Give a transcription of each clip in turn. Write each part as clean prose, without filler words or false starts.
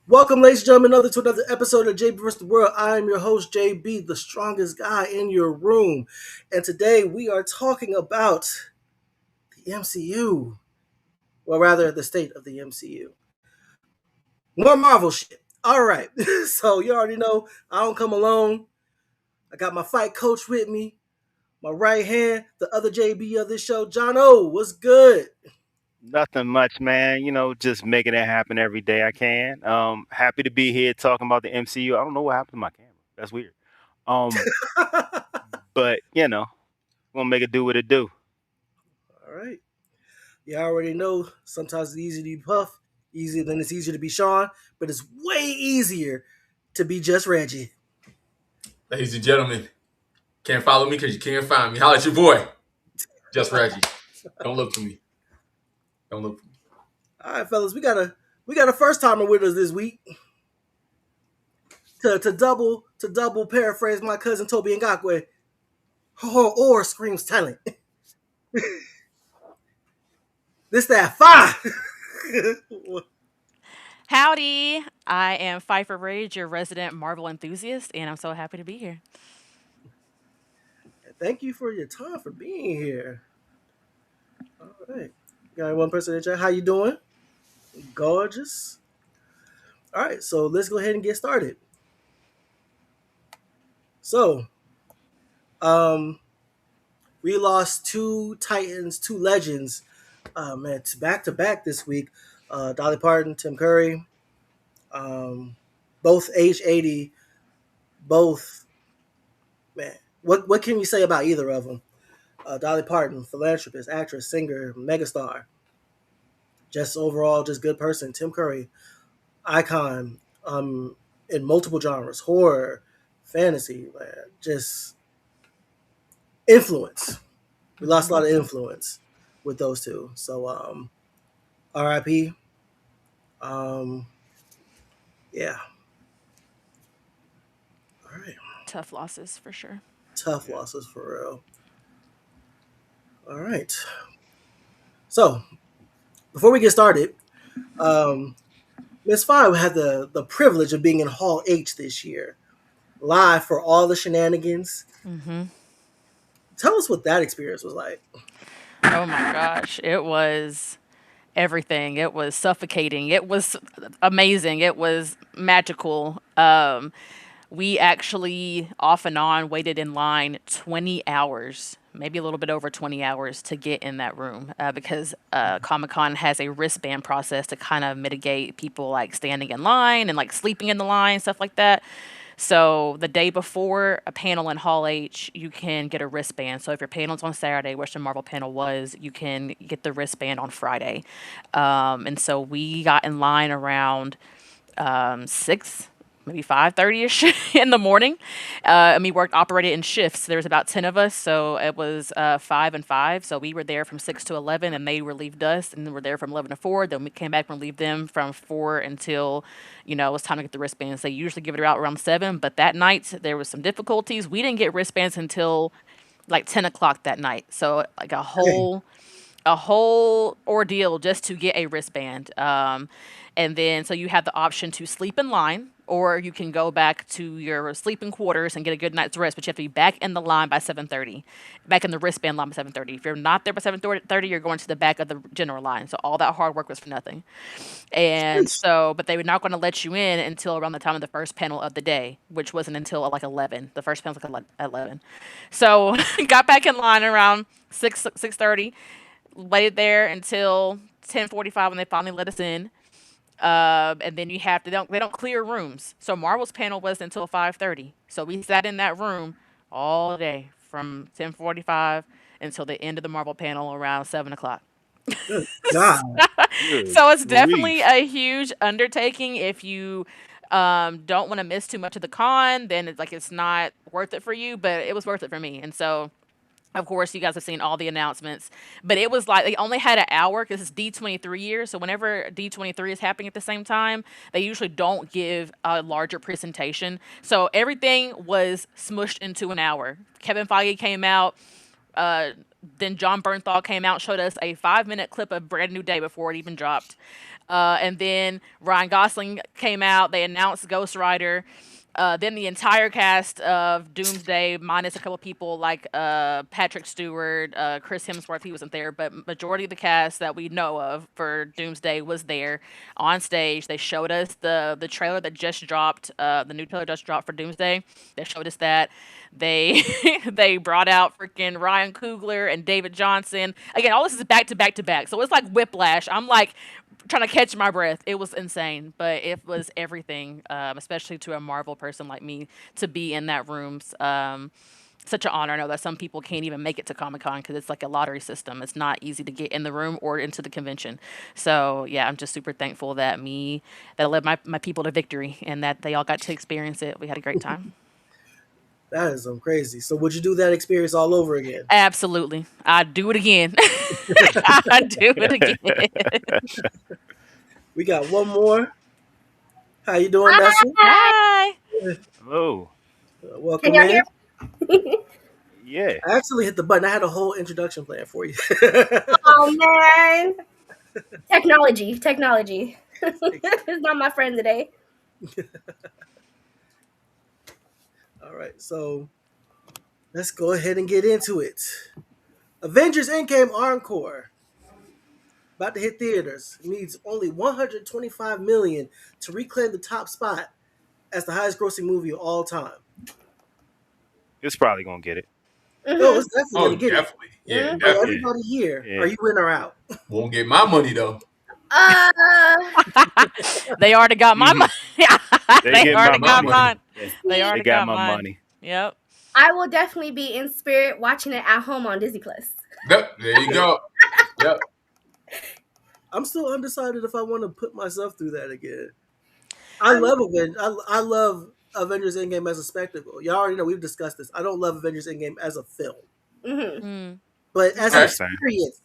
Welcome, ladies and gentlemen, to another episode of JB vs. the World. I am your host, JB, the strongest guy in your room. And today we are talking about the MCU. Well, rather, the state of the MCU. More Marvel shit. All right. So, you already know I don't come alone. I got my fight coach with me, my right hand, the other JB of this show, John O. What's good? Nothing much, man. Just making it happen every day I can. Happy to be here talking about the MCU. I don't know what happened to my camera. That's weird. Um, but gonna make it do what it do. All right. You already know sometimes it's easy to be Puff, easier than it's easier to be Sean, but it's way easier to be just Reggie. Ladies and gentlemen, can't follow me because you can't find me. Holla at your boy, just Reggie. Don't look for me. Don't look for me. All right, fellas, we got a first timer with us this week. To double paraphrase my cousin Toby Ngakwe, or screams talent. This that fire. Howdy! I am Pfeiffer Rage, your resident Marvel enthusiast, and I'm so happy to be here. Thank you for your time for being here. All right, got one person in chat. How you doing? Gorgeous. All right, so let's go ahead and get started. So, um, we lost two Titans, two legends, man, back to back this week. Dolly Parton, Tim Curry, both age 80, both, man. What can you say about either of them? Dolly Parton, philanthropist, actress, singer, megastar, just overall, just good person. Tim Curry, icon, in multiple genres, horror, fantasy, man, just influence. We lost a lot of influence with those two. So, RIP. Um, yeah. All right. Tough losses for sure. Tough losses for real. All right. So, before we get started, Miss Five had the privilege of being in Hall H this year, live for all the shenanigans. hmm Tell us what that experience was like. Oh my gosh, it was everything. It was suffocating. It was amazing. It was magical. We actually off and on waited in line 20 hours, maybe a little bit over 20 hours to get in that room because Comic Con has a wristband process to kind of mitigate people like standing in line and like sleeping in the line, stuff like that. So the day before a panel in Hall H, you can get a wristband. So if your panel's on Saturday, which the Marvel panel was, you can get the wristband on Friday. And so we got in line around 6, maybe 5:30ish in the morning. And we operated in shifts. There was about 10 of us, so it was 5 and 5. So we were there from 6 to 11, and they relieved us, and then we're there from 11 to 4. Then we came back and relieved them from 4 until it was time to get the wristbands. They usually give it out around 7, but that night there was some difficulties. We didn't get wristbands until like 10 o'clock that night. So like Dang. a whole ordeal just to get a wristband. And then so you have the option to sleep in line, or you can go back to your sleeping quarters and get a good night's rest. But you have to be back in the line by 7:30, back in the wristband line by 7:30. If you're not there by 7:30, you're going to the back of the general line. So all that hard work was for nothing. And so, but they were not going to let you in until around the time of the first panel of the day, which wasn't until like 11. The first panel was like 11. So got back in line around 6:30, waited there until 10:45 when they finally let us in. And then you have to they don't clear rooms. So Marvel's panel was until 5:30. So we sat in that room all day from 10:45 until the end of the Marvel panel around 7 o'clock. Good God. Good So it's definitely grief. a huge undertaking. If you don't want to miss too much of the con, then it's not worth it for you. But it was worth it for me, and so of course, you guys have seen all the announcements, but it was like they only had an hour because it's D23 year. So whenever D23 is happening at the same time, they usually don't give a larger presentation. So everything was smushed into an hour. Kevin Feige came out. Uh, then John Bernthal came out, showed us a 5-minute clip of Brand New Day before it even dropped. And then Ryan Gosling came out. They announced Ghost Rider. Then the entire cast of Doomsday, minus a couple people like Patrick Stewart, Chris Hemsworth, he wasn't there, but majority of the cast that we know of for Doomsday was there on stage. They showed us the trailer that just dropped, the new trailer just dropped for Doomsday. They showed us that. They they brought out freaking Ryan Coogler and David Johnson. Again, all this is back to back to back, so it's like whiplash. I'm like trying to catch my breath. It was insane, but it was everything, especially to a Marvel person like me to be in that room. Such an honor. I know that some people can't even make it to Comic Con because it's like a lottery system. It's not easy to get in the room or into the convention. So yeah, I'm just super thankful that I led my people to victory and that they all got to experience it. We had a great time. That is crazy. So would you do that experience all over again? Absolutely. I'd do it again. I'd do it again. We got one more. How you doing, Nessa? Hi. Hello. Welcome Can y'all hear in. Yeah. I actually hit the button. I had a whole introduction plan for you. Oh man, technology. It's not my friend today. All right, so let's go ahead and get into it. Avengers Endgame Encore, about to hit theaters, needs only $125 million to reclaim the top spot as the highest grossing movie of all time. It's probably gonna get it. No, it's definitely going to get definitely. it. Yeah, Mhm. But definitely. everybody here, are you in or out? Won't get my money though. They already got my money. They They get already my got money. mine. Yeah. They already got got my mine. money. Yep. I will definitely be in spirit watching it at home on Disney Plus. Yep, there you go. Yep. I'm still undecided if I want to put myself through that again. I love Avengers Endgame as a spectacle. Y'all already know we've discussed this. I don't love Avengers Endgame as a film. Mm-hmm. But as Okay.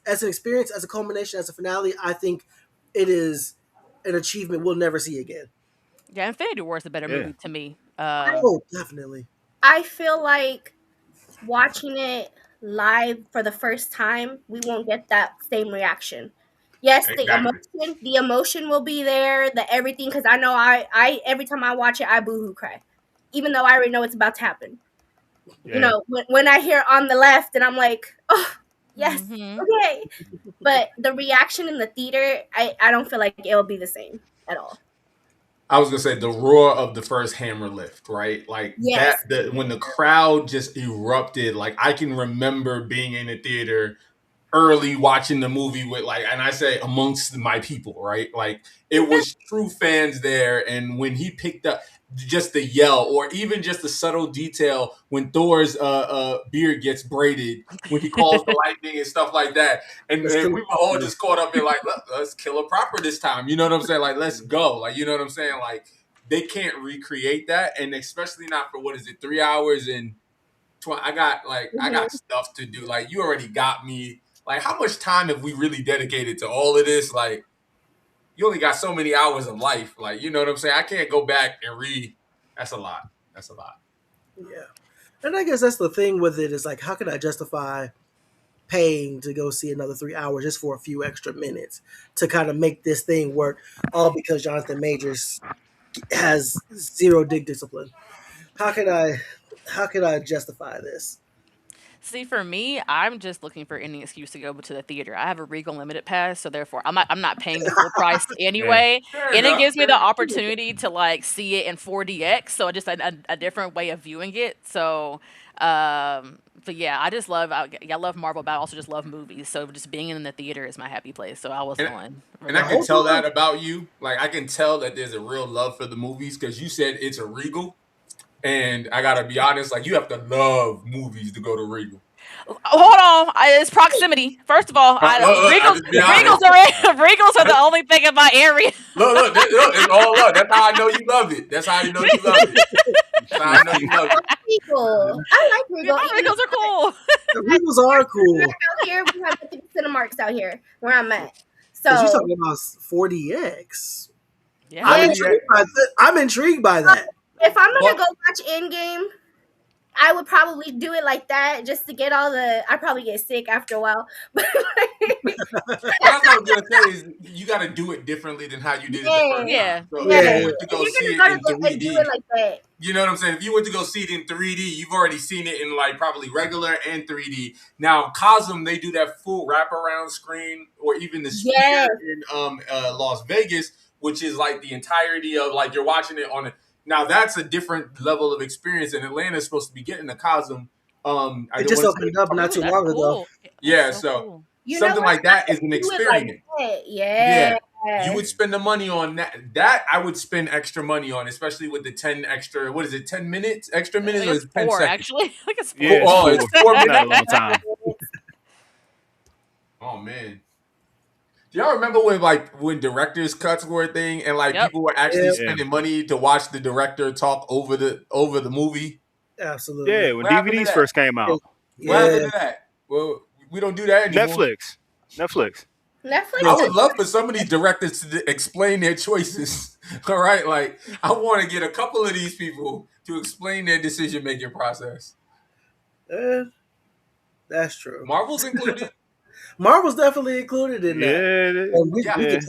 an experience, as a culmination, as a finale, I think it is an achievement we'll never see again. Yeah, Infinity War is a better movie to me. Oh, definitely. I feel like watching it live for the first time, we won't get that same reaction. Yes, Exactly. the emotion will be there, the everything, because I know I every time I watch it, I boohoo cry, even though I already know it's about to happen. Yeah. You know, when I hear on the left, and I'm like, oh yes, okay. But the reaction in the theater, I don't feel like it'll be the same at all. I was gonna say the roar of the first hammer lift, right? Like Yes. when the crowd just erupted, like I can remember being in the theater early watching the movie with and I say amongst my people, right? Like it was true fans there. And when he picked up just the yell, or even just the subtle detail when Thor's beard gets braided, when he calls the lightning and stuff like that. And we were all just caught up in let's kill it proper this time. You know what I'm saying? Like, let's go. Like, you know what I'm saying? Like, they can't recreate that. And especially not for 3 hours and 20. I got stuff to do. Like, you already got me. Like, how much time have we really dedicated to all of this? Like, you only got so many hours of life. Like, you know what I'm saying? I can't go back and read. That's a lot. Yeah. And I guess that's the thing with it is like, how can I justify paying to go see another 3 hours just for a few extra minutes to kind of make this thing work, all because Jonathan Majors has zero dig discipline? How can I justify this? See, for me, I'm just looking for any excuse to go to the theater. I have a Regal Limited pass, so therefore I'm not paying the full price anyway. And it gives me the opportunity to see it in 4DX, so just a different way of viewing it. So, but yeah, I love Marvel, but I also just love movies. So just being in the theater is my happy place. So I was going. And I can tell that about you. Like, I can tell that there's a real love for the movies because you said it's a Regal. And I gotta be honest, you have to love movies to go to Regal. Hold on, it's proximity. First of all, Regals are the only thing in my area. Look, it's all love. That's how I know you love it. That's how I know you love it. I know you love it. Regal. I like Regal. Regals are cool. The Regals are cool. Out here, we have the Cinemarks out here where I'm at. So you're talking about 4DX. Yeah. I'm intrigued by that. If I'm gonna go watch Endgame I would probably do it like that just to get all the. I'd probably get sick after a while. But Well, that's what I was gonna say is you got to do it differently than how you did it the first Yeah. time. So yeah, if Yeah. you went to if go see you're it gonna in go and do 3D, it like that, you know what I'm saying? If you went to go see it in 3D, you've already seen it in like probably regular and 3D. Now, Cosm, they do that full wraparound screen, or even the yes, Sphere in Las Vegas, which is like the entirety of like you're watching it on it. Now that's a different level of experience, and Atlanta's supposed to be getting the Cosm. I It don't just want to say opened up not Ooh, too that's long ago. cool. yeah, That's so so cool. you know something what? like that I is an would do it like experience. that. Yeah. Yeah. You would spend the money on that. That I would spend extra money on, especially with the 10 extra. What is it? 10 minutes? Extra I minutes, think or it's is it 10 4 seconds? actually. I think it's 4. Yeah, it's Oh, 4. it's 4 It's not a minutes. long time. Oh man. Do y'all remember when director's cuts were a thing and like Yep. people were actually Yeah. spending money to watch the director talk over the movie? Absolutely. Yeah, when What happened to DVDs that? first came out. What Yeah. happened to that? Well, we don't do that anymore. Netflix. Netflix. I would love for some of these directors to explain their choices. All right, like I want to get a couple of these people to explain their decision-making process. That's true. Marvel's included. Marvel's definitely included in that. Yeah, And we Yeah. can yeah.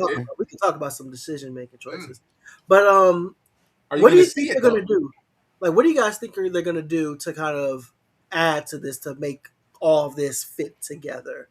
talk about some decision making choices. But Are you what do going you to see think it they're though? gonna do? Like, what do you guys think they're gonna do to kind of add to this to make all of this fit together?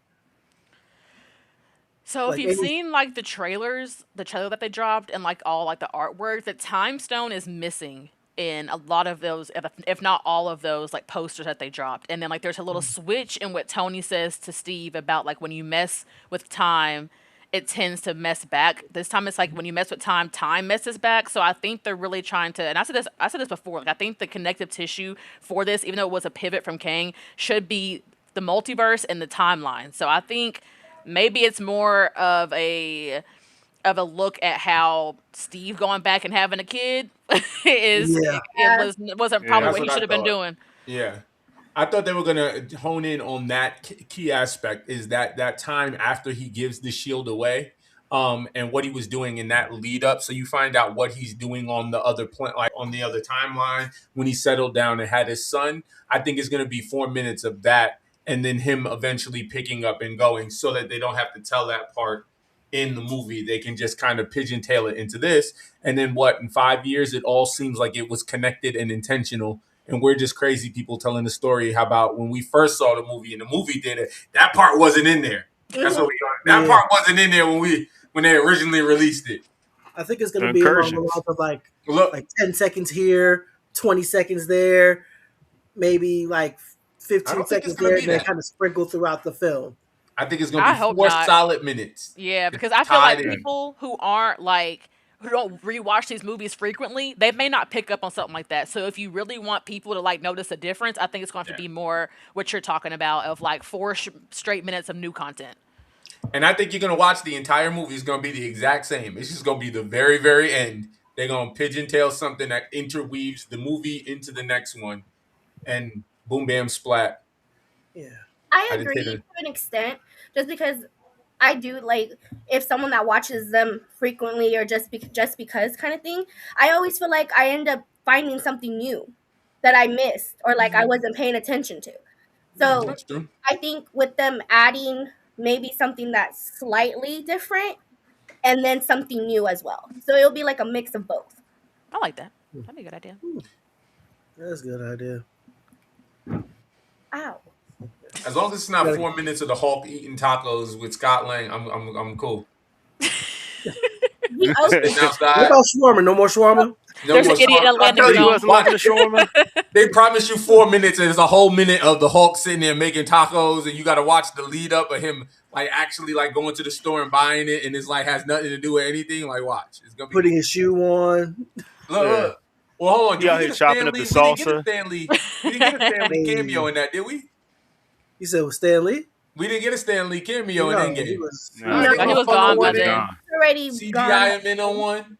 So Like if you've any, seen like the trailer that they dropped and like all like the artwork, the time stone is missing in a lot of those, if not all of those like posters that they dropped. And then like there's a little switch in what Tony says to Steve about like when you mess with time, it tends to mess back. This time it's like when you mess with time, time messes back. So I think they're really trying to, and I said this before, like I think the connective tissue for this, even though it was a pivot from Kang, should be the multiverse and the timeline. So I think maybe it's more of a look at how Steve going back and having a kid is yeah, it wasn't probably Yeah. what he should have been doing. Yeah. I thought they were gonna hone in on that key aspect is that time after he gives the shield away, and what he was doing in that lead up. So you find out what he's doing on the other like on the other timeline when he settled down and had his son. I think it's gonna be 4 minutes of that, and then him eventually picking up and going, so that they don't have to tell that part in the movie. They can just kind of pigeon-tail it into this, and then what? In 5 years, it all seems like it was connected and intentional and we're just crazy people telling the story. How about when we first saw the movie and the movie did it? That part wasn't in there. That's what we got. That part wasn't in there when they originally released it. I think it's going to be along the lines of like 10 seconds here, 20 seconds there, maybe like 15 seconds there, and then kind of sprinkle throughout the film. I think it's going to be 4 solid minutes. Yeah, because I feel like people who aren't like who don't rewatch these movies frequently, they may not pick up on something like that. So if you really want people to like notice a difference, I think it's going to have to be more what you're talking about of like 4 straight minutes of new content. And I think you're going to watch the entire movie. It's going to be the exact same. It's just going to be the very, very end. They're going to pigeon-tail something that interweaves the movie into the next one. And boom, bam, splat. Yeah. I agree to an extent, just because I do like if someone that watches them frequently or just because kind of thing, I always feel like I end up finding something new that I missed or like I wasn't paying attention to. So I think with them adding maybe something that's slightly different and then something new as well. So it'll be like a mix of both. I like that. That'd be a good idea. That's a good idea. Ow. As long as it's not 4 minutes of the Hulk eating tacos with Scott Lang, I'm cool. What about shawarma? No more shawarma? There's an idiot shawarma. They promise you 4 minutes, and it's a whole minute of the Hulk sitting there making tacos, and you got to watch the lead up of him like actually like going to the store and buying it, and it's like has nothing to do with anything. Like watch, it's gonna be putting his shoe on. Look. Well, hold on. You out here chopping up the salsa. We didn't get a Stanley cameo in that, did we? You said with Stan Lee? We didn't get a Stan Lee cameo in Endgame. He was gone by then. Already CGI him in on one.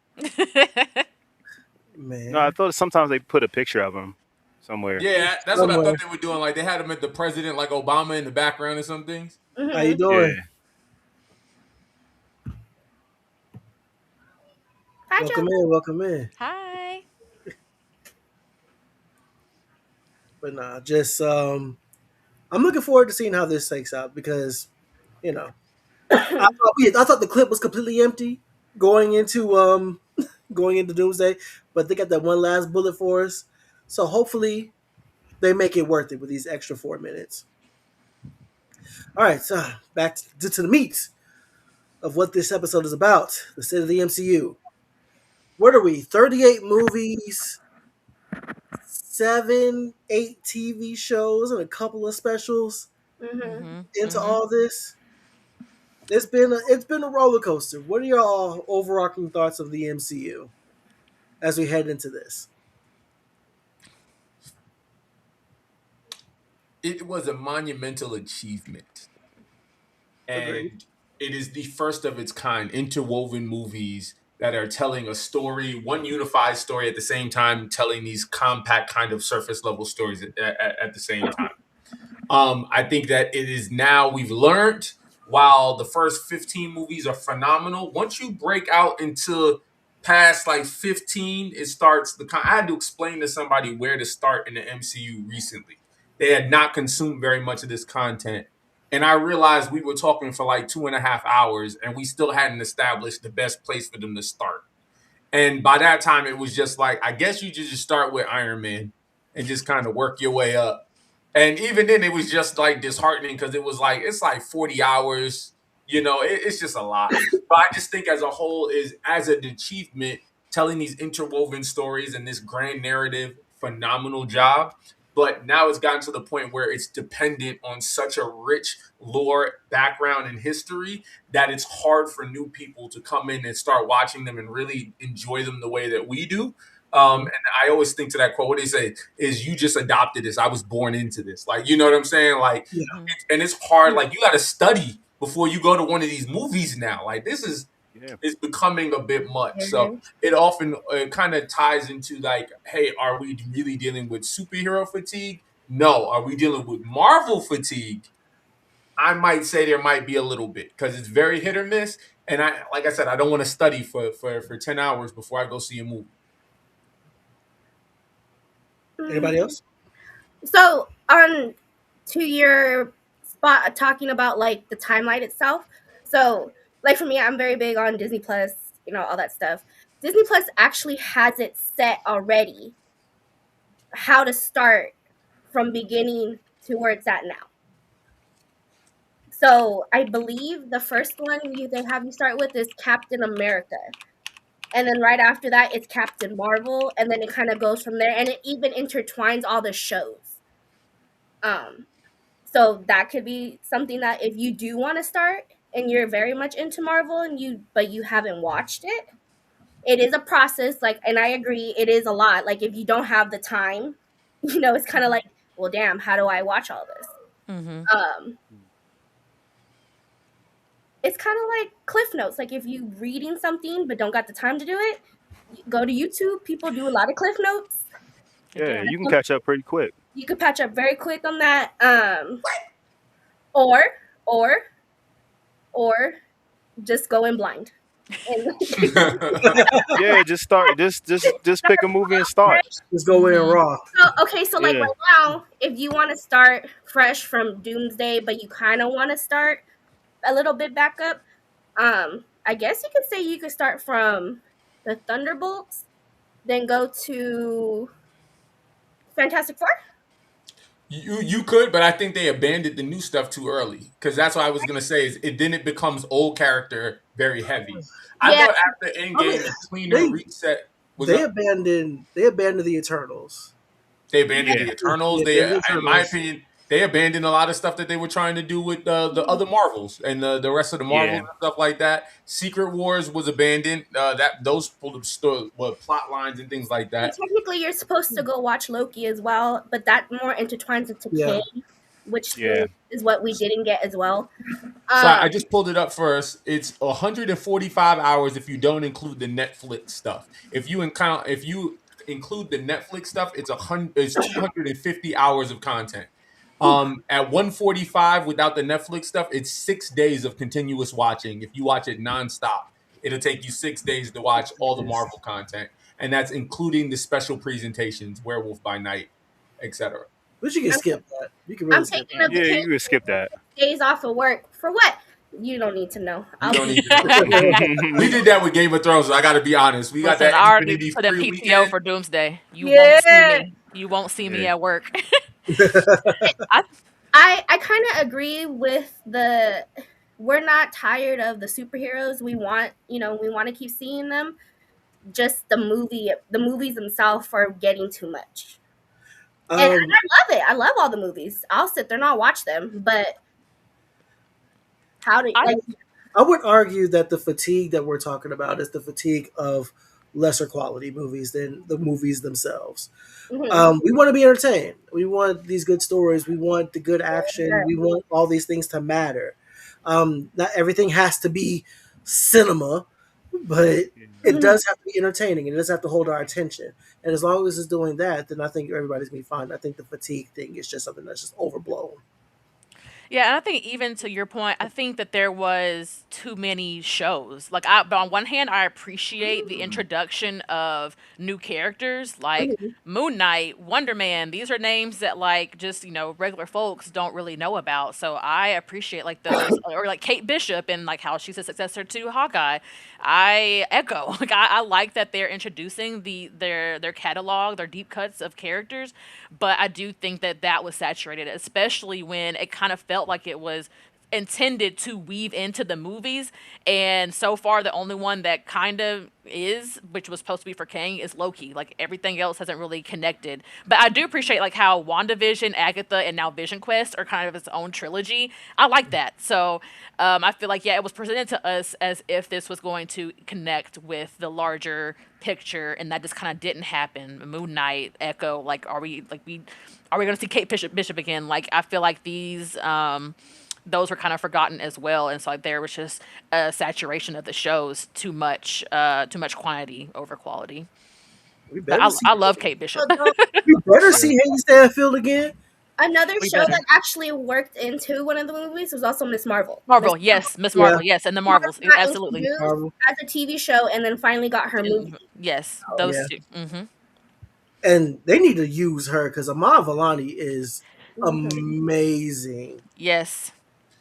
Man. No, I thought sometimes they put a picture of him somewhere. Yeah, that's what I thought they were doing. Like they had him at the president, like Obama, in the background or some things. How you doing? Yeah. Hi, welcome in. Hi. But nah, just I'm looking forward to seeing how this takes out because you know I thought the clip was completely empty going into going into Doomsday, but they got that one last bullet for us. So hopefully they make it worth it with these extra 4 minutes. All right, so back to the meat of what this episode is about: the state of the MCU. What are we? 38 movies, 8 TV shows, and a couple of specials Mhm. Mm-hmm. into Mm-hmm. all this. It's been a roller coaster. What are your overarching thoughts of the MCU as we head into this? It was a monumental achievement, Agreed. and it is the first of its kind interwoven movies that are telling a story, one unified story at the same time, telling these compact kind of surface level stories at the same time. I think that it is now we've learned while the first 15 movies are phenomenal. Once you break out into past like 15, it starts I had to explain to somebody where to start in the MCU recently. They had not consumed very much of this content. And I realized we were talking for like 2.5 hours and we still hadn't established the best place for them to start. And by that time, it was just like, I guess you just start with Iron Man and just kind of work your way up. And even then, it was just like disheartening because it was like, it's like 40 hours, it's just a lot. But I just think as a whole, is as an achievement, telling these interwoven stories and this grand narrative, phenomenal job. But now it's gotten to the point where it's dependent on such a rich lore, background, and history that it's hard for new people to come in and start watching them and really enjoy them the way that we do. And I always think to that quote, what they say is, "You just adopted this. I was born into this." Like, you know what I'm saying? Like, Yeah. and it's hard. Like, you got to study before you go to one of these movies now. Like, this is Yeah. it's becoming a bit much. So Mhm. it often kind of ties into like, hey, are we really dealing with superhero fatigue? No. Are we dealing with Marvel fatigue? I might say there might be a little bit because it's very hit or miss. And like I said, I don't want to study for 10 hours before I go see a movie. Anybody Mhm. else? So on to your spot talking about like the timeline itself. So like for me, I'm very big on Disney Plus, all that stuff. Disney Plus actually has it set already how to start from beginning to where it's at now. So I believe the first one they have you start with is Captain America. And then right after that it's Captain Marvel, and then it kind of goes from there, and it even intertwines all the shows. Um so that could be something that if you do want to start and you're very much into Marvel and you haven't watched it, it is a process, like, and I agree it is a lot. Like if you don't have the time, it's kind of like, well damn, how do I watch all this? Mm-hmm. Um it's kind of like cliff notes. Like if you reading something but don't got the time to do it, go to YouTube. People do a lot of cliff notes. Yeah, Damn. you can catch up pretty quick. You could patch up very quick on that. Or or or just go in blind. And Yeah, just start. Just pick a movie and start. Just go in Mhm. raw. so like Yeah. right now, if you want to start fresh from Doomsday, but you kind of want to start a little bit back up, I guess you could say you could start from the Thunderbolts, then go to Fantastic Four. You could, but I think they abandoned the new stuff too early because that's what I was gonna say. Is it then it becomes old character very heavy. I Yeah, thought after I mean, Endgame, a cleaner they reset was they up. abandoned the Eternals. They abandoned Yeah. the Eternals. Yeah, They, the in my Eternals. opinion, they abandoned a lot of stuff that they were trying to do with the other Marvels and the rest of the Marvels Yeah. and stuff like that. Secret Wars was abandoned. That those pulled up plot lines and things like and that. technically you're supposed to go watch Loki as well, but that more intertwines into Yeah. K, which Yeah. is what we didn't get as well. So Um, I just pulled it up first. It's 145 hours if you don't include the Netflix stuff. If you include the Netflix stuff, it's 250 hours of content. At 145 without the Netflix stuff, it's 6 days of continuous watching. If you watch it nonstop, it'll take you 6 days to watch all the Yes. Marvel content, and that's including the special presentations, Werewolf by Night, etc. But you can I'm, skip that. You can I'm really skip taking a that. Yeah, you vacation, could skip that. days off of work for what? You don't need to know. You I'll don't be need to know. We did that with Game of Thrones. So I got to be honest. We got Listen, that I already Infinity put in free PTO weekend. for Doomsday. You won't see yeah. me. You won't see me Yeah. at work. I I kind of agree with the. We're not tired of the superheroes. We want, we want to keep seeing them. Just the movies themselves are getting too much. And I um, love it. I love all the movies. I'll sit there and I'll watch them. But how do I like? I would argue that the fatigue that we're talking about is the fatigue of lesser quality movies than the movies themselves. Mhm. We want to be entertained. We want these good stories. We want the good action. We want all these things to matter. Not everything has to be cinema, but it Mhm. does have to be entertaining. It does have to hold our attention. And as long as it's doing that, then I think everybody's gonna be fine. I think the fatigue thing is just something that's just overblown. Yeah, and I think even to your point, I think that there was too many shows. But on one hand, I appreciate the introduction of new characters like Mhm. Moon Knight, Wonder Man. These are names that like just regular folks don't really know about. So I appreciate like those, or like Kate Bishop and like how she's a successor to Hawkeye. I echo like I like that they're introducing their catalog, their deep cuts of characters, but I do think that that was saturated, especially when it kind of felt like it was intended to weave into the movies. And so far, the only one that kind of is, which was supposed to be for Kang, is Loki. Like everything else hasn't really connected. But I do appreciate like how WandaVision, Agatha, and now Vision Quest are kind of its own trilogy. I like that. So I feel like it was presented to us as if this was going to connect with the larger picture, and that just kind of didn't happen. Moon Knight, Echo, like are we going to see Kate Bishop again? Like I feel like those were kind of forgotten as well, and so like there was just a saturation of the shows, too much quantity over quality. We But better see. I love Kate Bishop. Although We better Yeah. see Haley Stanfield again. another We show better. that actually worked into one of the movies was also Miss Marvel. Miss Marvel, yes, Miss Yeah, Marvel, yes, and the Marvel Marvels, got absolutely. introduced Marvel. as a TV show and then finally got her movie. Yes, Oh yeah, those 2. and they need to use her because Amon Villani is Mhm. amazing. Yes,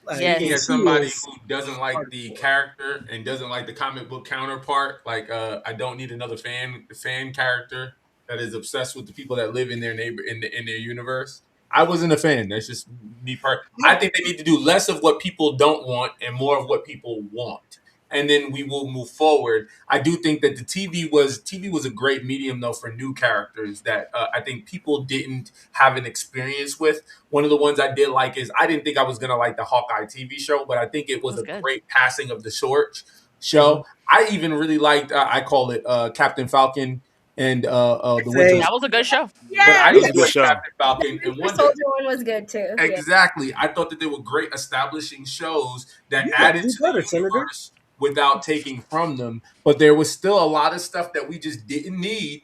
Like, Speaking and as yes, she somebody is who doesn't like the hardcore. character and doesn't like the comic book counterpart, like I don't need another fan character that is obsessed with the people that live in their neighbor in their universe. I wasn't a fan. That's just me part. I think they need to do less of what people don't want and more of what people want. And then we will move forward. I do think that the TV was a great medium though for new characters that I think people didn't have an experience with. One of the ones I did like is I didn't think I was gonna like the Hawkeye TV show, but I think it it was was a good. great passing of the torch Mhm. show. I even really liked I call it Captain Falcon and the Winter Same. That was a good show. but Yeah, I That was a good enjoyed show. Captain the Falcon and Winter Wonder. Soldier one was good too. Yeah. Exactly. I thought that they were great establishing shows that You got added to do to the better, Senator. universe without taking from them. But there was still a lot of stuff that we just didn't need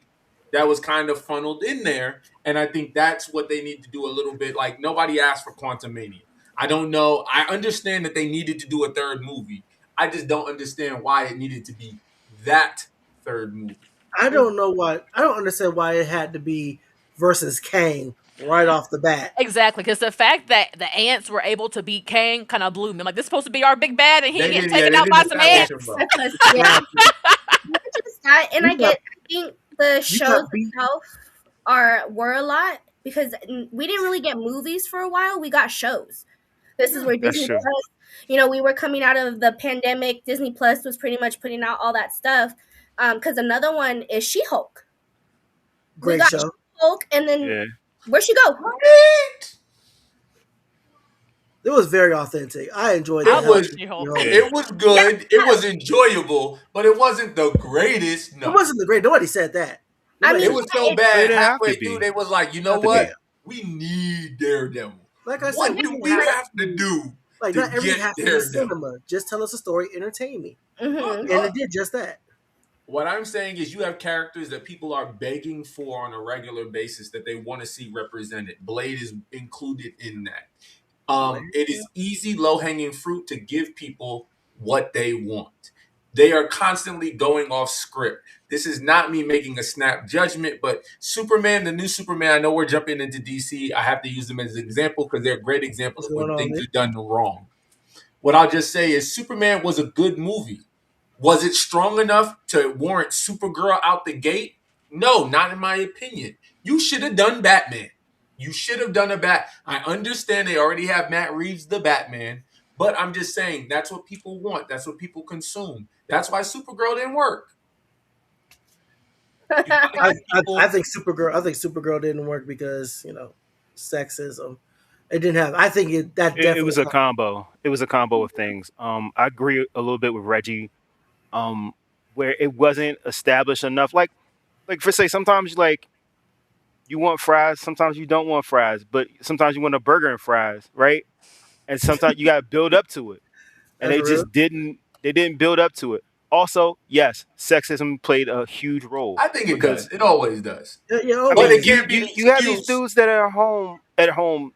that was kind of funneled in there. And I think that's what they need to do a little bit. Like nobody asked for Quantum Mania. I don't know. I understand that they needed to do a third movie. I just don't understand why it needed to be that third movie. I don't know why. I don't understand why it had to be versus Kang right off the bat. Exactly, because the fact that the ants were able to beat Kang kind of blew me. Like this is supposed to be our big bad, and he They getting didn't. Yeah, taken they out didn't by some Yeah, establish him ants. well. because Exactly. not just that, and You got I think the you shows got beat. itself were a lot because we didn't really get movies for a while. We got shows. This is Yeah. where That's Disney true. Plus, we were coming out of the pandemic. Disney Plus was pretty much putting out all that stuff. Because another one is She Hulk. We Great got show. Hulk, and then Yeah. where'd she go? Right? It was very authentic. I enjoyed I the It hell. love was Out of She-Hulk. She-Hulk. Yeah. it was Yeah, good. It was enjoyable, but it wasn't the greatest. It No. wasn't the great. Nobody said that. I Nobody mean, It said was that. so it, But it bad didn't have to halfway through be. they was like, you Didn't know have to be. Yeah. what? We need Daredevil. Like I said, What we do didn't we have have to to. do Like to not everything get has to be Daredevil? cinema. Just tell us a story, entertain me, mhm. and it did just that. What I'm saying is you have characters that people are begging for on a regular basis that they want to see represented. Blade is included in that. Blade. It is easy, low hanging fruit to give people what they want. They are constantly going off script. This is not me making a snap judgment, but Superman, the new Superman, I know we're jumping into DC. I have to use them as an example because they're a great example What's of going when on, things Nick? are done wrong. What I'll just say is Superman was a good movie. Was it strong enough to warrant Supergirl out the gate? No, not in my opinion. You should have done Batman. You should have done a Bat. I understand they already have Matt Reeves, the Batman, but I'm just saying that's what people want. That's what people consume. That's why Supergirl didn't work. I think Supergirl didn't work because sexism. It didn't have. I think that It definitely was a combo. It was a combo of things. I agree a little bit with Reggie. Um, where it wasn't established enough. Like for say, sometimes like you want fries, sometimes you don't want fries, but sometimes you want a burger and fries, right? And sometimes you got to build up to it, and That's they real. just didn't. They didn't build up to it. Also, yes, sexism played a huge role I think it because does. It always does. Yeah, I But mean, it always. can't be the you have these excuse. dudes that are at home,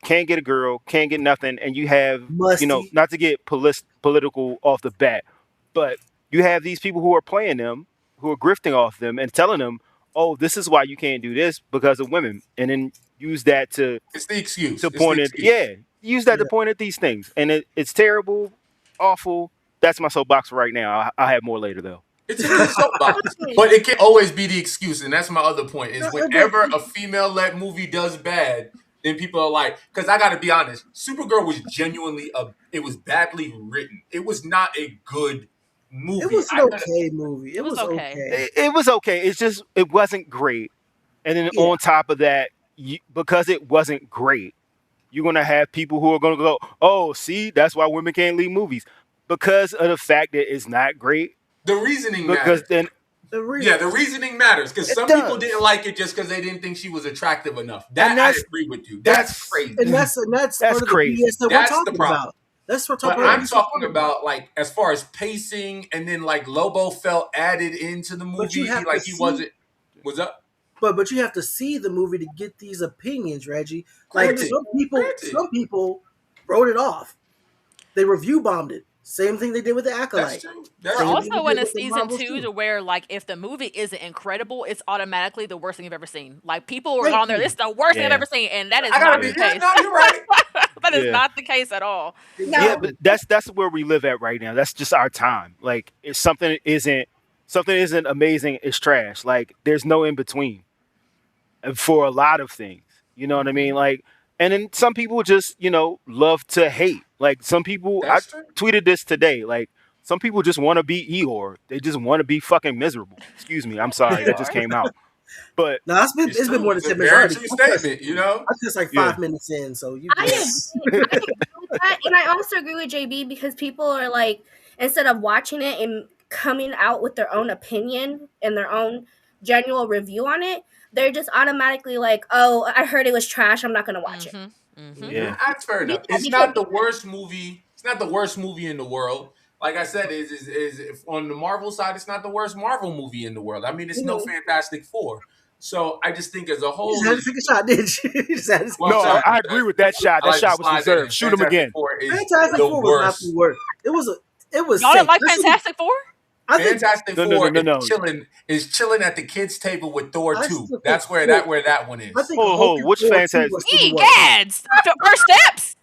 can't get a girl, can't get nothing, and you have, Musty. not to get political off the bat, but you have these people who are playing them, who are grifting off them, and telling them, "Oh, this is why you can't do this because of women," and then use that It's the excuse. to It's the point at, excuse. yeah, use that Yeah. to point at these things, and it's terrible, awful. That's my soapbox right now. I have more later though. It's a good soapbox, but it can't always be the excuse. And that's my other point: is No, whenever a female-led movie does bad, then people are like, because I got to be honest, Supergirl was genuinely it was badly written. It was not a good movie. it was an okay movie. It was was okay. okay. It was okay. It's just it wasn't great. And then Yeah. on top of that, because it wasn't great, you're gonna have people who are gonna go, "Oh, see, that's why women can't lead movies," because of the fact that it's not great. The reasoning Because matters. then The reason. Yeah, the reasoning matters because It some people does. didn't like it just because they didn't think she was attractive enough. And That I that's- agree with you. that's- That's crazy. And that's That's part of crazy. the BS that That's we're the talking problem. about. That's what But we're I'm talking about like as far as pacing, and then like Lobo felt added into the But you movie. have Like to he see- wasn't. What's up? But you have to see the movie to get these opinions, Reggie. Like Granted, some people wrote it off. They review bombed it. Same thing they did with the That's Acolyte. true. We're Same also thing in they a did with the season Marvels 2 too. to where, like, if the movie isn't incredible, it's automatically the worst thing you've ever seen. Like, people were Thank on there, you. this is the worst thing I've Yeah. ever seen, and that is I gotta not be. the Yeah, case. no, you're right. That is Yeah. not the case at all. No. Yeah, but that's where we live at right now. That's just our time. Like if something isn't amazing, it's trash. Like there's no in between. And for a lot of things, you know what I mean? Like, and then some people just love to hate. Like some people, That's true. I tweeted this today. Like some people just want to be Eeyore. They just want to be fucking miserable. Excuse me, I'm sorry, that just came out. But No, it's been true. more than It's a 10 very minutes true already. statement. You know. I'm just like Yeah. 5 minutes in, so you. I agree with that, and I also agree with JB because people are like, instead of watching it and coming out with their own opinion and their own genuine review on it, they're just automatically like, "Oh, I heard it was trash. I'm not gonna watch it." yeah, That's fair enough. It's not the worst movie. It's not the worst movie in the world. Like I said, is if on the Marvel side, it's not the worst Marvel movie in the world. I mean, it's no Fantastic Four. So I just think as a whole, You just had to take a shot, didn't you? You just had to Well, no, sorry. I agree with that shot. I That like to shot was slide that in. deserved. Shoot him Fantastic again. Four is Fantastic the Four was not worst. the worst. It was Y'all safe. didn't like Listen, Fantastic Four? I think Fantastic No, Four no. is chilling at the kids' table with Thor I 2. still That's think where that one is. I think Hold, Hulk and which Thor 2 Fantastic- was still the Ye worst. gads! First steps!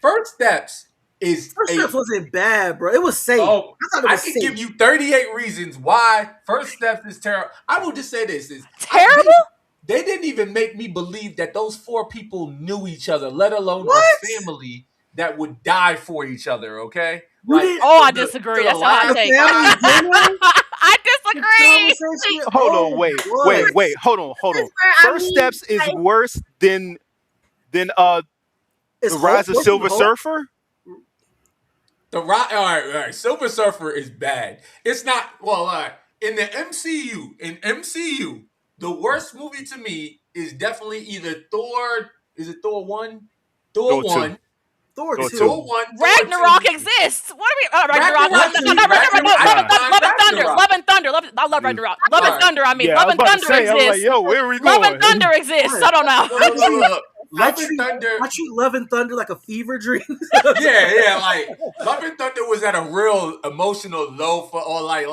First Steps is First Steps wasn't bad, bro. It was safe. Oh, I thought it I was can safe. give you 38 reasons why First Steps is terrible. I will just say this: Terrible? They didn't even make me believe that those four people knew each other, let alone What? a family that would die for each other. Okay, You didn't- Oh, I disagree. That's a hot The take. family dinner? I disagree! Conversation? Hold Oh, on, wait. Hold on. where First Steps is worse than It's The Rise of Hulk Silver versus Hulk? Surfer. all right. Silver Surfer is bad. It's not well. All right. In the MCU, the worst movie to me is definitely either Thor. Is it Thor 1? Thor 1. Thor Thor 2. Thor 1. Ragnarok Thor 2. exists. What are we? Ragnarok. Ragnarok. Love and Thunder. I love Ragnarok. Love and Alright. Thunder. I mean, Yeah, Love I was and about to Thunder say, I was like, exists. yo, where are we Love going? and Thunder exists. I don't know. Look. Love and Thunder. I treat Love and Thunder like a fever dream. Yeah. Like Love and Thunder was at a real emotional low for all like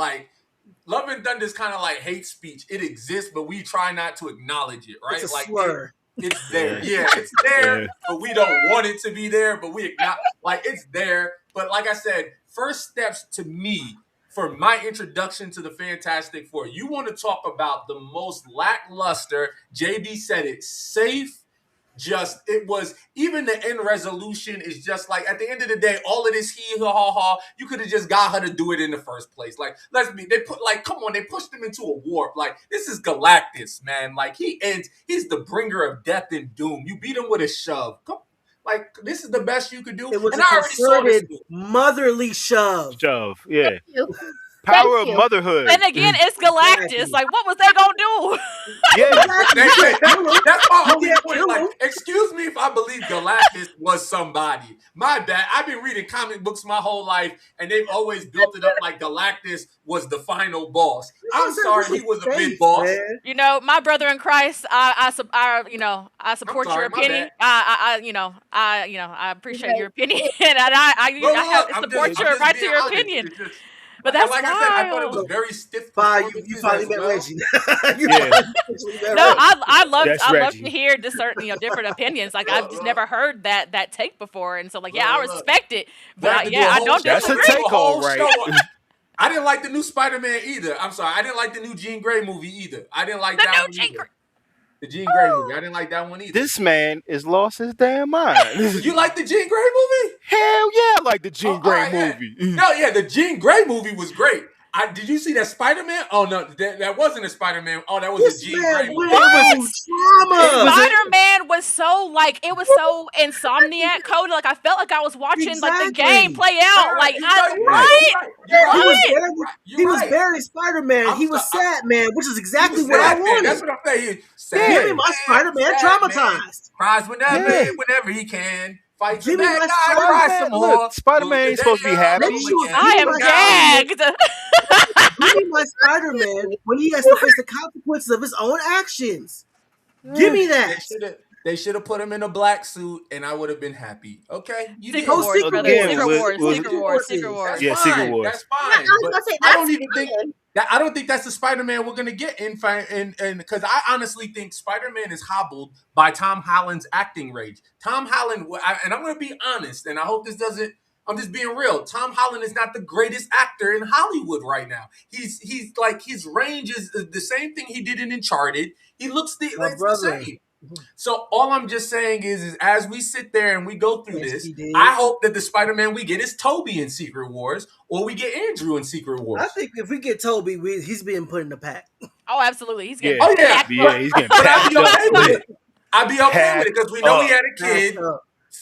Love and Thunder is kind of like hate speech. It exists, but we try not to acknowledge it, right? It's a like slur. it's there. Yeah, it's there, but we don't want it to be there, but we acknowledge like it's there. But like I said, first steps to me for my introduction to the Fantastic Four. You want to talk about the most lackluster, JB said it, safe. It was even the end resolution is just like at the end of the day, all of this ha. You could have just got her to do it in the first place. Like, they pushed him into a warp. Like, this is Galactus, man. Like, he's the bringer of death and doom. You beat him with a shove. Like, this is the best you could do. It was and a I already saw this motherly shove. Yeah. Power of motherhood. And again, it's Galactus. Like, what was they gonna do? Yeah, that's my only point. Like, excuse me if I believe Galactus was somebody. My bad. I've been reading comic books my whole life, and they've always built it up like Galactus was the final boss. I'm sorry, he was a big boss. Man. You know, my brother in Christ, I support your opinion. I appreciate your opinion, and I support your right to your opinion. But that's like wild. I said, I thought it was very stiff. You finally met Reggie. I love Reggie. to hear different opinions. Like I've just never heard that take before, and so I respect it. But I don't That's disagree. a take home, right? I didn't like the new Spider-Man either. I'm sorry, I didn't like the new Jean Grey movie either. I didn't like that one either. The Jean Grey movie. I didn't like that one either. This man is lost his damn mind. You like the Jean Grey movie? Hell yeah, I like the Jean Grey movie. Hell yeah, the Jean Grey movie was great. Did you see that Spider-Man? Oh no, that wasn't a Spider-Man. Oh, that was a Jean Grey movie. Spider-Man was so it was so insomniac coded. Like I felt like I was watching the game play out. He was very Spider-Man. He was sad man, which is exactly what I wanted. That's what I'm saying. Give me my Spider-Man traumatized. Cries whenever he can. Fight Give me my cry some more. Look, Spider-Man ain't supposed to be happy. I am gagged. Give me my Spider-Man when he has to face the consequences of his own actions. Give me that. They should have put him in a black suit, and I would have been happy. Okay, Secret Wars. Yeah, Secret Wars. That's fine. I don't even think that. I don't think that's the Spider-Man we're gonna get in because I honestly think Spider-Man is hobbled by Tom Holland's acting range. Tom Holland, and I'm gonna be honest, and I hope this doesn't. I'm just being real. Tom Holland is not the greatest actor in Hollywood right now. He's like his range is the same thing he did in Uncharted. He looks the same. So all I'm just saying is as we sit there and we go through this, I hope that the Spider-Man we get is Tobey in Secret Wars, or we get Andrew in Secret Wars. I think if we get Tobey, he's being put in the pack. Oh, absolutely. He's getting he's getting packed up with it. I'd be okay with it because we know he had a kid.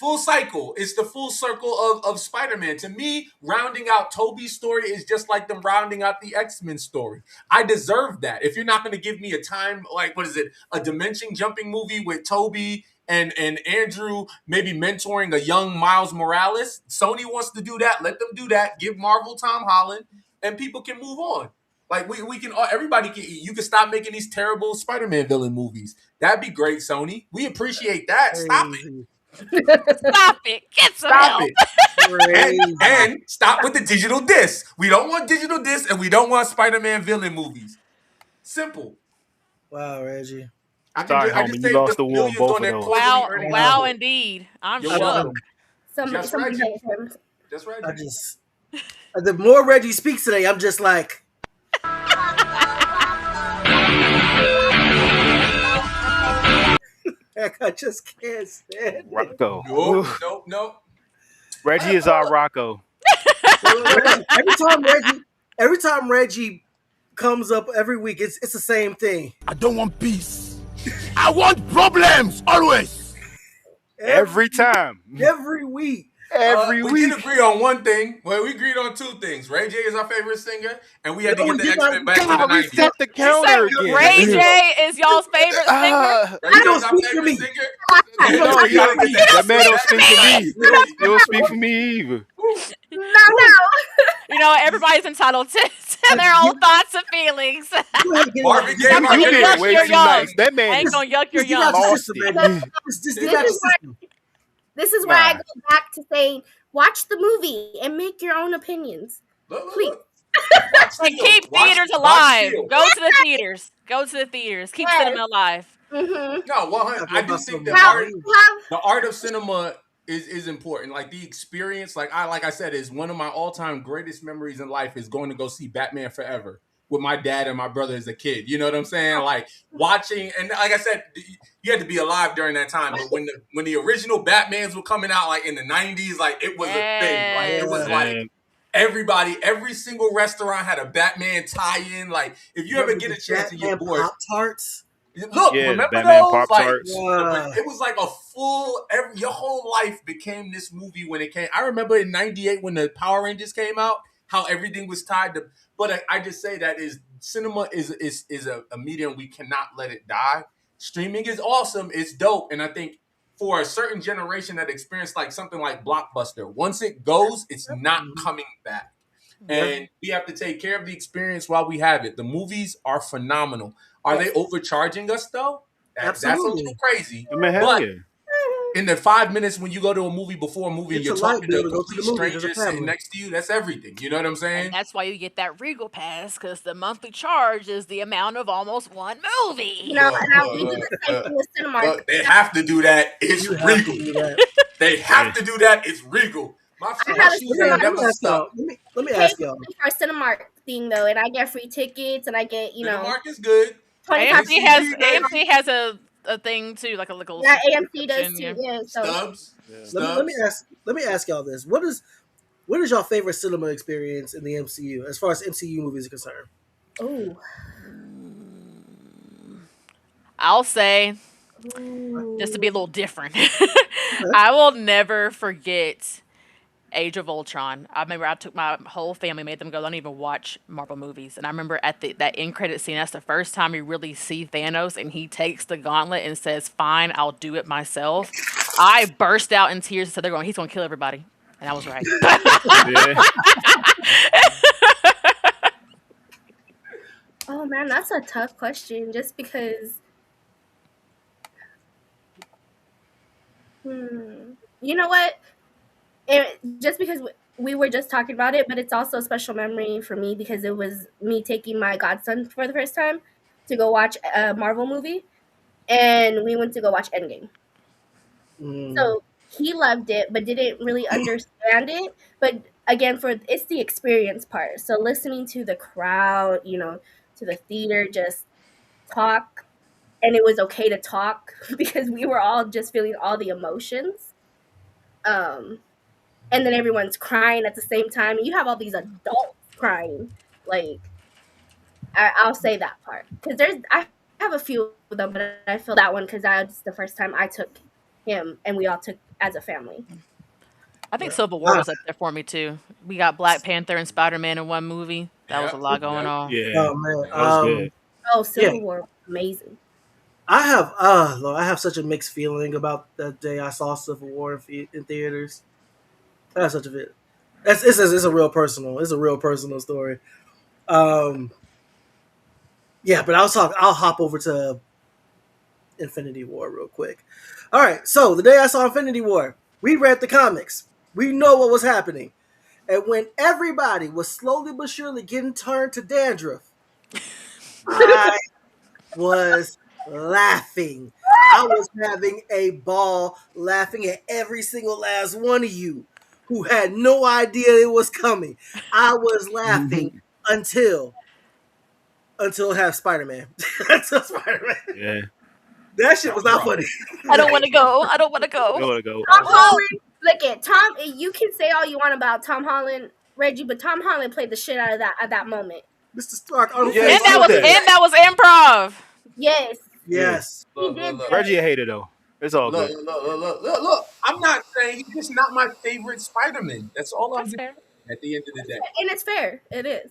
Full cycle. It's the full circle of Spider-Man. To me, rounding out Tobey's story is just like them rounding out the X-Men story. I deserve that. If you're not going to give me a dimension jumping movie with Tobey and Andrew maybe mentoring a young Miles Morales, Sony wants to do that. Let them do that. Give Marvel Tom Holland, and people can move on. Like we can, everybody can. You can stop making these terrible Spider-Man villain movies. That'd be great, Sony. We appreciate that. Stop it. Stop it. Get some help. And stop with the digital disc. We don't want digital disc, and we don't want Spider-Man villain movies. Simple. Wow, Reggie. Sorry, homie, you lost the war on both of those. Wow, indeed. I'm shook. Just right. The more Reggie speaks today, I'm just like. I just can't stand it. Rocco. Nope. Reggie is our Rocco. Every time Reggie comes up every week, it's the same thing. I don't want peace. I want problems always. Every time. Every week. We did agree on one thing. Well, we agreed on two things. Ray J is our favorite singer, and we had to get the X-Men back to the 90s. Reset the counter again. Ray J is y'all's favorite singer? He don't speak for me. That man don't speak for me. He don't speak for me either. No. You know, everybody's entitled to their own thoughts and feelings. Marvin Gaye, You did it way too nice. That man I ain't gonna yuck your Just get out young. your lost system, it. baby. Just get out your system. This is where I go back to saying, watch the movie and make your own opinions. Please. And keep theaters alive. Go to the theaters. Go to the theaters. Keep cinema alive. Mm-hmm. No, 100. I do think the art of cinema is important. Like the experience, like I said, is one of my all-time greatest memories in life is going to go see Batman Forever with my dad and my brother as a kid. You know what I'm saying? Like watching, and like I said, you had to be alive during that time. But when the original Batmans were coming out, like in the 90s, like it was a thing. Like it was like everybody, every single restaurant had a Batman tie-in. Like if you ever get a chance and you're bored, Pop-Tarts. look, remember Batman those? Pop-Tarts. Like, it was like a full. Your whole life became this movie when it came. I remember in '98 when the Power Rangers came out, how everything was tied to. But I just say that is cinema is a medium we cannot let it die. Streaming is awesome. It's dope, and I think for a certain generation that experienced like something like Blockbuster, once it goes, it's not coming back. And we have to take care of the experience while we have it. The movies are phenomenal. Are they overcharging us though? That's a little crazy. I mean, hell yeah. In the 5 minutes when you go to a movie before a movie and you're talking to a complete stranger stranger sitting next to you, that's everything. You know what I'm saying? And that's why you get that Regal Pass, because the monthly charge is the amount of almost one movie. You know, now we do the same thing with Cinemark. They have to do that. It's Regal. They have to do that. It's Regal. My shoes ain't never stuck. Let me ask y'all. For Cinemark thing though, and I get free tickets, and I get Cinemark is good. AMC has a thing too, like a little. Yeah, AMC does too. Yeah, so. Stubs. Let me ask y'all this: what is your favorite cinema experience in the MCU as far as MCU movies are concerned? Ooh. I'll say, just to be a little different, I will never forget Age of Ultron. I remember I took my whole family, made them go, don't even watch Marvel movies. And I remember at that end credit scene, that's the first time we really see Thanos, and he takes the gauntlet and says, fine, I'll do it myself. I burst out in tears and said, he's going to kill everybody. And I was right. Oh man, that's a tough question just because you know what? Just because we were just talking about it, but it's also a special memory for me because it was me taking my godson for the first time to go watch a Marvel movie, and we went to go watch Endgame. So he loved it, but didn't really understand it. But again, it's the experience part. So listening to the crowd, to the theater, just talk, and it was okay to talk because we were all just feeling all the emotions. And then everyone's crying at the same time. And you have all these adults crying. Like, I'll say that part. Because I have a few of them, but I feel that one because that's the first time I took him and we all took as a family. I think Civil War was up there for me, too. We got Black Panther and Spider-Man in one movie. That was a lot going on. Yeah. Oh, man. That was good. Civil War, amazing. I have such a mixed feeling about that day I saw Civil War in theaters. That's such a bit. It's a real personal story. Yeah, but I'll hop over to Infinity War real quick. All right, so the day I saw Infinity War, we read the comics. We know what was happening, and when everybody was slowly but surely getting turned to dandruff, I was laughing. I was having a ball laughing at every single last one of you who had no idea it was coming. I was laughing until it had Spider-Man. Until Spider-Man. Yeah. That shit was not funny. I don't want to go. I want to go. Tom Holland, look at Tom. You can say all you want about Tom Holland, Reggie, but Tom Holland played the shit out of that at that moment. Mr. Stark. And that was improv. Yes. Look. Reggie a hater though. It's all good. Look. I'm not saying he's just not my favorite Spider-Man. That's all I'm saying. At the end of the day, and it's fair. It is.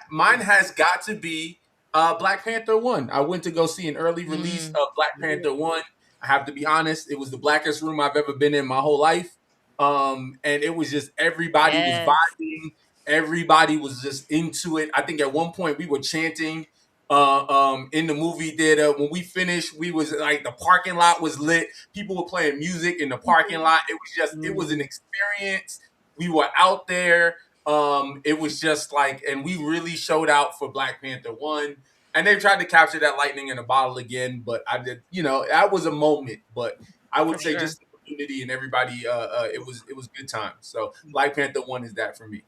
Mine has got to be Black Panther 1. I went to go see an early release of Black Panther 1. I have to be honest, it was the blackest room I've ever been in my whole life. And it was just everybody was vibing. Everybody was just into it. I think at one point we were chanting in the movie theater. When we finished, we was like, the parking lot was lit. People were playing music in the parking lot. It was just, it was an experience. We were out there. It was just like, and we really showed out for Black Panther 1. And they tried to capture that lightning in a bottle again, but I did, that was a moment. But I would say just the community and everybody, it was good times. So Black Panther 1 is that for me.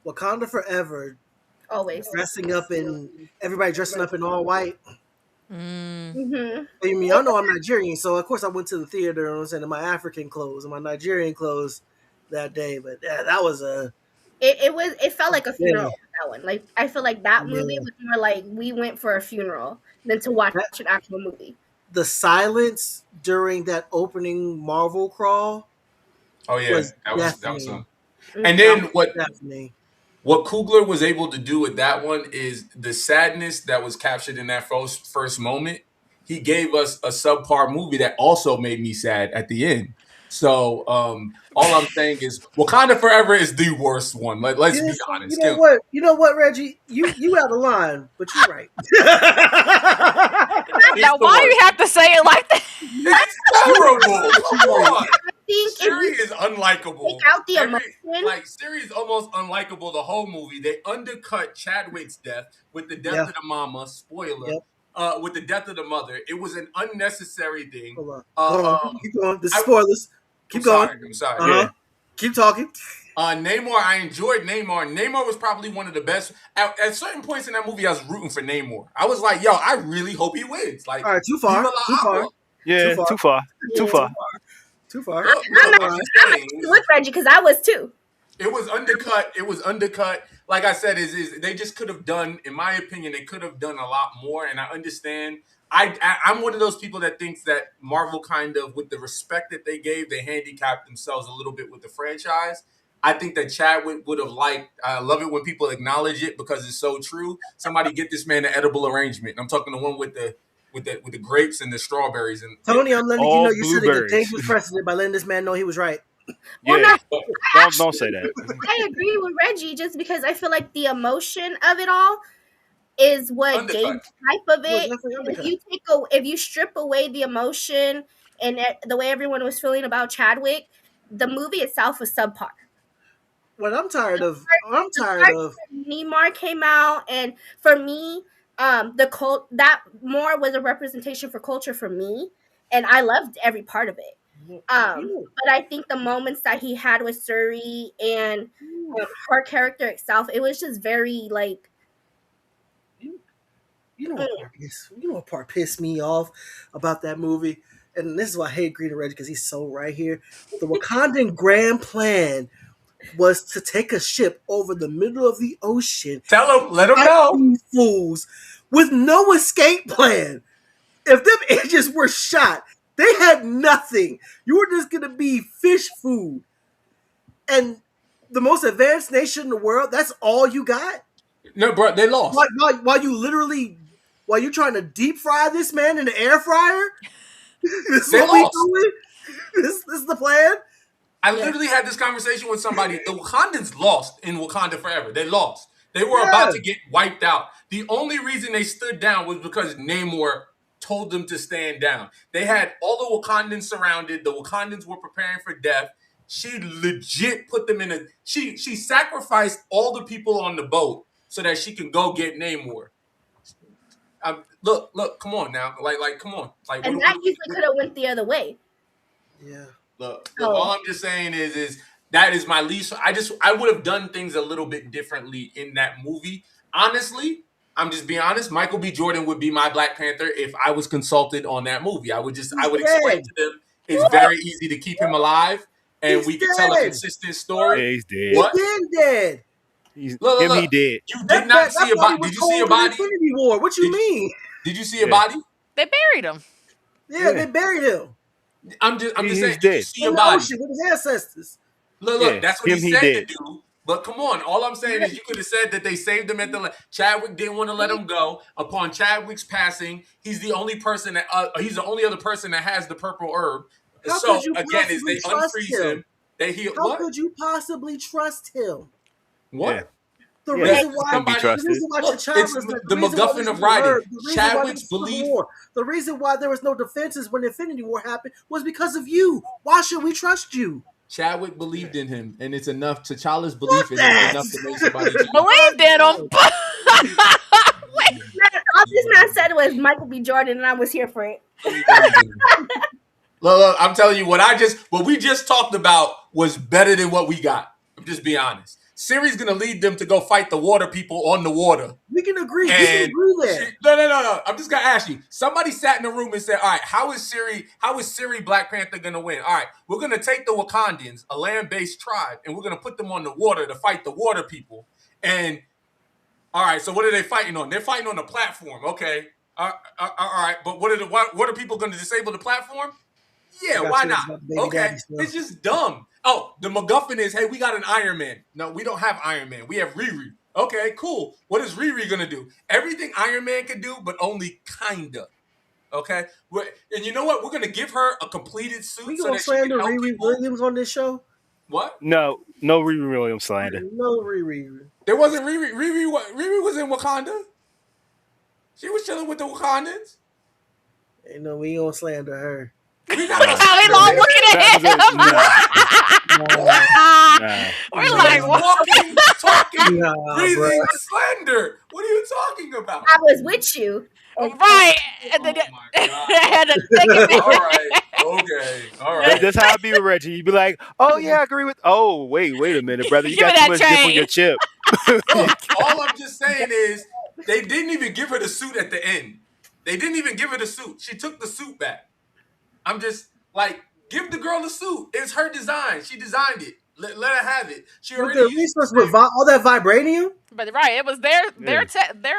Wakanda Forever, Always. everybody dressing up in all white. Mm-hmm. I mean, y'all know I'm Nigerian, so of course I went to the theater and was in my African clothes and my Nigerian clothes that day. But yeah, that was It felt like a funeral. That one, like I feel like that movie was more like we went for a funeral than to watch an actual movie. The silence during that opening Marvel crawl. Oh yeah, that was deafening. And then Definitely. What Coogler was able to do with that one is the sadness that was captured in that first moment. He gave us a subpar movie that also made me sad at the end. So all I'm saying is Wakanda Forever is the worst one. Let's be honest. You know what, Reggie? You out of line, but you're right. Now, why do you have to say it like that? It's terrible. Come on. I think Siri is unlikable. Take out the emotion. Siri is almost unlikable the whole movie. They undercut Chadwick's death with the death of the mama. Spoiler. With the death of the mother. It was an unnecessary thing. Hold on. Keep going. The spoilers. Keep going. I'm sorry. Keep talking. Namor, I enjoyed Namor. Namor was probably one of the best. At certain points in that movie, I was rooting for Namor. I was like, yo, I really hope he wins. Like, all right, too far. Yeah, too far. I'm with Reggie because I was too. It was undercut. Like I said, is they just could have done, in my opinion, they could have done a lot more. And I understand. I'm one of those people that thinks that Marvel kind of, with the respect that they gave, they handicapped themselves a little bit with the franchise. I think that Chadwick would have liked. I love it when people acknowledge it because it's so true. Somebody get this man an edible arrangement. I'm talking the one with the grapes and the strawberries and Tony. I'm letting you know you set a dangerous precedent by letting this man know he was right. Yeah, don't say that. I agree with Reggie just because I feel like the emotion of it all is what gave the type of it. If you strip away the emotion and the way everyone was feeling about Chadwick, the movie itself was subpar. What I'm tired of. Neymar came out, and for me, that more was a representation for culture for me, and I loved every part of it. But I think the moments that he had with Suri and her character itself, it was just very like. You know what part pissed me off about that movie, and this is why I hate Green and Reggie because he's so right here. The Wakandan grand plan was to take a ship over the middle of the ocean. Let them know. Fools with no escape plan. If them agents were shot, they had nothing. You were just gonna be fish food. And the most advanced nation in the world, that's all you got? No, bro, they lost. While you're trying to deep fry this man in the air fryer? This is they lost. This is the plan? I literally had this conversation with somebody. The Wakandans lost in Wakanda Forever. They lost. They were about to get wiped out. The only reason they stood down was because Namor told them to stand down. They had all the Wakandans surrounded. The Wakandans were preparing for death. She legit put them in she sacrificed all the people on the boat so that she can go get Namor. Look, come on now. Like, come on. Like, and that usually could have went the other way. Yeah. Look, all I'm just saying is that is my least. I would have done things a little bit differently in that movie. Honestly, I'm just being honest. Michael B. Jordan would be my Black Panther if I was consulted on that movie. I would explain to them it's very easy to keep him alive, and we can tell a consistent story. Yeah, he's dead. What? He's been dead. Look. He dead. You did not see a body. Did you see a body? War. What you mean? Did you see a body? They buried him. Yeah, they buried him. I'm just saying. Did you see a body with his ancestors? Look. That's what he said to do. But come on, all I'm saying is you could have said that they saved him at the. Chadwick didn't want to let him go. Upon Chadwick's passing, he's the only person that he's the only other person that has the purple herb. So again, is they unfreeze him. They heal. How could you possibly trust him? What? Yeah. The Yeah, reason that why can be somebody- the trusted. reason why Look, T'Challa it's is the MacGuffin of writing. Chadwick's belief. The reason why there was no defenses when Infinity War happened was because of you. Why should we trust you? Chadwick believed in him, and it's enough. T'Challa's belief in him that. is enough to make somebody. Believed in him. All this man said was Michael B. Jordan, and I was here for it. Look, I'm telling you, what we just talked about was better than what we got. I'm just being honest. Siri's gonna lead them to go fight the water people on the water. We can agree. We And can agree there. No. I'm just gonna ask you. Somebody sat in the room and said, "All right, how is Siri Black Panther gonna win? All right, we're gonna take the Wakandans, a land-based tribe, and we're gonna put them on the water to fight the water people. And all right, so what are they fighting on? They're fighting on the platform. Okay, all right, but what are people gonna disable the platform? Yeah, why not? Okay, it's just dumb. Oh, the MacGuffin is, hey, we got an Iron Man. No, we don't have Iron Man. We have Riri. Okay, cool. What is Riri gonna do? Everything Iron Man can do, but only kinda. Okay, and you know what? We're gonna give her a completed suit. We so gonna that she can slander help Riri people. Williams on this show? What? No Riri Williams slander. No Riri. There wasn't Riri. Riri was in Wakanda. She was chilling with the Wakandans. Ain't no, we ain't gonna slander her. We not gonna How we all looking at him? We're like, what? talking, Nah, breathing bruh. slander. What are you talking about? I was with you. Right. And then Oh my God. had to think of it. All right. All right. That's how I be with Reggie. You be like, oh yeah, I agree with. Oh wait a minute, brother. You Give me got too that much dip on train. your chip. Look, all I'm just saying is they didn't even give her the suit at the end. They didn't even give her the suit. She took the suit back. I'm just like, give the girl the suit. It's her design. She designed it. Let her have it. She With already the used resource with all that vibranium? But right, it was their Think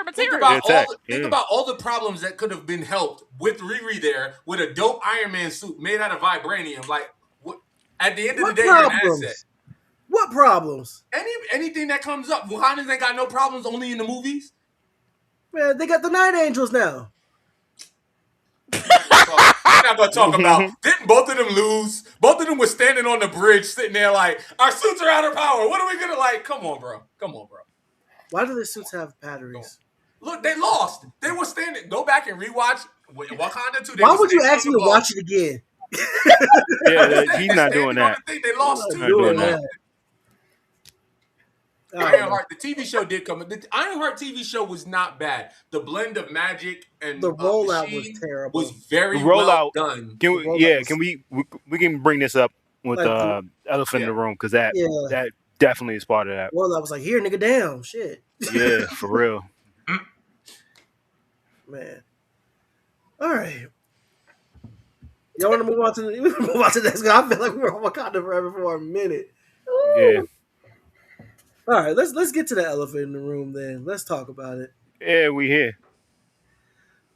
material. about all the problems that could have been helped with Riri there with a dope Iron Man suit made out of vibranium. Like, what, at the end of the day, you're an asset. What problems? Anything that comes up, Wakandans ain't got no problems. Only in the movies. Man, they got the Night Angels now. We're not gonna talk about. Didn't both of them lose? Both of them were standing on the bridge, sitting there like, our suits are out of power. What are we gonna like? Come on, bro. Why do the suits have batteries? Look, they lost. They were standing. Go back and rewatch Wakanda 2. Why would you ask me to watch it again? Yeah, he's not doing that. They lost too. doing that. Ironheart, the TV show did come. The Ironheart TV show was not bad. The blend of magic and the rollout was Machine terrible. was very The rollout- well done. We can bring this up with the elephant in the room because that definitely is part of that. Rollout was like, here, nigga, damn, shit. Yeah, for real. Man. All right. Y'all want to move on to the next guy? I feel like we were on Wakanda forever for a minute. Yeah. All right, let's get to the elephant in the room then. Let's talk about it. Yeah, we here.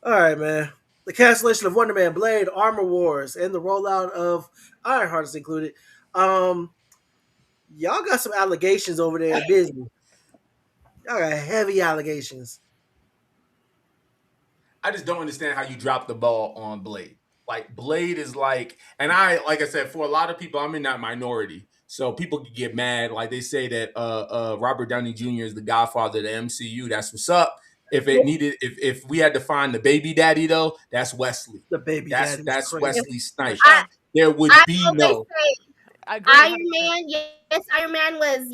All right, man. The cancellation of Wonder Man, Blade, Armor Wars, and the rollout of Ironheart is included. Y'all got some allegations over there at Disney. Y'all got heavy allegations. I just don't understand how you drop the ball on Blade. Like, Blade is like I said, for a lot of people, I'm in that minority. So people can get mad. Like, they say that Robert Downey Jr. is the godfather of the MCU. That's what's up. If we had to find the baby daddy, though, that's Wesley. The baby daddy. That's Wesley Snipes. I- There would be no. I agree. Iron Man, yes, Iron Man was,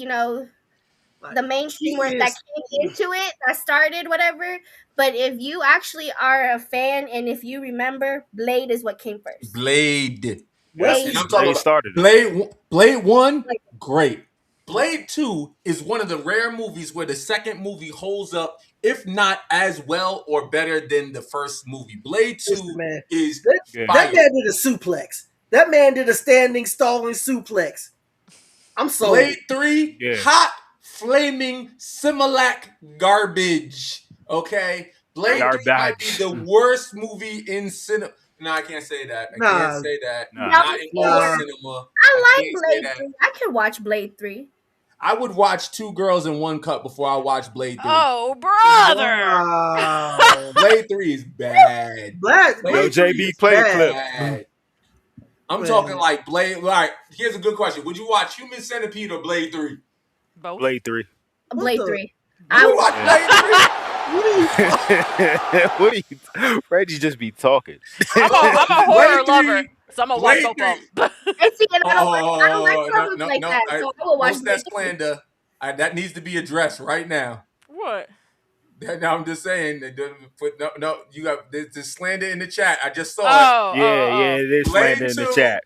the mainstream where that came into it, that started whatever. But if you actually are a fan and if you remember, Blade is what came first. Blade. Blade. And I'm talking about started. Blade 1, great. Blade 2 is one of the rare movies where the second movie holds up, if not as well or better than the first movie. Blade 2 is that man did a suplex. That man did a standing, stalling suplex. I'm sold. Blade 3, hot, flaming, Similac garbage. Okay? Blade 3 might be the worst movie in cinema. No, I can't say that. I can't say that. Not in all cinema. I like Blade 3. I can watch Blade 3. I would watch 2 Girls in 1 Cup before I watch Blade 3. Oh, brother. Wow. Blade 3 is bad. Blade JB play a clip. I'm talking like Blade. All right, here's a good question. Would you watch Human Centipede or Blade 3? Both. Blade 3. Blade 3. I You would watch Blade 3? What are you? Reggie just be talking. I'm a horror Blade lover, 3. so I'm gonna watch Blade both of 3. them. and see, and I don't like Oh, horror no, movies no, like no. that, so I will watch Post that Blade 3. slander. That needs to be addressed right now. What? Now I'm just saying that no, you got this slander in the chat. I just saw it. Oh, Yeah, there's Blade slander in the 2. chat.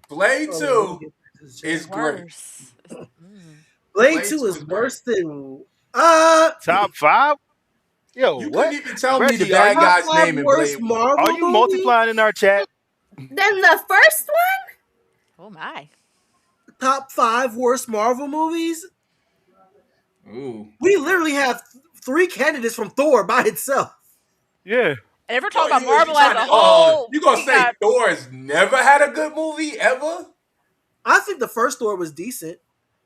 Blade Oh, 2 get back to the chat. is great. worse. Blade 2 is great. worse than Top 5? Yo, You what? couldn't even tell me Reggie, the bad top guy's 5 name in worst Blade 1. Marvel Are you movie? multiplying in our chat? Then the first one. Oh my. Top 5 worst Marvel movies? Ooh. We literally have 3 candidates from Thor by itself. Yeah. And if we're talking about You Marvel trying as a to- whole, you gonna we say got- Thor's never had a good movie ever? I think the first Thor was decent,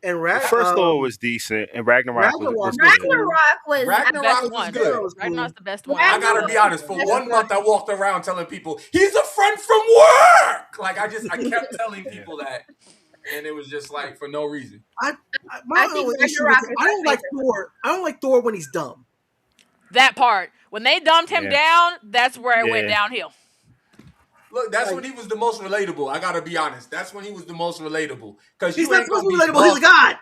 and The first Thor was decent, and Ragnarok was good. Ragnarok was the Ragnarok best was one. good. Ragnarok's the best one. I gotta be honest. For That's 1 month, I walked around telling people he's a friend from work. Like I kept telling people that, and it was just like for no reason. I think only issue Ragnarok with is I don't my like Thor. I don't like Thor when he's dumb. That part. When they dumbed him Yeah. down, that's where it went Yeah. downhill. Look, that's when he was the most relatable. I gotta be honest. That's when he was the most relatable. Because He's you not ain't gonna supposed to be be relatable. He's a god.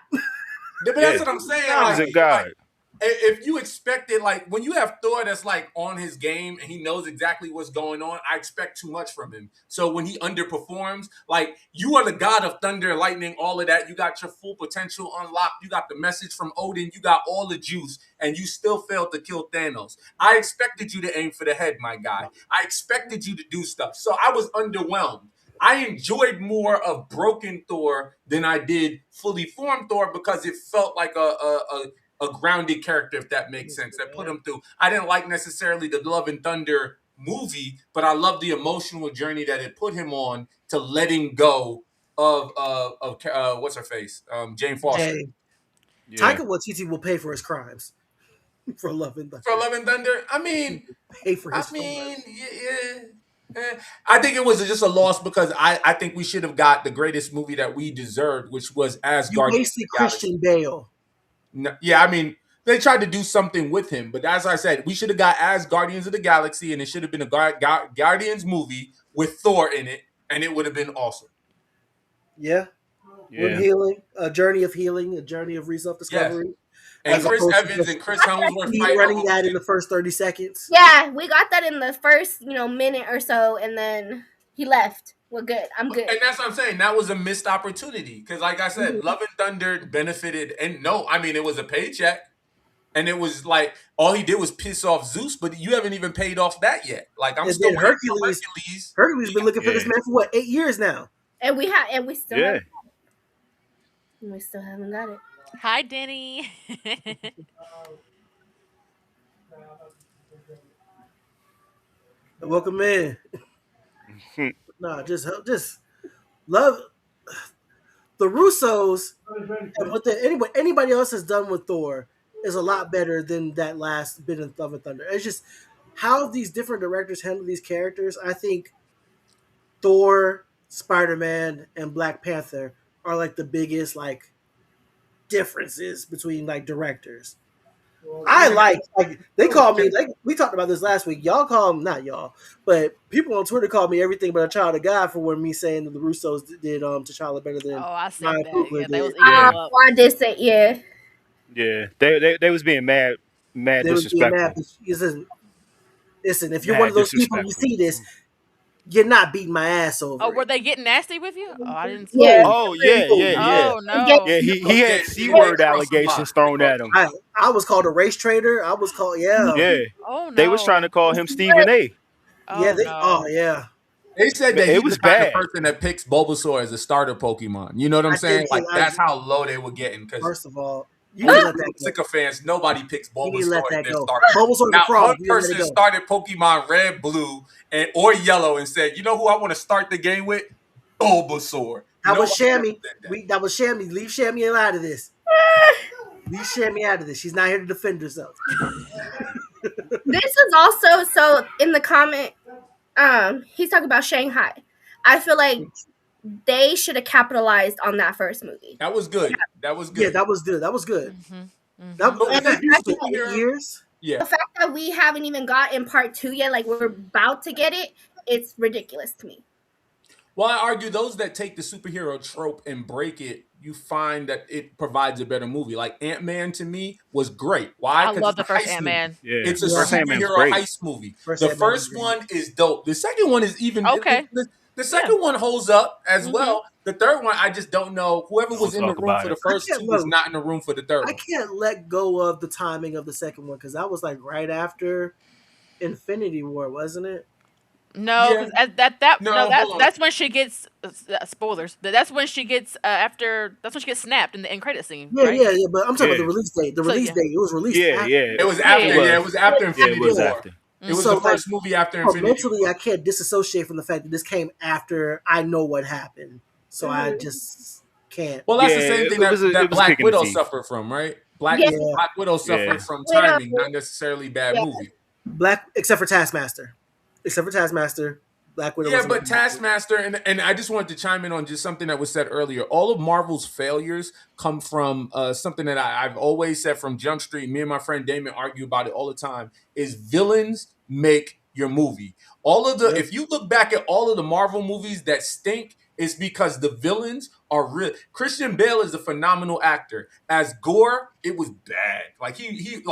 But that's what I'm saying. He's a god. If you expected, like, when you have Thor that's like on his game and he knows exactly what's going on, I expect too much from him. So when he underperforms, like, you are the god of thunder, lightning, all of that. You got your full potential unlocked. You got the message from Odin. You got all the juice, and you still failed to kill Thanos. I expected you to aim for the head, my guy. I expected you to do stuff. So I was underwhelmed. I enjoyed more of broken Thor than I did fully formed Thor because it felt like a grounded character, if that makes sense, that put him through. I didn't like necessarily the Love and Thunder movie, but I love the emotional journey that it put him on to letting go of what's her face, Jane Foster. Hey, Taika Waititi will pay for his crimes for Love and Thunder. For Love and Thunder, I mean, pay for his I think it was just a loss because I think we should have got the greatest movie that we deserved, which was Asgard. You wasted Christian Bale. No, yeah, I mean, they tried to do something with him, but as I said, we should have got as Guardians of the Galaxy, and it should have been a Guardians movie with Thor in it, and it would have been awesome. Yeah. With healing, a journey of healing, a journey of self-discovery. Yes. And Chris Evans and Chris Hemsworth running that in the first 30 seconds. Yeah, we got that in the first, minute or so, and then he left. We're good. I'm good. And that's what I'm saying. That was a missed opportunity. Because like I said, Love and Thunder benefited. And no, I mean, it was a paycheck. And it was like, all he did was piss off Zeus, but you haven't even paid off that yet. Like, I'm still waiting for Hercules. Hercules been looking for this man for 8 years now? And we still haven't. We still haven't got it. Hi, Denny. Welcome in. Nah, just love the Russos and what anybody else has done with Thor is a lot better than that last bit of Love and Thunder. It's just how these different directors handle these characters. I think Thor, Spider-Man, and Black Panther are like the biggest differences between directors. I they call me we talked about this last week. Y'all call them, not y'all, but people on Twitter call me everything but a child of God for me saying that the Russos did T'Challa better than I said Ryan that. Coogler Yeah, they was I did say Yeah, they was being mad disrespectful. Listen, if you're one of those people, you see this, you're not beating my ass over. Oh, were they getting nasty with you? Oh, I didn't see Yeah. that. Oh, yeah. Oh, no. Yeah, he had C-word allegations thrown at him. I was called a race traitor. I was called, Yeah. Oh, no. They was trying to call him Stephen A. Yeah. They said that it he was was the kind bad. of person that picks Bulbasaur as a starter Pokemon. You know what I'm saying? That's how low they were getting. First of all, you need to let that go. Sycophants, nobody picks Bulbasaur in their starter. Bulbasaur Now, frog. one person started Pokemon Red, Blue, or Yellow and said, you know who I want to start the game with? Bulbasaur. That was Shammy. That was Shammy. Leave Shammy out of this. Leave Shammy out of this. She's not here to defend herself. This is also, so in the comment, he's talking about Shanghai. I feel like they should have capitalized on that first movie. That was good. That was good. Yeah, that was good. That was good. Mm-hmm. That, But and with that any used to be superhero, 8 years. yeah. The fact that we haven't even gotten part 2 yet, like we're about to get it, it's ridiculous to me. Well, I argue those that take the superhero trope and break it, you find that it provides a better movie. Like Ant-Man to me was great. Why? I Because love it's the a first heist movie. Ant-Man. Yeah, It's a first Ant-Man's superhero great. heist movie. First The Ant-Man first was one is dope. The second one is even Okay. The second one holds up as Mhm. well. The third one, I just don't know. Whoever was Don't in the talk room about for the it. first I can't two was look. not in the room for the third I one. can't let go of the timing of the second one because that was like right after Infinity War, wasn't it? No, Yeah. because No, hold on. that's when she gets spoilers. That's when she gets that's when she gets snapped in the end credit scene. Yeah, right? yeah. But I'm talking about Yeah. the release date. The So, release yeah. date. It was released. Yeah, after. yeah. It was Yeah, after. yeah. Yeah, it was after Yeah, Infinity it was War. after. It was So, the first movie after So Infinity mentally, War. I can't disassociate from the fact that this came after I know what happened. So I Mhm. just can't. Well, that's the Yeah, same it thing was a that Black kick in the Widow teeth. suffered from, right? Black Yeah. Widow suffered from Widow. timing, not necessarily bad Yeah. movie. Except for Taskmaster. Black Widow. Yeah, wasn't a but bad movie. Taskmaster, and I just wanted to chime in on just something that was said earlier. All of Marvel's failures come from something that I've always said from Jump Street. Me and my friend Damon argue about it all the time. Is villains make your movie? If you look back at all of the Marvel movies that stink, it's because the villains are real. Christian Bale is a phenomenal actor. As Gore, it was bad. Like he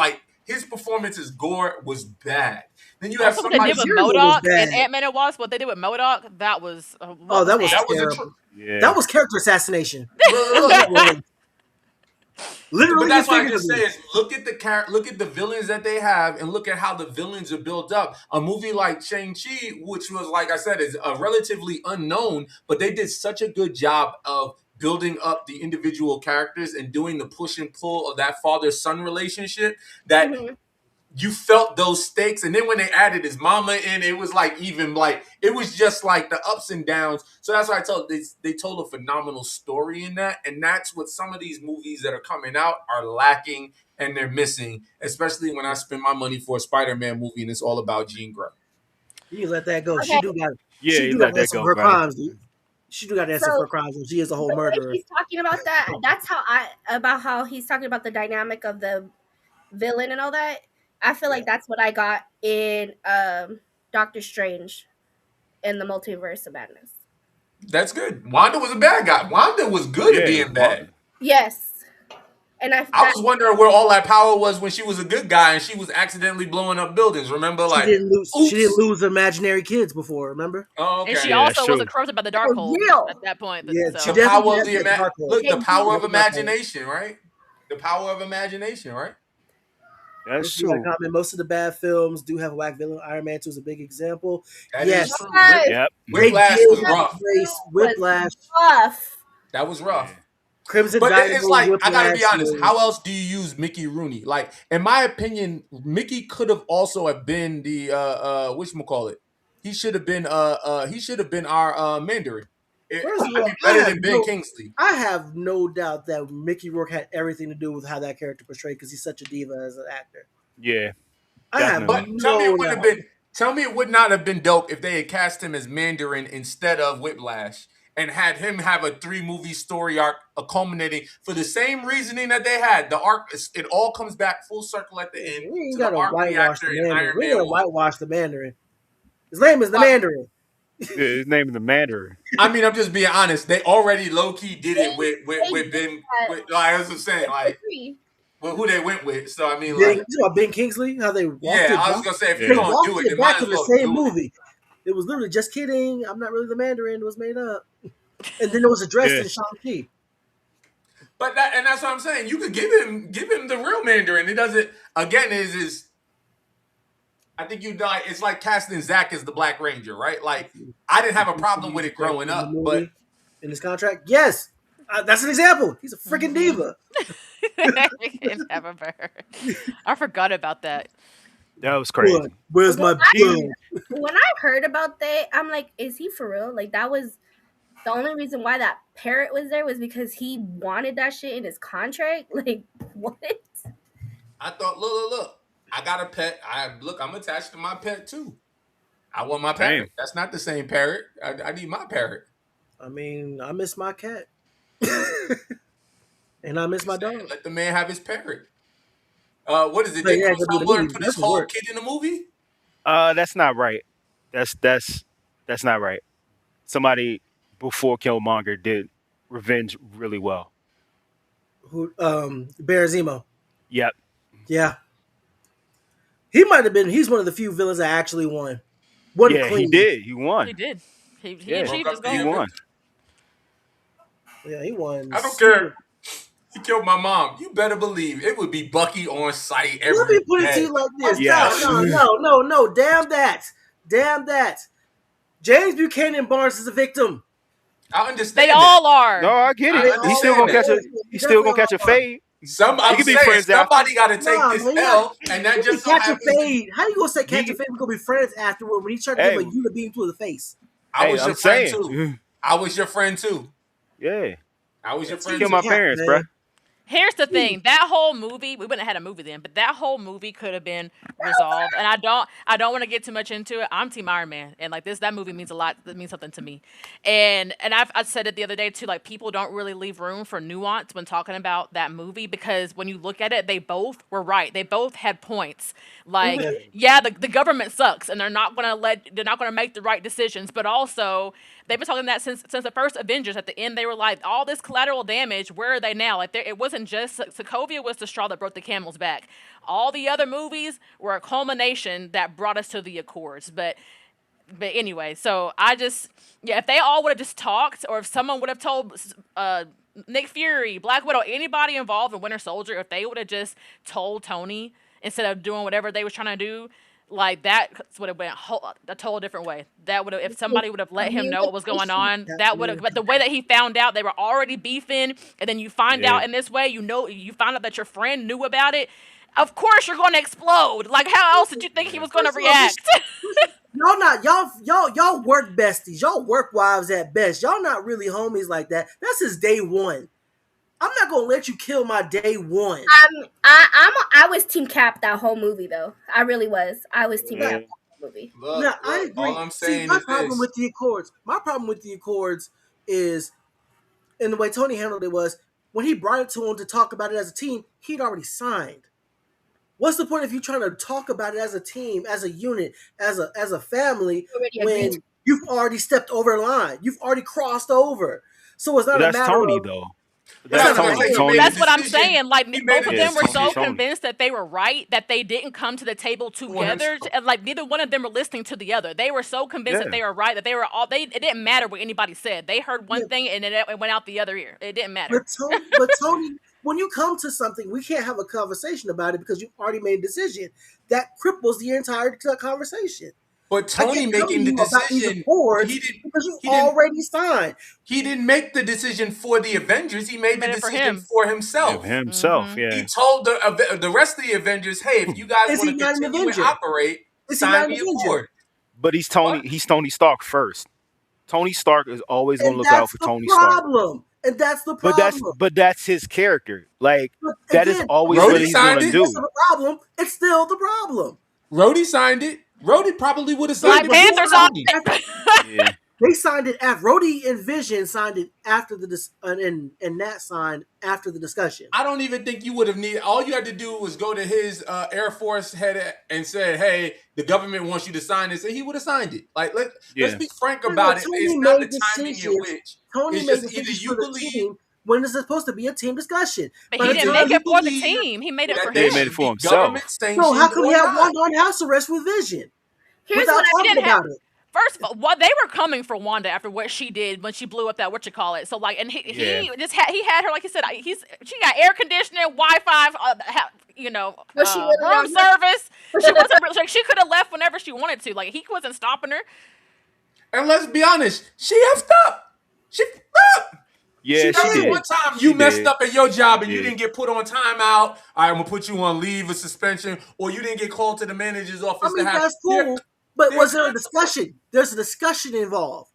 his performance as Gore was bad. Then you have Also, what they somebody. did with Mysterio was MODOK bad. and Ant-Man and Wasp, what they did with MODOK, that was That was That was a terrible. Yeah. That was character assassination. look, Literally, but that's and what I just say figuratively. is look at the villains that they have and look at how the villains are built up. A movie like Shang-Chi, which was, like I said, is relatively unknown, but they did such a good job of building up the individual characters and doing the push and pull of that father-son relationship that Mhm. you felt those stakes. And then when they added his mama in, it was like even like it was just like the ups and downs. So that's why I told they told a phenomenal story in that, and that's what some of these movies that are coming out are lacking and they're missing, especially when I spend my money for a Spider-Man movie and it's all about Jean Grey. You let that go. Okay. She do got. Yeah, She you do let got to that answer go, for her brother. crimes, dude. She do got to answer So- for her crimes, and she is a whole The way murderer. he's talking about that, that's how he's talking about the dynamic of the villain and all that. I feel like that's what I got in Doctor Strange in the Multiverse of Madness. That's good. Wanda was a bad guy. Wanda was good at being bad. Yes. And I was wondering where all that power was when she was a good guy and she was accidentally blowing up buildings. Remember, She like didn't lose. oops. She didn't lose imaginary kids before. Remember? Oh, okay. And she Yeah, also that's wasn't true. corrupted by the They're Darkhold real. at that point. Yeah, so. she The power definitely of has that Darkhold. look, the power of Darkhold. imagination, right? The power of imagination, right? That's You gotta true. comment, most of the bad films do have a whack villain. Iron Man 2 is a big example. That Yes. is true. Yes. Yep. Whiplash They was did rough. replace Whiplash. Tough. That was rough. Yeah. Crimson But Dynamo. it's like I gotta be Whiplash honest. was- How else do you use Mickey Rooney? Like, in my opinion, Mickey could have also have been the whatchamacallit. He should have been our Mandarin. First of I'd all, be better than Ben Kingsley. I have no doubt that Mickey Rourke had everything to do with how that character portrayed because he's such a diva as an actor. Yeah. I have But no tell me it wouldn't have doubt. been. Tell me it would not have been dope if they had cast him as Mandarin instead of Whiplash and had him have a 3-movie story arc culminating for the same reasoning that they had. The arc, it all comes back full circle at the end. We ain't To got the to arc we whitewash actor the in Mandarin. Iron We Man got to 1. whitewash the Mandarin. His name is the Why? Mandarin. Yeah, his name is the Mandarin. I mean, I'm just being honest. They already low key did it with Ben. Like, that's what I'm saying. Like, who they went with. So I mean, like, You know about Ben Kingsley? How they walked yeah, it I was back? gonna say if Yeah. you're They gonna walked do it, it then might back as in the well same do it. movie. It was literally just kidding. I'm not really the Mandarin. It was made up. And then it was addressed in Shang-Chi. But that's what I'm saying. You could give him the real Mandarin. It doesn't. Again, is I think you die. It's like casting Zach as the Black Ranger, right? Like I didn't have a problem with it growing up, but in his contract, yes, that's an example. He's a freaking diva. I forgot about that. That was crazy. Where's my blood? When I heard about that, I'm like, is he for real? Like that was the only reason why that parrot was there was because he wanted that shit in his contract. Like what? I thought, look. I got a pet. I'm attached to my pet too. I want my parrot. That's not the same parrot. I need my parrot. I mean, I miss my cat. And I miss my dog. Let the man have his parrot. What is it? But Did yeah, Chris to do the Hemsworth movie, put that's his what whole worked. kid in the movie? That's not right. That's not right. Somebody before Killmonger did revenge really well. Who? Baron Zemo. Yep. Yeah, he might have been. He's one of the few villains that actually won. Wasn't Yeah, he clean. did. He won. He did. He Yeah, Broke achieved his up the he goal. image. won. Yeah, he won. I don't care. He killed my mom. You better believe it would be Bucky on site Let every me put it to day. you like this. I'm Yes. telling you. No. Damn that. Damn that. James Buchanan Barnes is a victim. I understand. They all are. No, I get I it. understand He's still gonna that. catch a. He's still gonna catch a fade. I'm can be saying friends somebody got to take Nah, this man, L, and that He just so catch a happens. To, fade. How you gonna say catch He- a fade? We're gonna be friends afterward when he tried to Hey. give a unibeam to the face. I Hey, was your I'm friend saying. too. I was your friend too. Yeah. I was your friend Kill too. my Yeah, parents, man. bruh. Here's the thing: that whole movie, we wouldn't have had a movie then, but that whole movie could have been resolved. And I don't want to get too much into it. I'm Team Iron Man, and like that movie means a lot. That means something to me. And I said it the other day too. Like people don't really leave room for nuance when talking about that movie because when you look at it, they both were right. They both had points. Like yeah, the government sucks, and they're not gonna make the right decisions. But also they've been talking that since the first Avengers. At the end, they were like, all this collateral damage. Where are they now? Like it wasn't just Sokovia was the straw that broke the camel's back. All the other movies were a culmination that brought us to the Accords. But anyway, so if they all would have just talked, or if someone would have told Nick Fury, Black Widow, anybody involved in Winter Soldier, if they would have just told Tony instead of doing whatever they was trying to do, like that would have went a total different way. That would have, if somebody would have let him know what was going on, that would have. But the way that he found out, they were already beefing, and then you find out in this way, you find out that your friend knew about it. Of course, you're going to explode. Like, how else did you think he was going to react? Y'all work besties. Y'all work wives at best. Y'all not really homies like that. That's his day one. I'm not gonna let you kill my day one. I was Team Cap that whole movie though. I really was. I was Team Cap that whole movie. Look, I agree. All I'm saying my is problem this. with the Accords. My problem with the Accords is, and the way Tony handled it was when he brought it to him to talk about it as a team. He'd already signed. What's the point if you're trying to talk about it as a team, as a unit, as a family, when you've already stepped over the line? You've already crossed over. So it's not a matter Tony, of though. That's Tony. That's what I'm saying. Like both of them were so Tony. convinced that they were right that they didn't come to the table together. And like neither one of them were listening to the other. They were so convinced that they were right that they were all. It didn't matter what anybody said. They heard one thing and it went out the other ear. It didn't matter. But Tony, when you come to something, we can't have a conversation about it because you've already made a decision. That cripples the entire conversation. But Tony making the decision, because you already signed. He didn't make the decision for the Avengers. He made the decision for himself. He told the rest of the Avengers, "Hey, if you guys want to continue and operate, sign me aboard." But he's Tony Stark first. Tony Stark is always going to look out for Tony Stark. And that's the problem. But that's his character. Like that is always what he's going to do. It's the problem. It's still the problem. Rhodey signed it. Rhodey probably would have signed Black it. Panther's on it. They signed it after Rhodey and Vision signed it after and Nat signed after the discussion. I don't even think you would have needed. All you had to do was go to his Air Force head and say, "Hey, the government wants you to sign this," and he would have signed it. Like let's be frank about it. It's not the timing in which. Tony made decisions for the team when it's supposed to be a team discussion. But he didn't make it for the team. He made it for him. He made it for himself. So how come he had one on house arrest with Vision? Here's what I didn't have. First of all, they were coming for Wanda after what she did when she blew up that whatchamacallit. So like, and he had her, like he said, she got air conditioning, Wi-Fi, room service. She wasn't like she could have left whenever she wanted to. Like he wasn't stopping her. And let's be honest, she effed up. She effed up. Yeah, she did. One time you messed up at your job and you didn't get put on timeout. All right, I'm gonna put you on leave or suspension, or you didn't get called to the manager's office. I mean, that's cool. But was there a discussion? There's a discussion involved.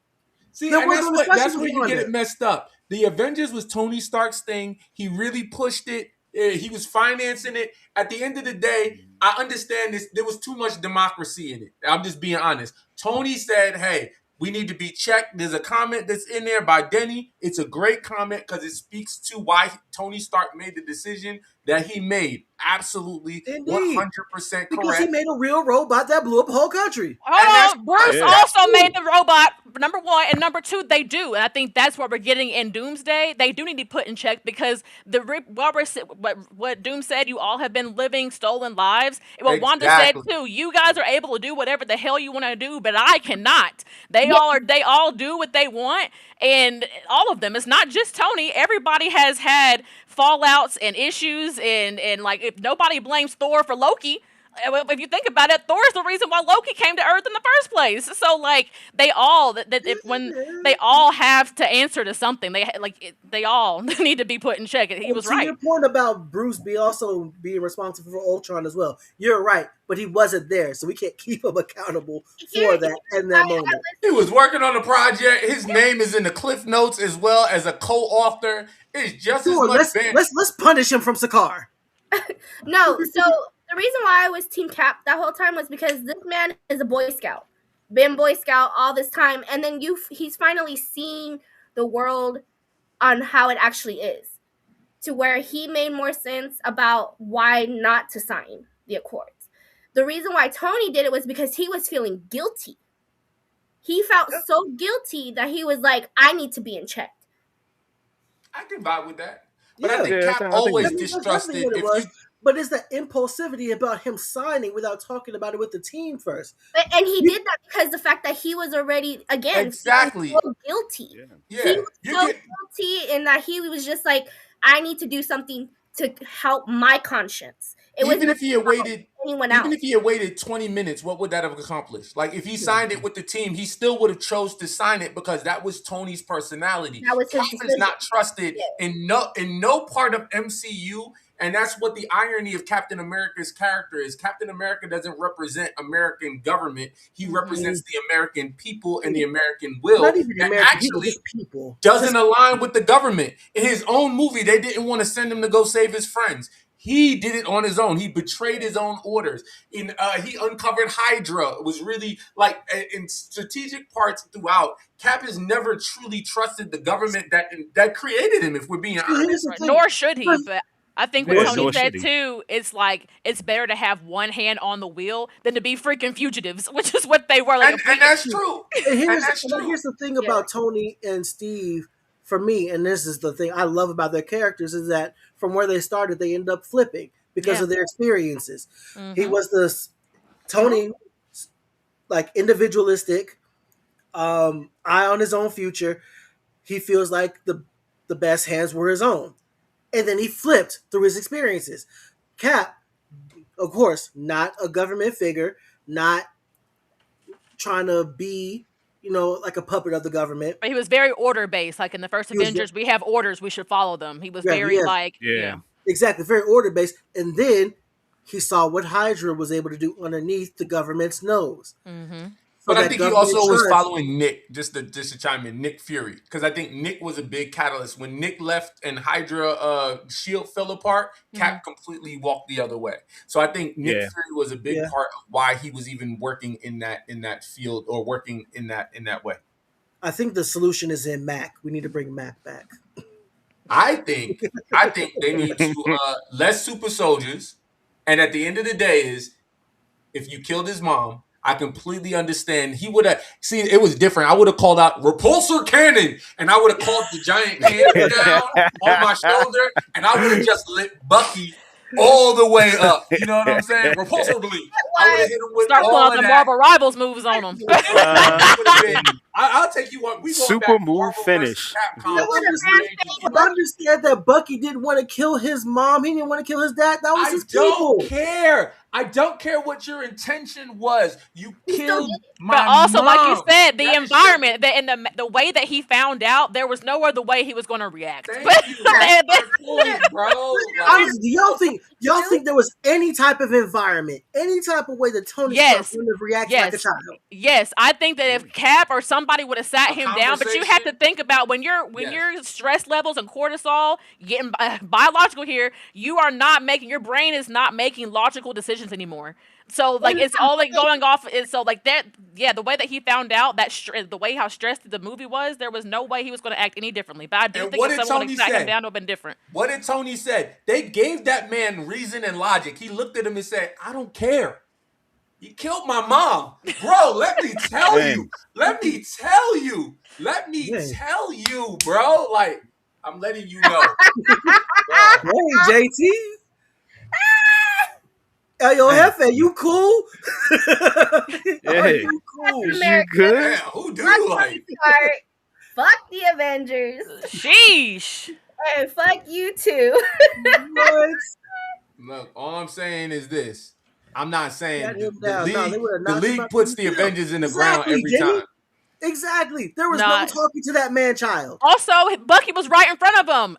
See, and that's where you get it messed up. The Avengers was Tony Stark's thing. He really pushed it. He was financing it. At the end of the day, I understand this. There was too much democracy in it. I'm just being honest. Tony said, "Hey, we need to be checked." There's a comment that's in there by Denny. It's a great comment because it speaks to why Tony Stark made the decision that he made. absolutely Indeed. 100% Because he correct. made a real robot that blew up a whole country. And that's Hold on, Bruce Yeah. also made the robot. Number one and number two, they do, and I think that's what we're getting in Doomsday. They do need to be put in check because what Doom said, you all have been living stolen lives. And what Wanda said Exactly. too, you guys are able to do whatever the hell you want to do, but I cannot. They all are. They all do what they want, and all of them. It's not just Tony. Everybody has had fallouts and issues, and like if nobody blames Thor for Loki. If you think about it, Thor's the reason why Loki came to Earth in the first place. So like they all when they all have to answer to something. They all need to be put in check. He was to right. your point about Bruce also being responsible for Ultron as well, you're right, but he wasn't there, so we can't keep him accountable for that in that moment. He was working on the project. His name is in the cliff notes as well as a co-author. It's just as much. Let's punish him from Sakaar. No, so the reason why I was Team Cap that whole time was because this man is a Boy Scout, been Boy Scout all this time, and then he's finally seeing the world on how it actually is, to where he made more sense about why not to sign the Accords. The reason why Tony did it was because he was feeling guilty. He felt so guilty that he was like, I need to be in check. I can vibe with that. But I think Cap always distrusted. But it's the impulsivity about him signing without talking about it with the team first. And he did that because the fact that he was already, again, so guilty. Yeah. He was so guilty, and that he was just like, I need to do something to help my conscience. Even if he had waited 20 minutes, what would that have accomplished? Like if he signed it with the team, he still would have chose to sign it because that was Tony's personality. Cap is not trusted in no part of MCU. And that's what the irony of Captain America's character is. Captain America doesn't represent American government. He represents the American people and the American will. Not even and American actually people. Doesn't align with the government. In his own movie, they didn't want to send him to go save his friends. He did it on his own. He betrayed his own orders. He uncovered Hydra. It was really like in strategic parts throughout. Cap has never truly trusted the government that created him, if we're being honest. Nor should he, but I think what Tony said too, it's like it's better to have one hand on the wheel than to be freaking fugitives, which is what they were. Like, and that's true. Here's the thing about Tony and Steve for me, and this is the thing I love about their characters, is that from where they started, they end up flipping because of their experiences. Mm-hmm. He was Tony, like individualistic, eye on his own future. He feels like the best hands were his own. And then he flipped through his experiences. Cap, of course, not a government figure, not trying to be, like a puppet of the government. But he was very order-based. Like in the first Avengers, we have orders, we should follow them. He was very Exactly, very order-based. And then he saw what Hydra was able to do underneath the government's nose. Mm-hmm. But I think he also was following Nick, just to chime in, Nick Fury. Because I think Nick was a big catalyst. When Nick left and Hydra shield fell apart, Cap completely walked the other way. So I think Nick Fury was a big part of why he was even working in that field or working in that way. I think the solution is in Mac. We need to bring Mac back. I think they need to less super soldiers. And at the end of the day is, if you killed his mom, I completely understand. He would have it was different. I would have called out repulsor cannon, and I would have called the giant cannon down on my shoulder, and I would have just lit Bucky all the way up. You know what I'm saying? Repulsor bleed. I would have hit him with start pulling out the Marvel Rivals moves on him. I'll take you on. We super move finish. I understand that Bucky didn't want to kill his mom. He didn't want to kill his dad. That was his people. I don't care what your intention was. You killed my But also, mom. like you said, the environment, and the way that he found out, there was no other way he was going to react. Thank you, bro. Honestly, y'all think there was any type of environment, any type of way that Tony Stark would have reacted like a child? Yes, I think that if Cap or somebody would have sat him down, but you have to think about when your stress levels and cortisol getting biological here, you are not making, your brain is not making logical decisions anymore. So like it's all like going off. So like that, yeah. The way that he found out that the way how stressed the movie was, there was no way he was going to act any differently. But I do think if someone sat him down, it would have been different. What did Tony say? They gave that man reason and logic. He looked at him and said, "I don't care. He killed my mom, bro. Let me tell you. Let me tell you. Let me tell you, bro. Like I'm letting you know." Hey, JT. Hey, yo, Hefe, you cool? Hey, you cool? you good? Damn, who do you like? Fuck the Avengers. Sheesh. And fuck you too. What? Look, all I'm saying is this. I'm not saying Shut him the down. No, they would've knocked him league out puts from the the field. Avengers in the ground Exactly, every Jimmy. time. Exactly. There was Nah. no talking to that man-child. Also, Bucky was right in front of him.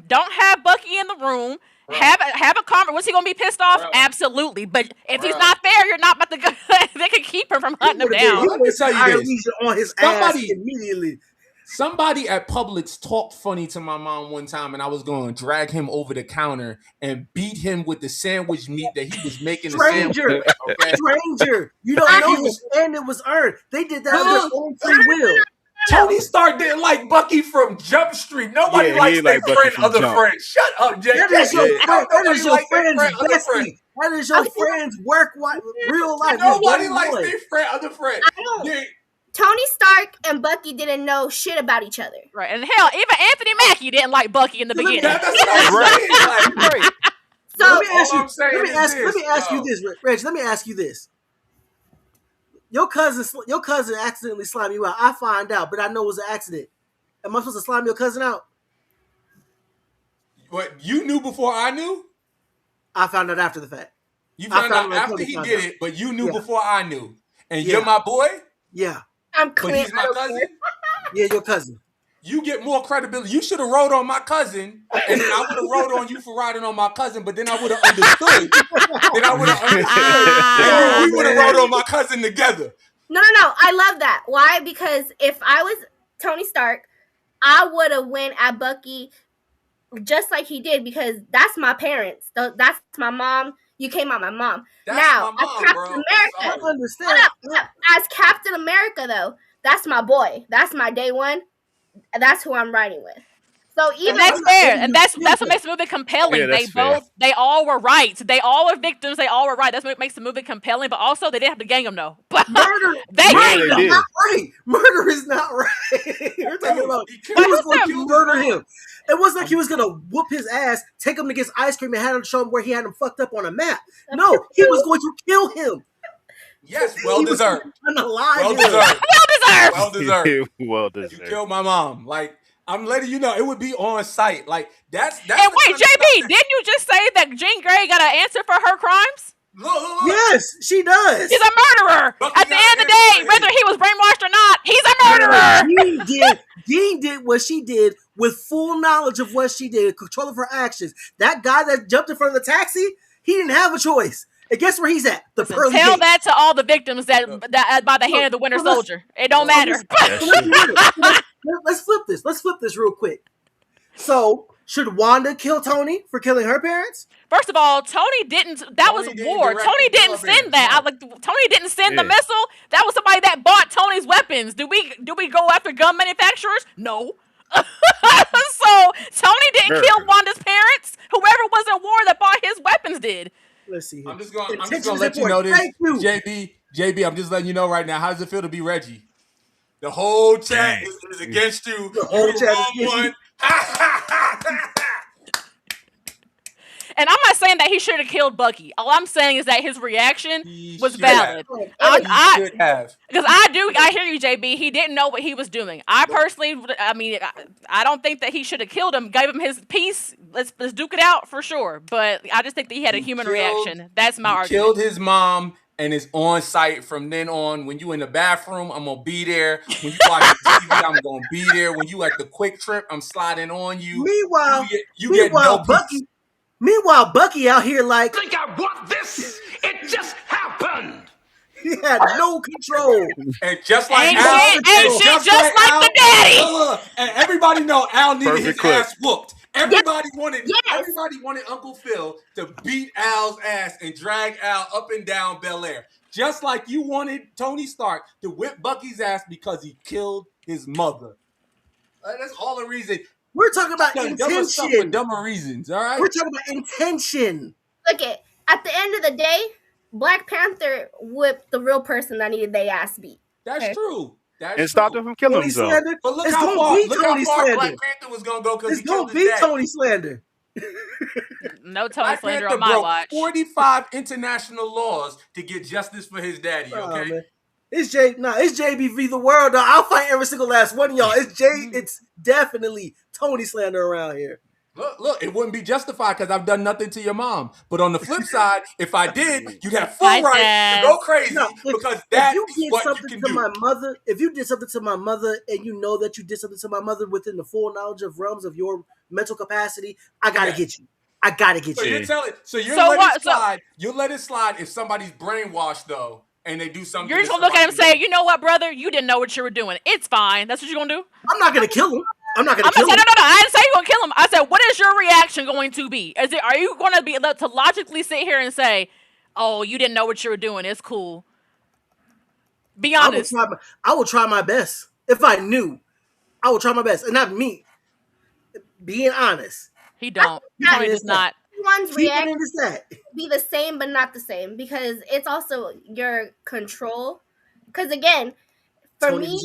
Don't have Bucky in the room. Bro. Have a conversation. Was he gonna be pissed off? Bro. Absolutely. But if he's Bro. not fair, you're not about to go. They can keep him from hunting him down. He Let me tell you this. on his ass immediately. Somebody at Publix talked funny to my mom one time, and I was going to drag him over the counter and beat him with the sandwich meat that he was making. Stranger. Okay? Stranger. You don't know this, and it was earned. They did that of their own free will. Tony Stark didn't like Bucky from Jump Street. Nobody likes their friend other friend. Shut up, Jay. That is your friend's other friend. bestie. That is your friend's real life. Nobody likes their friend other friend. Tony Stark and Bucky didn't know shit about each other. Right, and hell, even Anthony Mackie didn't like Bucky in the beginning. That's what I'm saying. Like, So let me ask you this, Reg. Let me ask you this. Your cousin accidentally slimed you out. I find out, but I know it was an accident. Am I supposed to slime your cousin out? What, you knew before I knew? I found out after the fact. You found out after he did it, but you knew before I knew. And you're my boy? Yeah. I'm But clean. he's my cousin? Yeah, your cousin. You get more credibility. You should have rode on my cousin, and then I would have rode on you for riding on my cousin, but then I would have understood. And we would have rode on my cousin together. No. I love that. Why? Because if I was Tony Stark, I would have went at Bucky just like he did, because that's my parents. That's my mom. You came out my mom. That's now, my mom, as Captain bro. America, I understand. as Captain America, though, that's my boy. That's my day one. And that's who I'm riding with. So even and that's fair, and that's what makes the movie compelling. Yeah, they all were right. They all are victims. They all were right. That's what makes the movie compelling. But also, they didn't have to gang them though. But Murder they is not right. Murder is not right. You're talking about he was going to murder him. It wasn't like he was going to whoop his ass, take him to get ice cream, and had him show him where he had him fucked up on a map. No, he was going to kill him. Yes, well deserved. Well deserved. Well deserved. You killed my mom. Like, I'm letting you know, it would be on site. Like, that's and wait, JB, didn't you just say that Jean Grey got an answer for her crimes? Look. Yes, she does. He's a murderer. At the end of the day, whether he was brainwashed or not, he's a murderer. Dean did what she did with full knowledge of what she did, control of her actions. That guy that jumped in front of the taxi, he didn't have a choice. And guess where he's at? The pearly Tell gate. that to all the victims that by the hand of the Winter Soldier. It don't matter. Let's flip this. Let's flip this real quick. So, should Wanda kill Tony for killing her parents? First of all, Tony didn't. That was war. Tony didn't send that. Tony didn't send the missile. That was somebody that bought Tony's weapons. Do we go after gun manufacturers? No. So Tony didn't kill Wanda's parents. Whoever was in war that bought his weapons did. Let's see. I'm just gonna let you know this, JB. I'm just letting you know right now. How does it feel to be Reggie? The whole chat is against you. The whole chat is against you. And I'm not saying that he should have killed Bucky. All I'm saying is that his reaction was valid. Because I hear you, JB. He didn't know what he was doing. I personally, I don't think that he should have killed him. Gave him his piece. Let's duke it out for sure. But I just think that he had a human reaction. That's my argument. Killed his mom and is on site from then on. When you in the bathroom, I'm gonna be there. When you watch TV, I'm gonna be there. When you at the Quick Trip, I'm sliding on you. Meanwhile, you get no Bucky. Meanwhile, Bucky out here like, I think I want this. It just happened. He had no control. And just like Al, just like the daddy. And everybody know Al needed his ass whooped. Everybody wanted Yes. Uncle Phil to beat Al's ass and drag Al up and down Bel Air. Just like you wanted Tony Stark to whip Bucky's ass because he killed his mother. That's all the reason. We're talking about Dumber stuff for intention. dumber reasons, all right? We're talking about intention. Look at the end of the day, Black Panther whipped the real person that needed their ass beat. That's true. And stopped him from killing Tony himself. slander. But look It's how gonna far, be look how Tony far slander. Black Panther was going to go because It's he killed gonna his be dad. Tony slander. No Tony Black slander Panther on my broke watch. 45 international laws to get justice for his daddy, okay? Man. It's JBV the world. Dog. I'll fight every single last one of y'all. It's definitely Tony slander around here. Look, it wouldn't be justified because I've done nothing to your mom. But on the flip side, if I did, you'd have full right to go crazy because that is what you can do. If you did something to my mother and you know that you did something to my mother within the full knowledge of realms of your mental capacity, I gotta get you. I gotta get So you. you're telling, let it slide. You'll let it slide if somebody's brainwashed though, and they do something. You're just gonna look at him and say, "You know what, brother? You didn't know what you were doing. It's fine. That's what you're gonna do." I'm not gonna kill him. I'm not gonna kill him. No. I didn't say you're gonna kill him. I said, what is your reaction going to be? Are you gonna be to logically sit here and say, "Oh, you didn't know what you were doing. It's cool." Be honest. I will try my best. If I knew, I will try my best, and not me. Being honest. He don't. Tony does not. Everyone's reaction be the same, but not the same because it's also your control. Because again, for Tony me,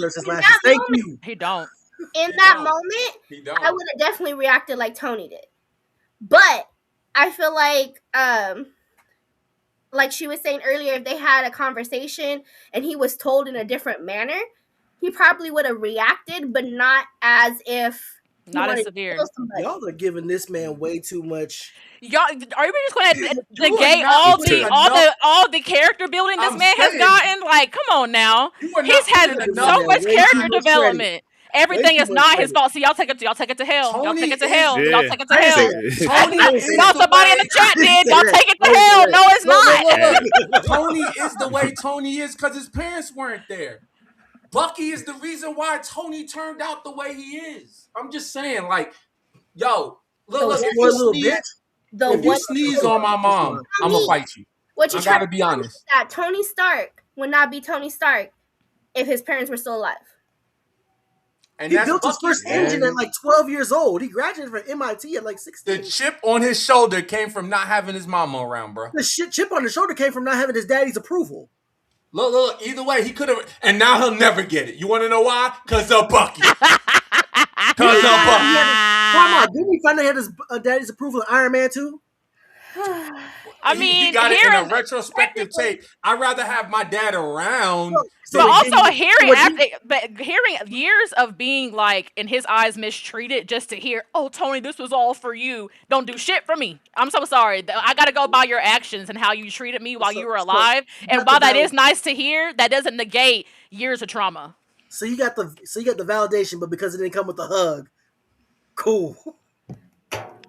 thank you. He don't. In that moment, I would have definitely reacted like Tony did. But I feel like she was saying earlier, if they had a conversation and he was told in a different manner, he probably would have reacted, but not as if. Not as severe. Y'all are giving this man way too much. Y'all, are you just going to negate all the character building this man has gotten? Like, come on now. He's had so much character development. Everything is not his fault. See, y'all take it to hell. Y'all take it to hell. Y'all take it to hell. Somebody in the chat did. Y'all take it to hell. No, it's not. Tony is the way Tony is because his parents weren't there. Bucky is the reason why Tony turned out the way he is. I'm just saying, like, yo, look, if you sneeze on my mom, I'm going to fight you. I got to be honest. That Tony Stark would not be Tony Stark if his parents were still alive. And he built his first engine at like 12 years old. He graduated from MIT at like 16. The chip on his shoulder came from not having his mama around, bro. The chip on his shoulder came from not having his daddy's approval. Look, either way, he could have, and now he'll never get it. You want to know why? Because of Bucky. Because of Bucky. Didn't he finally have his daddy's approval in Iron Man 2? I mean, he got it in a retrospective tape. I'd rather have my dad around. But also hearing years of being like in his eyes mistreated just to hear, "Oh, Tony, this was all for you." Don't do shit for me. I'm so sorry. I gotta go by your actions and how you treated me while you were alive. And while that is nice to hear, that doesn't negate years of trauma. So you got the validation, but because it didn't come with a hug, cool.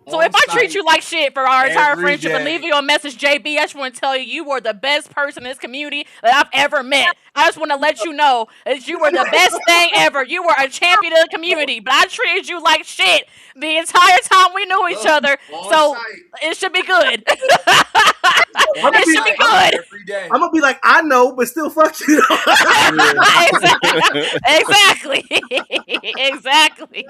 So if I treat you like shit for our entire friendship and leave you a message, JB, I just want to tell you, you were the best person in this community that I've ever met. I just want to let you know that you were the best thing ever. You were a champion of the community, but I treated you like shit the entire time we knew each other. So it should be good. It should be good. I'm gonna be like, I know, but still fuck you. Exactly. Exactly.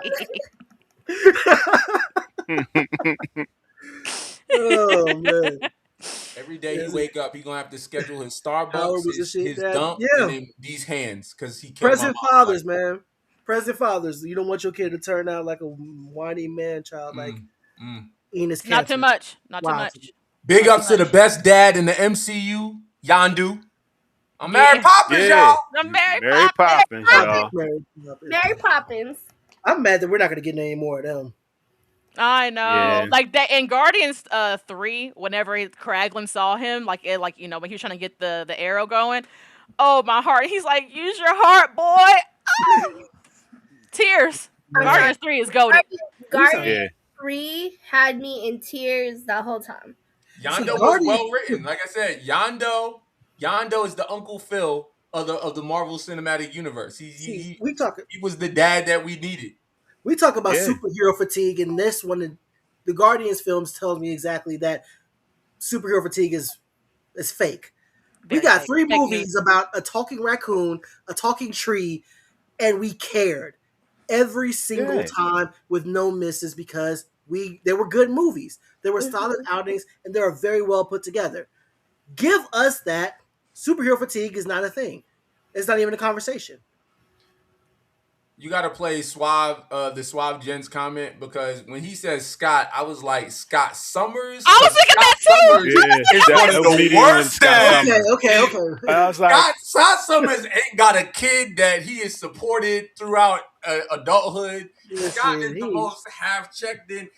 Oh man! Every day he wake up, he gonna have to schedule his Starbucks, his dump, and then these hands because he killed present fathers, man. Present fathers. You don't want your kid to turn out like a whiny man child, like Enos. Not too much. Not too much. Big ups to the best dad in the MCU, Yondu. I'm Mary Poppins, y'all. I'm Mary Poppins, y'all. Mary Poppins. I'm mad that we're not gonna get any more of them. I know, like that in Guardians 3. Whenever Kraglin saw him, like when he was trying to get the arrow going, oh my heart! He's like, use your heart, boy. Tears. Guardians 3 is goated. Guardians 3 had me in tears the whole time. Yondu was well written. Like I said, Yondu is the Uncle Phil of the Marvel Cinematic Universe. He was the dad that we needed. We talk about Yeah. superhero fatigue, and this one, the Guardians films tells me exactly that superhero fatigue is fake. We Very got fake. 3 Fake news. movies about a talking raccoon, a talking tree, and we cared every single time with no misses because they were good movies. They were solid outings, and they were very well put together. Give us that. Superhero fatigue is not a thing. It's not even a conversation. You got to play the Suave Jen's comment, because when he says Scott, I was like, Scott Summers? I was thinking that too. Is one of the worst dads. Okay. I was like, Scott Summers ain't got a kid that he is supported throughout adulthood. Listen, Scott is the most half checked in.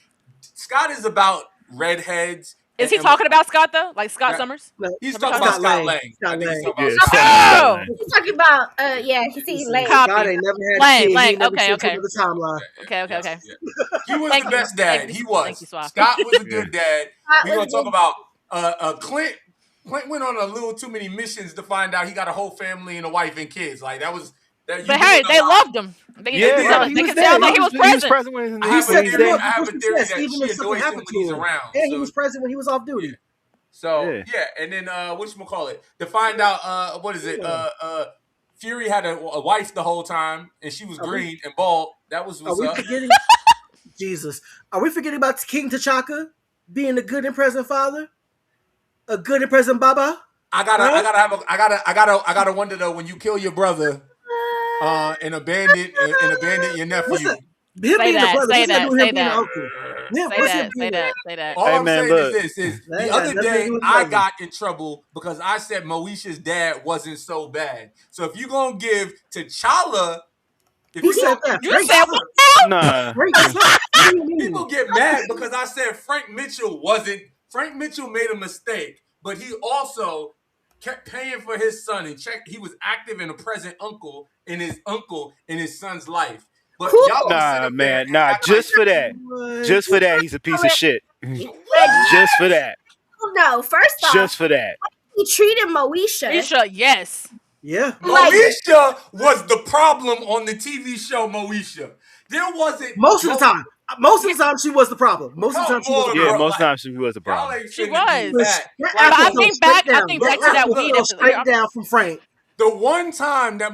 Scott is about redheads. Is he talking about Scott though? Like Scott Summers? No, he's talking about Scott Lang. Scott Lang. He's talking about He's Lang. Scott ain't never had a kid. Lang. He never Okay. the timeline. Okay. He was the best dad. He was. Thank you, Swap. Scott was a good dad. We're gonna talk good. about Clint. Clint went on a little too many missions to find out he got a whole family and a wife and kids. Like that was. But hey, they loved him. They could tell that he was present. I have a theory that she annoys him when he's around. And he was present when he was off duty. Yeah. So and then whatchamacallit, to find out what is it? Fury had a wife the whole time, and she was green and bald. That was what's up. Forgetting? Jesus, are we forgetting about King T'Chaka being a good and present father, a good and present Baba? I gotta wonder though, when you kill your brother and abandon your nephew. Say that. All I'm saying is this: the other day I got in trouble because I said Moesha's dad wasn't so bad. So if you're gonna give T'Challa, you said that. You said what? Nah. People get mad because I said Frank Mitchell wasn't. Frank Mitchell made a mistake, but he also kept paying for his son and he was active and a present uncle in his son's life. But just for that, he's a piece of shit. Just for that. No, first off, just for that. He treated Moesha. Yes. Yeah. Moesha was the problem on the TV show Moesha. There wasn't most of the time. Most of the time, she was the problem. Most of the time, she was the problem. Yeah, most of the time, she was the problem. She was. I think back to that weed episode. Straight down from Frank. The one time that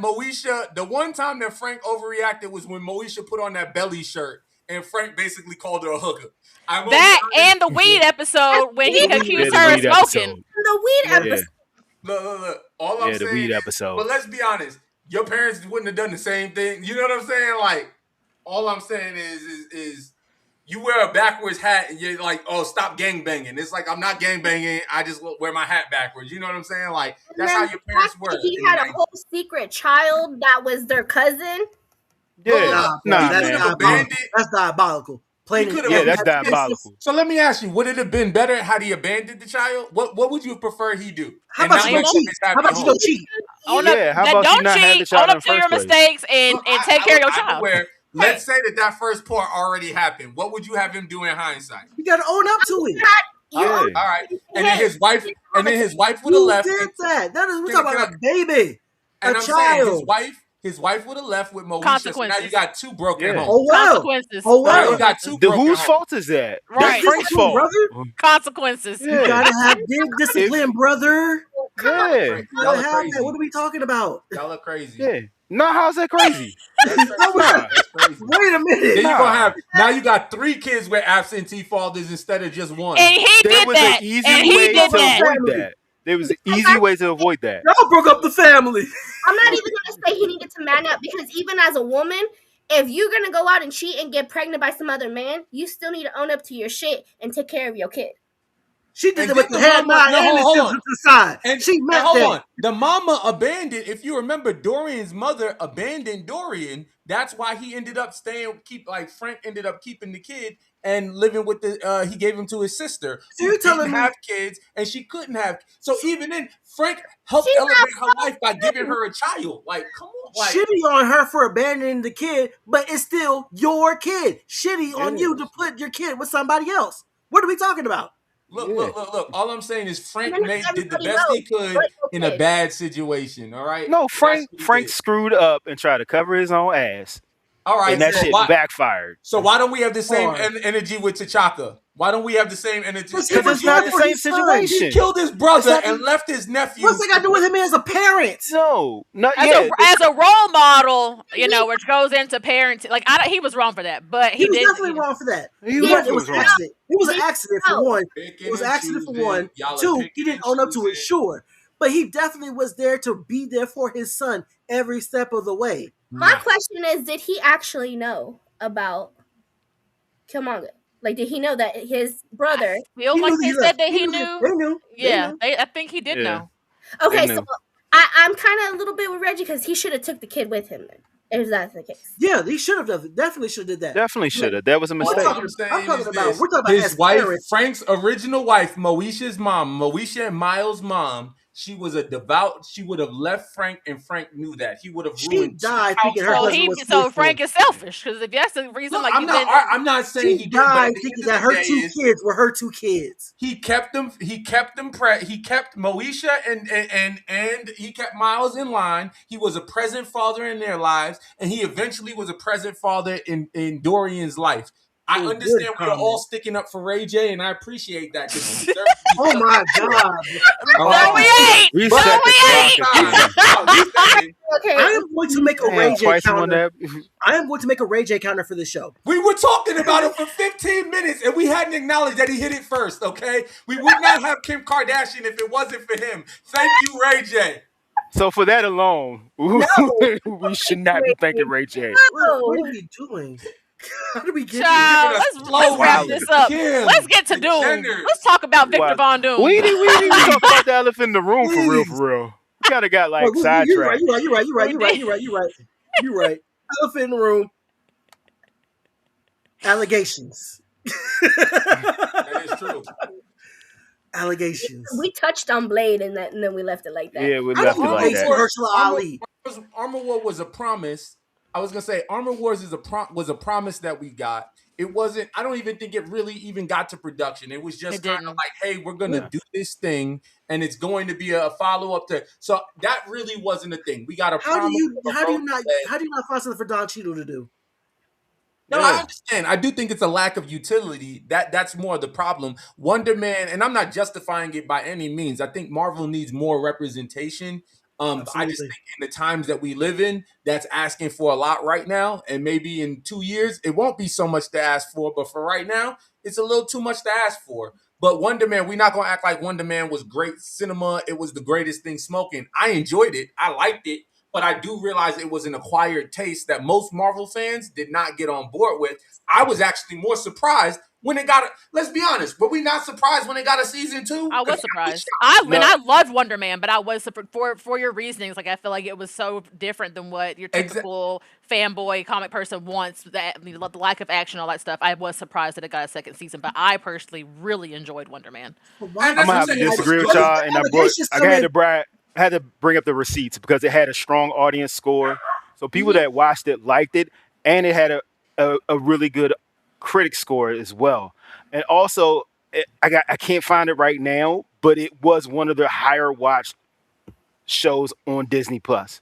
Frank overreacted was when Moesha put on that belly shirt and Frank basically called her a hooker. And the weed episode when he accused her of smoking. The weed episode. Look. All I'm saying the weed is, episode. But let's be honest. Your parents wouldn't have done the same thing. You know what I'm saying? Like, all I'm saying is you wear a backwards hat and you're like, oh, stop gangbanging. It's like, I'm not gangbanging. I just wear my hat backwards. You know what I'm saying? Like, that's how your parents were. He had a whole secret child that was their cousin. Yeah. That's diabolical. That's diabolical. So let me ask you, would it have been better had he abandoned the child? What would you prefer he do? How about you go cheat? How about you not have the child own up to your mistakes and take care of your child? Let's say that first part already happened. What would you have him do in hindsight? You got to own up to it. All right. And then his wife would have left. Who did that? We're talking about a baby, a child. Saying, his wife would have left with Moesha. Consequences. So now you got two broken homes. Oh wow. Consequences. Oh wow. Now you got two broken whose homes. fault is that? Right. That's Frank's fault, brother. Consequences. You gotta have big discipline, brother. Yeah. You gotta have that. What are we talking about? Y'all are crazy. Yeah. No, how's that crazy? That's crazy. Wait a minute. Then you gonna have now you got 3 kids with absentee fathers instead of just one. And he did that. There was an easy way to avoid that. Y'all broke up the family. I'm not even gonna say he needed to man up, because even as a woman, if you're gonna go out and cheat and get pregnant by some other man, you still need to own up to your shit and take care of your kid. She did it with the head nod and the children to the side. And she meant that. The mama abandoned. If you remember, Dorian's mother abandoned Dorian. That's why he ended up Frank ended up keeping the kid and living with he gave him to his sister. So you're telling me have kids and she couldn't have. So even then, Frank helped elevate her life by giving her a child. Like, come on. Like, shitty on her for abandoning the kid, but it's still your kid. Shitty on you to put your kid with somebody else. What are we talking about? Look. All I'm saying is Frank did the best he could in a bad situation. All right. No, Frank screwed up and tried to cover his own ass. All right, and that so shit why? backfired. So why don't we have the same Hard. energy with T'Chaka? Why don't we have the same energy? Because Because it's not the same situation. He killed his brother It's not- and left his nephew. What's that got to do with him as a parent? No, not As yet. as a role model, you know, which goes into parenting. Like he was wrong for that, but He he was did. definitely wrong for that. He One, was it was an wrong. accident. It was an accident for one. Picking It was an and accident for choosing. one. Y'all are Two, picking he didn't and own up to it, choosing. sure. But he definitely was there to be there for his son every step of the way. My question is, did he actually know about Killmonger? Like, did he know that his brother? Feel He like knew they he said left. that He he knew that- knew. they knew. They Yeah, knew. I think he did Yeah. know. Okay, They so knew. I'm kind of a little bit with Reggie because he should have took the kid with him then, if that's the case. Yeah, he should have done it. Definitely should have did that. Definitely should have. That was a All mistake. I'm saying I'm talking is about- this. we're talking about His as wife, parents. Frank's original wife, Moesha's mom, Moesha and Miles' mom, she was a devout. She would have left Frank, and Frank knew that. He would have She ruined died thinking her So husband was so faithful. Frank is selfish because if that's the reason, Look, like I'm you not. didn't. I'm not saying She he did, but at died the thinking end that of her the day, two kids were her two kids. he kept them. He kept them. He kept Moesha and he kept Miles in line. He was a present father in their lives, and he eventually was a present father in Dorian's life. I Good understand we are all comment. sticking up for Ray J, and I appreciate that because he deserves to be. Oh my God. No, we ain't. Reset No, the we clock ain't. again. Okay, I am going to make a Ray J Twice on counter. that. I am going to make a Ray J counter for this show. We were talking about it for 15 minutes, and we hadn't acknowledged that he hit it first. Okay, we would not have Kim Kardashian if it wasn't for him. Thank you, Ray J. So for that alone, we should not be thanking Ray J. What are we doing? How do we get Child, Giving us let's flow wrap with this up. Kim, Let's get to the Doom. Jenners. Let's talk about Victor Wow. Von Doom. We didn't even talk about the elephant in the room for real, Please. for real. We kind of got like You're right. sidetracked. You're right. Elephant in the room. Allegations. That is true. Allegations. we touched on Blade and then we left it like that. Yeah, we I left don't it like think that. Mahershala Ali. Armor War was a promise. I was gonna say Armor Wars was a promise that we got. It wasn't. I don't even think it really even got to production. It was just It kind of didn't. like, hey, we're gonna Yeah. do this thing, and it's going to be a follow up to. So that really wasn't a thing. We got a How do promise. you of a how do you road not that- how do you not find something for Don Cheadle to do? No, Yeah. I understand. I do think it's a lack of utility. That's more the problem. Wonder Man, and I'm not justifying it by any means. I think Marvel needs more representation. I just Absolutely. think in the times that we live in, that's asking for a lot right now. And maybe in 2 years, it won't be so much to ask for. But for right now, it's a little too much to ask for. But Wonder Man, we're not gonna act like Wonder Man was great cinema. It was the greatest thing smoking. I enjoyed it. I liked it. But I do realize it was an acquired taste that most Marvel fans did not get on board with. I was actually more surprised when it got a, let's be honest, were we not surprised when it got a season 2? I was surprised. No. And I loved Wonder Man, but I was for your reasonings. Like I feel like it was so different than what your typical fanboy comic person wants. That the lack of action, all that stuff. I was surprised that it got a second season, but I personally really enjoyed Wonder Man. But why And that's I'm gonna have what to I'm saying. disagree with What is y'all, the and allegations I coming? had to bring up the receipts because it had a strong audience score. So people that watched it liked it, and it had a really good critic score as well. And also, I can't find it right now, but it was one of the higher watched shows on Disney Plus.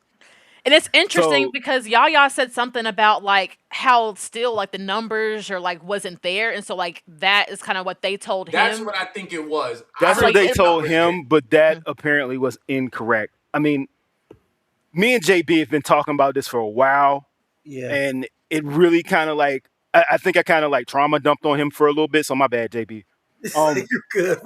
And it's interesting So- because Yaya said something about like how still like the numbers or like wasn't there, and so like that is kind of what they told That's him. what I think it was. That's I what heard they the told numbers him, but that apparently was incorrect. I mean, me and JB have been talking about this for a while, Yeah. and it really kind of like I think I kind of like trauma dumped on him for a little bit. So my bad, JB. You're good.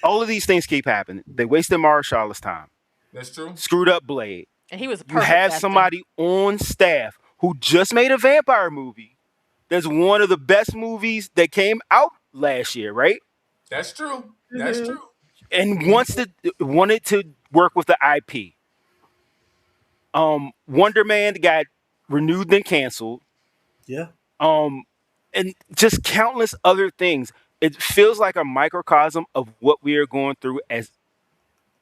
All of these things keep happening. They wasted Marshall's time, That's true. screwed up Blade. And he was You perfect. have casting. somebody on staff who just made a vampire movie. That's one of the best movies that came out last year, right? That's true. That's Mhm. true. And wanted to work with the IP. Wonder Man got renewed then canceled. Yeah. And just countless other things. It feels like a microcosm of what we are going through as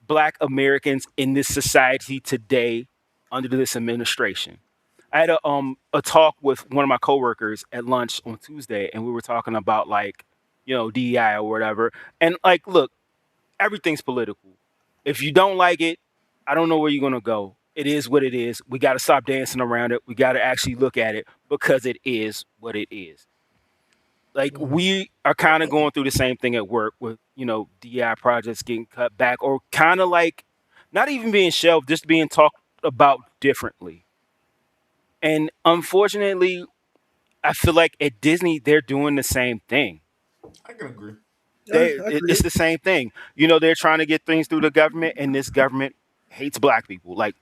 Black Americans in this society today under this administration. I had a talk with one of my coworkers at lunch on Tuesday, and we were talking about like, DEI or whatever. And like, look, everything's political. If you don't like it, I don't know where you're gonna go. It is what it is. We got to stop dancing around it. We got to actually look at it because it is what it is. Like we are kind of going through the same thing at work with DI projects getting cut back or kind of like not even being shelved, just being talked about differently. And unfortunately, I feel like at Disney they're doing the same thing. I can agree. It's the same thing. They're trying to get things through the government, and this government hates black people. Like,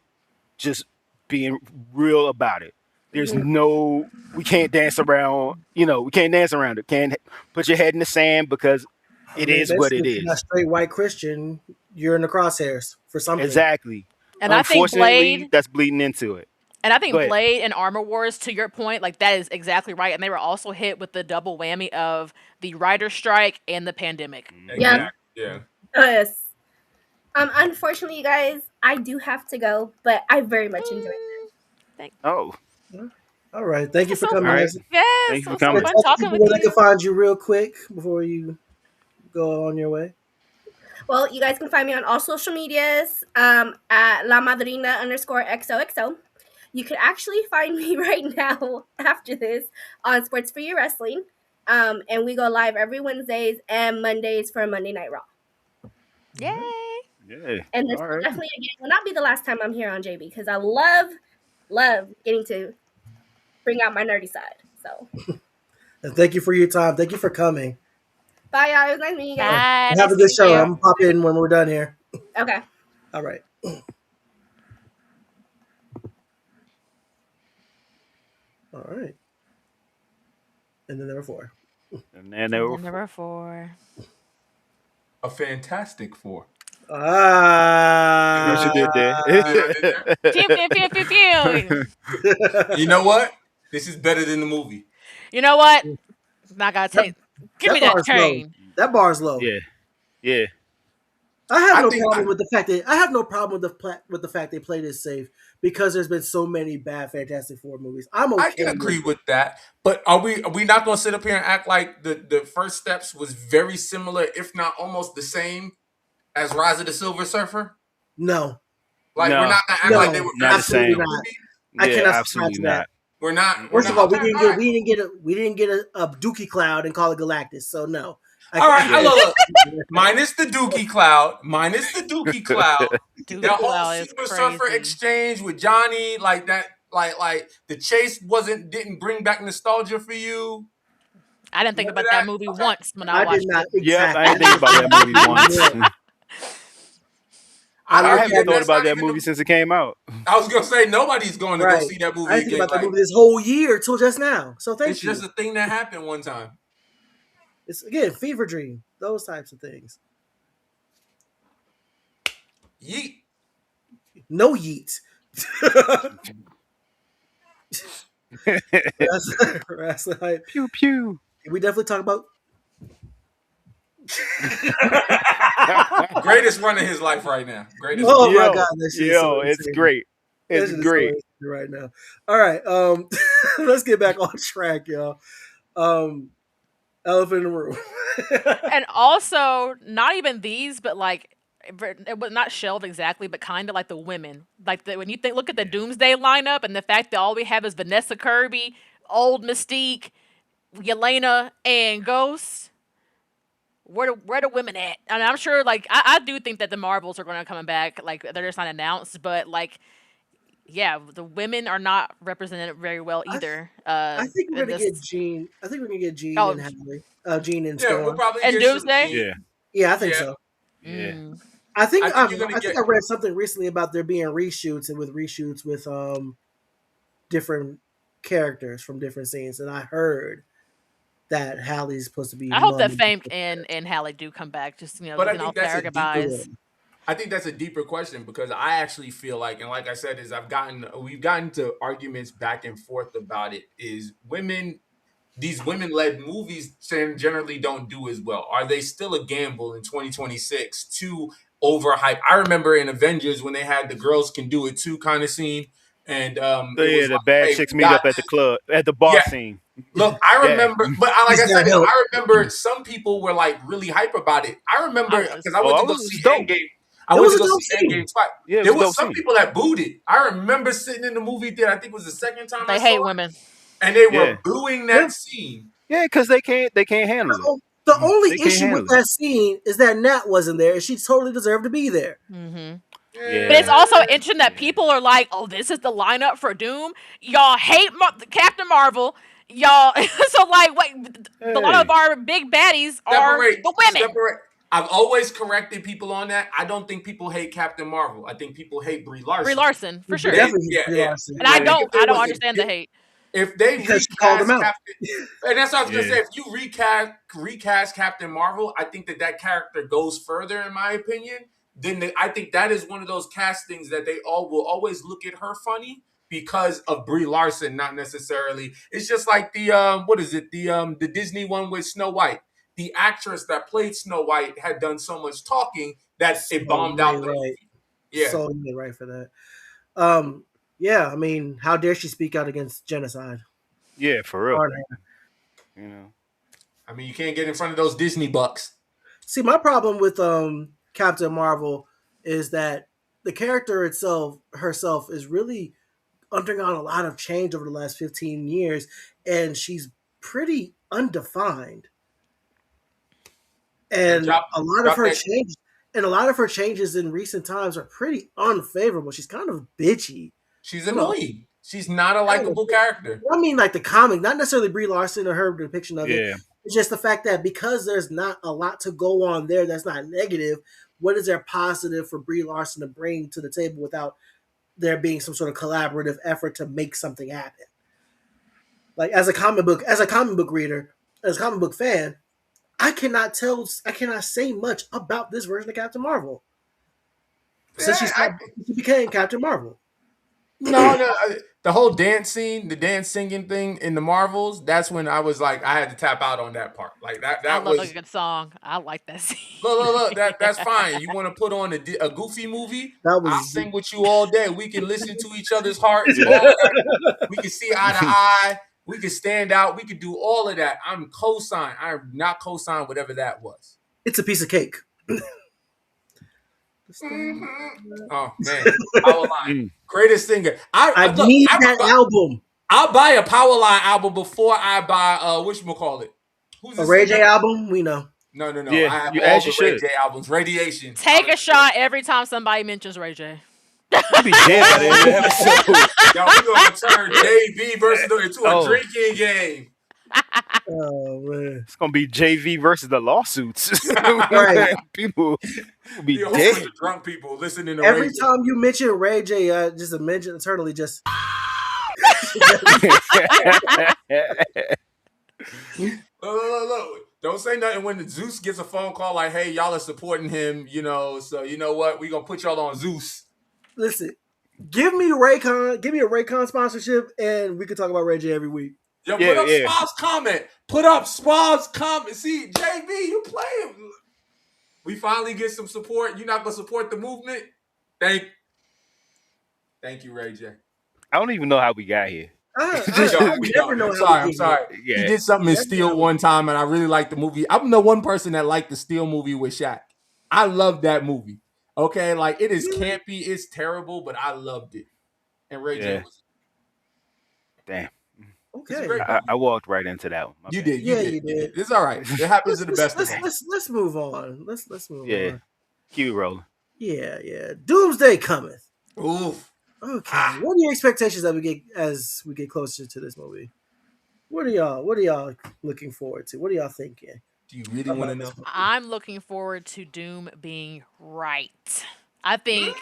just being real about it. There's we can't dance around. We can't dance around it. Can't put your head in the sand because it is what it If you're not is. straight white Christian, you're in the crosshairs for something. Exactly. And I think Unfortunately, that's bleeding into it. And I think Go ahead. Blade and Armor Wars, to your point, like that is exactly right. And they were also hit with the double whammy of the writer strike and the pandemic. Yeah. Yeah. Yes. Unfortunately, you guys, I do have to go, but I very much enjoyed it. Oh, All right. Thank you for coming. All right. Nancy. Yes, Thank you for so coming. fun Tell talking people with where they you. can find you real quick before you go on your way. Well, you guys can find me on all social medias at La Madrina _XOXO. You can actually find me right now after this on Sports for You Wrestling. And we go live every Wednesdays and Mondays for Monday Night Raw. Yay! Yeah. And this All will right. definitely again will not be the last time I'm here on JB because I love getting to bring out my nerdy side. So And thank you for your time. Thank you for coming. bye, y'all. It was nice meeting you guys. Bye. Have a Nice good to show. meet you. I'm gonna pop in when we're done here. Okay. All right. All right. And then there were 4. And then there were Number 4. A Fantastic Four. You did that. Pew, pew, pew, pew, pew. You know what? This is better than the movie. You know what? Not gonna take. Give me that bar's low. train. That bar's low. Yeah. I have I no think problem with the fact that with the fact they played it safe because there's been so many bad Fantastic Four movies. I'm okay. I can agree with that, but are we not going to sit up here and act like the first steps was very similar, if not almost the same, as Rise of the Silver Surfer? No, Like No. we're not going to act No, like they were not the absolutely same. not. movie? I Yeah, cannot absolutely subscribe to that. not. We're not. First of all, we didn't okay, get a Dookie Cloud and call it Galactus. So no. all right. Yeah. Look, minus the Dookie Cloud. Dude, That whole wow, it's Silver Surfer crazy. exchange with Johnny, like that, like the chase didn't bring back nostalgia for you. I didn't think about Remember that that? movie Okay. once when I I watched did not. it. Yep, Exactly. I didn't think about that movie once. I I looked haven't at thought that's about not that even movie since it came out. I was gonna say nobody's going to Right. go see that movie I didn't think again. about that Like, movie this whole year till just now. So thank it's you. just a thing that happened one time. It's again fever dream, those types of things. Yeet. No yeet. Wrestling hype. Pew pew. We definitely talk about. Greatest run of his life right now. Greatest. Oh my Yo, god, that shit is so it's insane. great. That It's shit is great. so insane right now. All right, let's get back on track, y'all. Elephant in the room. And also, not even these, but like it was not shelved exactly, but kind of like the women. Like when you look at the Doomsday lineup and the fact that all we have is Vanessa Kirby, old Mystique, Yelena, and Ghost. Where the women at? And I'm sure, like, I do think that the Marvels are going to come back. Like, they're just not announced, but like, yeah, the women are not represented very well either. I think we're in gonna this- get Jean. I think we're gonna get Jean Oh. and Hadley. Jean and Yeah, Storm. we'll probably And get Doomsday? Shooty. Yeah. Yeah, I think Yeah. so. Yeah. I think I think you're gonna I think I read something recently about there being reshoots and with reshoots with different characters from different scenes, and I heard that Hallie's supposed to be. I hope that Mom. Fame and Halle do come back. Just But I looking all think that's a fair deeper goodbyes. I think that's a deeper question because I actually feel like, and like I said, we've gotten to arguments back and forth about it. Is these women-led movies generally don't do as well. Are they still a gamble in 2026 to overhype? I remember in Avengers when they had the girls can do it too kind of scene, and So it yeah, was the like, bad hey, chicks we meet got up at the club, at the bar Yeah. scene. Look, I Yeah. remember, but like I He's said, got help. I remember some people were like really hype about it. I remember because I went to go see dope. Endgame. I It went was to a go dope see scene. Endgame twice. Yeah, it There was a was dope some scene. people that booed it. I remember sitting in the movie theater. I think it was the second time I They saw hate it, women. and they Yeah. were booing Yeah. that scene. Yeah, because they can't handle it. The only They can't issue with handle it. that scene is that Nat wasn't there, and she totally deserved to be there. Mm-hmm. Yeah. But it's also interesting that Yeah. people are like, "Oh, this is the lineup for Doom." Y'all hate Captain Marvel. Y'all, so like, wait, a lot of our big baddies are the women. Separate. I've always corrected people on that. I don't think people hate Captain Marvel. I think people hate Brie Larson. Brie Larson, for sure. Definitely, Yeah. And I don't understand the hate. If they because she called him recast out. Captain, and that's what I was gonna Yeah. say. If you recast Captain Marvel, I think that character goes further, in my opinion. Then I think that is one of those castings that they all will always look at her funny because of Brie Larson, not necessarily. It's just like the what is it? The Disney one with Snow White. The actress that played Snow White had done so much talking that it bombed out the movie. Yeah. So you made right for that. Yeah, I mean, how dare she speak out against genocide? Yeah, for real. Hard. You know. I mean, you can't get in front of those Disney bucks. See, my problem with Captain Marvel is that the character herself is really undergone a lot of change over the last 15 years, and she's pretty undefined. And a lot of her changes in recent times are pretty unfavorable. She's kind of bitchy. She's annoying. She's not a likable character. I mean, like the comic, not necessarily Brie Larson or her depiction of it. Yeah. It's just the fact that because there's not a lot to go on there that's not negative, what is there positive for Brie Larson to bring to the table without there being some sort of collaborative effort to make something happen? Like as a comic book reader, as a comic book fan, I cannot say much about this version of Captain Marvel. Since she became Captain Marvel. No. The whole dance scene, the dance singing thing in the Marvels, that's when I was like, I had to tap out on that part. Like that I was love a good song. I like that scene. look, that's fine. You want to put on a goofy movie? That was I'll sing with you all day. We can listen to each other's hearts. All that. We can see eye to eye. We can stand out. We can do all of that. I'm not co-sign whatever that was. It's a piece of cake. Oh man, Powerline, greatest singer. I need that album. I'll buy a Powerline album before I buy whatchamacallit. Who's a Ray J album? We know. No. Yeah, I have you all as the you Ray should. J albums. Radiation. Take a shot every time somebody mentions Ray J. You'll be dead by the end of the episode. Yo, we're gonna turn JB versus into a drinking game. Oh man, It's gonna be JV versus the lawsuits. Right. People will be Yo, dead. drunk people listening to every Ray J. time you mention Ray J, just a mention internally, just Look. Don't say nothing when the Zeus gets a phone call like, "Hey, y'all are supporting him," so you know what? We gonna put y'all on Zeus. listen. Give me a Raycon sponsorship, and we can talk about Ray J every week. Yo, put up Spaw's comment. Put up Spaw's comment. See, JB, you playing. We finally get some support. You're not gonna support the movement? Thank you, Ray J. I don't even know how we got here. I never know how I'm sorry. Yeah. He did something in Steel one time, and I really liked the movie. I'm the one person that liked the Steel movie with Shaq. I love that movie. Okay, like it is campy, it's terrible, but I loved it. And Ray J was. Damn. Okay. I walked right into that one. You did. You did. It's all right. It happens to the best of us. Let's move on. Let's move on. Yeah. Keep it rolling. Yeah. Doomsday cometh. Oof. Okay. What are your expectations that we get as we get closer to this movie? What are y'all looking forward to? What are y'all thinking? Do you really want to know? I'm looking forward to Doom being right. I feel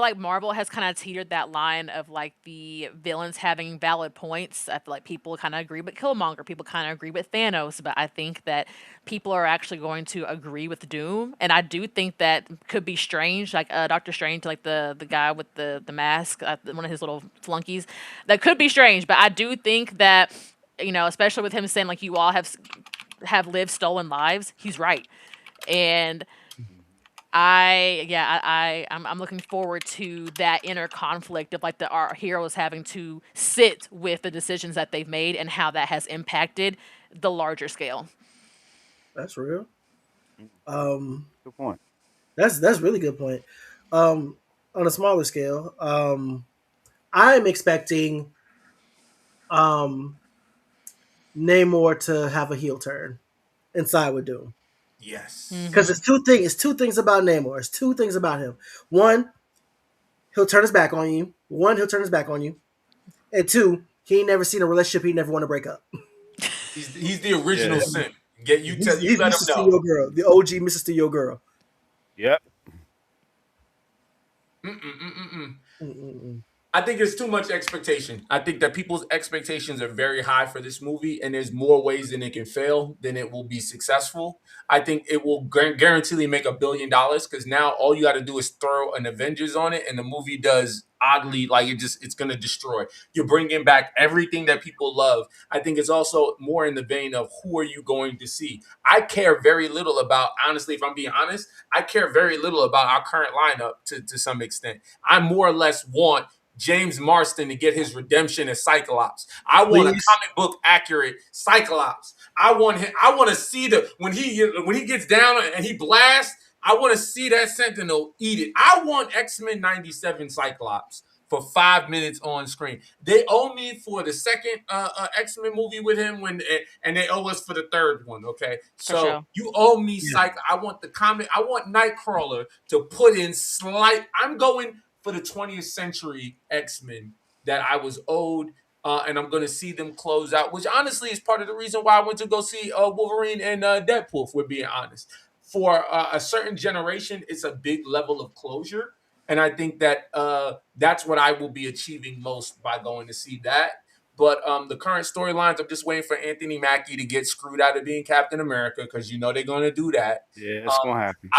like Marvel has kind of teetered that line of like the villains having valid points. I feel like people kind of agree with Killmonger, people kind of agree with Thanos, but I think that people are actually going to agree with Doom, and I do think that could be Strange, like Doctor Strange, like the guy with the mask, one of his little flunkies. That could be Strange, but I do think that, especially with him saying like you all have lived stolen lives, he's right, and I'm looking forward to that inner conflict of like our heroes having to sit with the decisions that they've made and how that has impacted the larger scale. That's real. Good point. That's really good point. On a smaller scale, I'm expecting um, Namor to have a heel turn inside with Doom. Yes. Because Mm-hmm. it's two things about Namor. It's two things about him. One, he'll turn his back on you. One, he'll turn his back on you. And two, he ain't never seen a relationship he never want to break up. He's the original Yeah. simp. Get you tell you He's let him Mr. know. Steal Girl, the OG Mr. Steal Girl. Yep. Mm-mm-mm-mm-mm. Mm-mm-mm. I think it's too much expectation. I think that people's expectations are very high for this movie, and there's more ways than it can fail than it will be successful. I think it will guaranteedly make $1 billion because now all you got to do is throw an Avengers on it, and the movie does oddly like it's going to destroy. You're bringing back everything that people love. I think it's also more in the vein of who are you going to see. I care very little about honestly, if I'm being honest, I care very little about our current lineup to some extent. I more or less want James Marston to get his redemption as Cyclops. I want a Please, comic book accurate Cyclops. I want him. I want to see the when he gets down and he blasts. I want to see that Sentinel eat it. I want X-Men '97 Cyclops for 5 minutes on screen. They owe me for the second X-Men movie with him and they owe us for the third one. Okay, For so sure. you owe me yeah. I want the comic. I want Nightcrawler to put in slight. I'm going for the 20th century X-Men that I was owed. And I'm going to see them close out, which honestly is part of the reason why I went to go see Wolverine and Deadpool, if we're being honest. For a certain generation, it's a big level of closure. And I think that that's what I will be achieving most by going to see that. But the current storylines, I'm just waiting for Anthony Mackie to get screwed out of being Captain America because you know they're going to do that. Yeah, it's Um, gonna happen.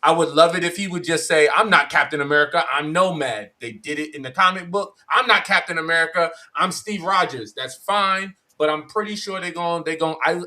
I would love it if he would just say, "I'm not Captain America. I'm Nomad." They did it in the comic book. I'm not Captain America. I'm Steve Rogers. That's fine, but I'm pretty sure they're going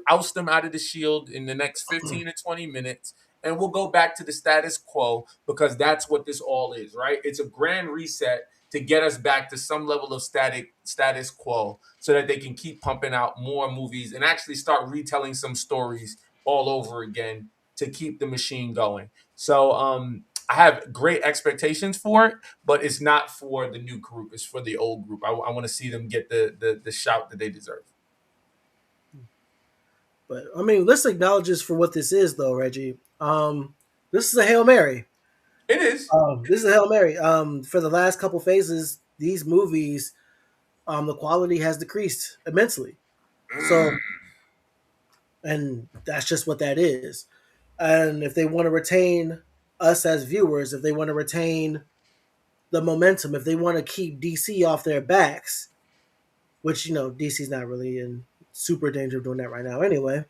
oust them out of the Shield in the next 15 to 20 minutes, and we'll go back to the status quo because that's what this all is, right? It's a grand reset to get us back to some level of status quo so that they can keep pumping out more movies and actually start retelling some stories all over again to keep the machine going. So I have great expectations for it, but it's not for the new group. It's for the old group. I want to see them get the shout that they deserve. But I mean, let's acknowledge this for what this is, though, Reggie. This is a Hail Mary. It is. This is a Hail Mary. For the last couple phases, these movies, the quality has decreased immensely. So, and that's just what that is. And if they want to retain us as viewers, if they want to retain the momentum, if they want to keep DC off their backs, which DC's not really in super danger of doing that right now anyway.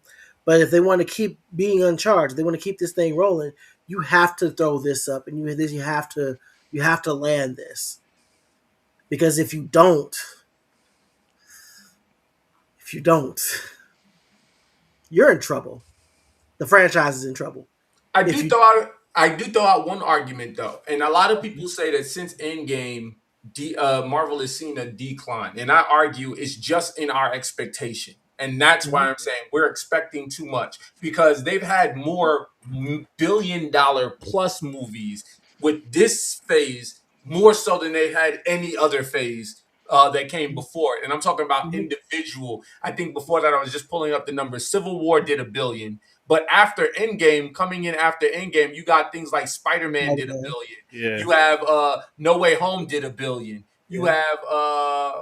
But if they want to keep being uncharged, they want to keep this thing rolling, you have to throw this up, and you have to land this, because if you don't, you're in trouble. The franchise is in trouble. I If do you throw out I do throw out one argument though, and a lot of people say that since Endgame, Marvel has seen a decline, and I argue it's just in our expectation, and that's why I'm saying we're expecting too much because they've had more billion-dollar plus movies with this phase more so than they had any other phase. That came before it. And I'm talking about individual. I think before that, I was just pulling up the numbers. Civil War did $1 billion. But after Endgame, coming in after Endgame, you got things like Spider-Man did $1 billion. Yeah. You have No Way Home did $1 billion. You Yeah. have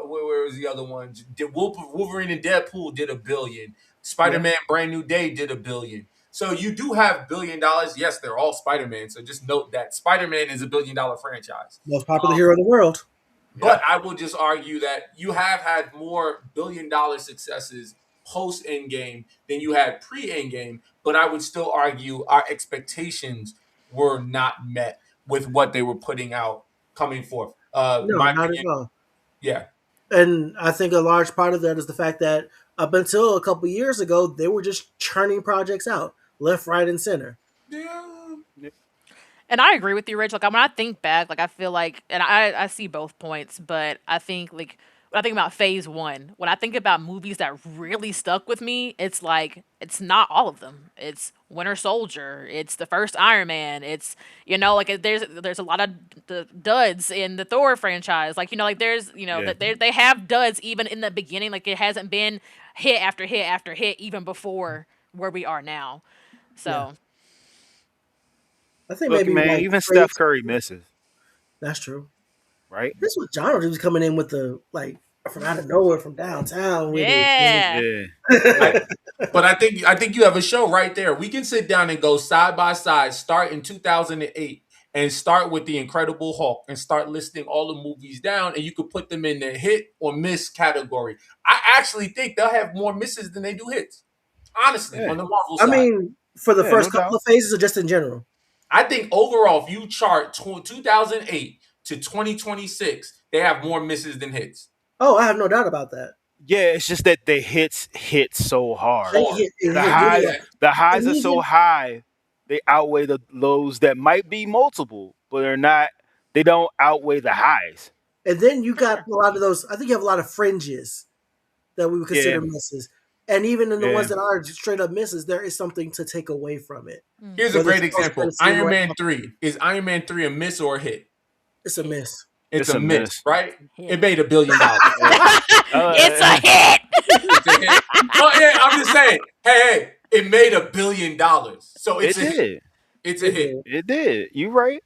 where was the other one? Wolverine and Deadpool did $1 billion. Spider-Man Brand New Day did $1 billion. So you do have $1 billion. Yes, they're all Spider-Man. So just note that Spider-Man is $1 billion franchise. most popular hero in the world. But I will just argue that you have had more $1 billion successes post Endgame than you had pre Endgame. But I would still argue our expectations were not met with what they were putting out coming forth. No, My not at opinion, all. yeah. And I think a large part of that is the fact that up until a couple years ago, they were just churning projects out left, right, and center. Yeah. And I agree with you, Rich. Like when I think back, like I feel like, and I see both points, but I think like when I think about phase one, when I think about movies that really stuck with me, it's like it's not all of them. It's Winter Soldier. It's the first Iron Man. It's like there's a lot of the duds in the Thor franchise. Like like there's Yeah. that they have duds even in the beginning. Like it hasn't been hit after hit after hit even before where we are now. So I think Look, maybe man, like even Steph Curry misses, that's true. right? This was John was coming in with the like from out of nowhere from downtown with it. yeah. Yeah. But I think you have a show right there. We can sit down and go side by side, start in 2008 and start with the Incredible Hulk and start listing all the movies down, and you could put them in the hit or miss category. I actually think they'll have more misses than they do hits. Honestly, Yeah. on the Marvel I side. mean, for the Yeah, first no couple doubt. of phases or just in general? I think overall, if you chart 2008 to 2026, they have more misses than hits. Oh, I have no doubt about that. Yeah, it's just that the hits hit so hard. They hit, it The hit highs, really hard. the highs And are so even- high, they outweigh the lows that might be multiple, but they're not. They don't outweigh the highs. And then you For got sure. a lot of those. I think you have a lot of fringes that we would consider Yeah. misses. And even in the Yeah. ones that are straight up misses, there is something to take away from it. Here's a Whether great it's example. post-credit scene Iron or- Man 3. Is Iron Man 3 a miss or a hit? It's a miss. It's a miss, right? Yeah. It made $1 billion. It's a hit. It's a hit. Oh, yeah, I'm just saying. Hey, it made $1 billion. So it's It a hit. did. It's a hit. It did. You right?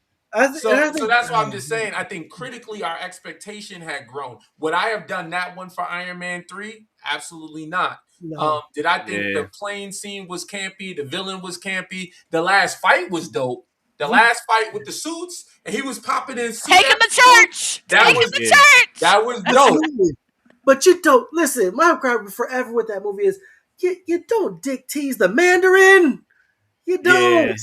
So that's why I'm just saying, I think critically our expectation had grown. Would I have done that one for Iron Man 3? Absolutely not. No. Did I think the plane scene was campy? The villain was campy. The last fight was dope. The last fight with the suits, and he was popping in suits. Take him to church. That Take was him to church. That was dope. Absolutely. But you don't listen. My gripe forever with that movie is you don't dick tease the Mandarin. You don't.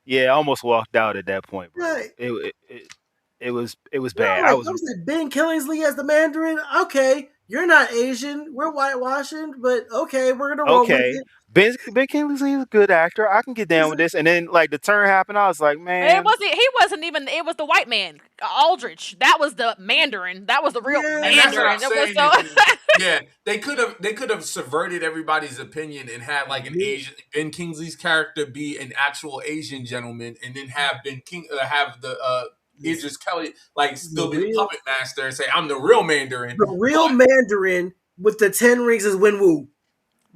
Yeah, I almost walked out at that point, bro. Right. It was No, bad. like, I was like Ben Kingsley as the Mandarin. Okay, you're not Asian. We're whitewashing, but okay, we're gonna roll with okay. it. Ben Kingsley is a good actor. I can get down with this. And then like the turn happened, I was like, man, He wasn't even. It was the white man, Aldrich. That was the Mandarin. That was the real Yeah. And that's what I'm Mandarin. It saying. was so. Yeah, they could have subverted everybody's opinion and had like an Asian Ben Kingsley's character be an actual Asian gentleman, and then have have the Idris Kelly like still be the puppet master and say I'm the real Mandarin. The real Mandarin with the 10 rings is Wenwu.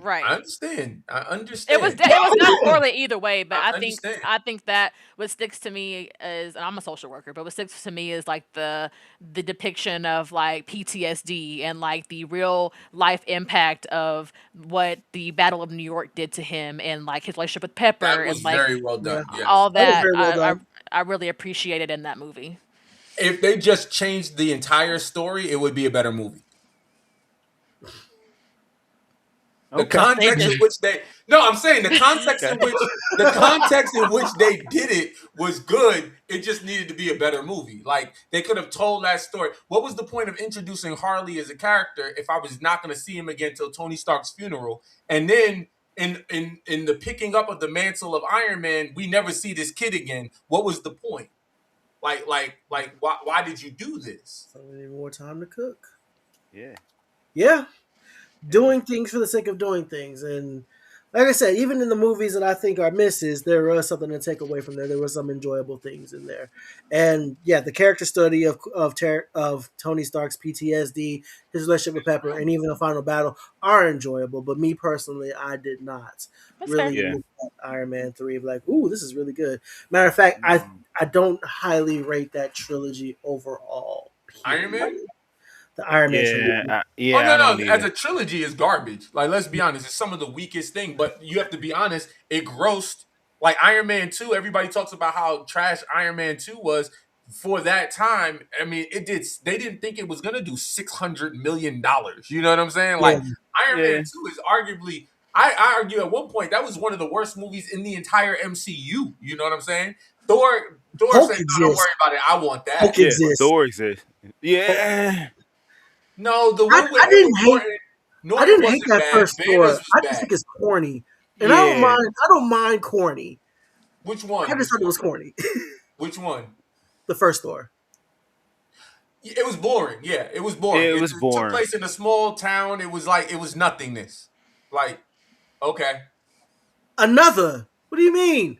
Right. I understand. It was not poorly either way, but I understand. think that what sticks to me is, and I'm a social worker, but what sticks to me is like the depiction of like PTSD and like the real life impact of what the Battle of New York did to him and like his relationship with Pepper That was and like very well done. Yeah. Yes. all That was that. very well done. I really appreciated in that movie. If they just changed the entire story, it would be a better movie. The context in which I'm saying the context in which they did it was good. It just needed to be a better movie. Like they could have told that story. What was the point of introducing Harley as a character if I was not going to see him again till Tony Stark's funeral? And then in the picking up of the mantle of Iron Man, we never see this kid again. What was the point? Like why did you do this? So we need more time to cook. yeah. Yeah. Doing things for the sake of doing things. And like I said, even in the movies that I think are misses, there was something to take away from there. There were some enjoyable things in there. And yeah, the character study of Tony Stark's PTSD, his relationship with Pepper, and even the final battle are enjoyable. But me personally, I did not That's really fair. look at Iron Man 3 like, ooh, this is really good. Matter of fact, I don't highly rate that trilogy overall. Iron Man? The Iron Man trilogy. Yeah. Oh no! As a trilogy, is garbage. Like, let's be honest, it's some of the weakest thing. But you have to be honest. It grossed like Iron Man 2. Everybody talks about how trash Iron Man 2 was for that time. I mean, it did. They didn't think it was gonna do $600 million. You know what I'm saying? Like Iron Man 2 is arguably. I argue at one point that was one of the worst movies in the entire MCU. You know what I'm saying? Thor Hulk said, "Don't worry about it. I want that." Hulk exists. Thor exists. Yeah. No, the one with I didn't Norton I didn't wasn't hate that bad. first Banner's Thor. was I bad. just think it's corny, and I don't mind corny. Which one? I just thought it was corny. Which one? The first Thor. It was boring. Yeah, it was boring. It was It took boring. place in a small town. It was like it was nothingness. Like, okay, Another. What do you mean?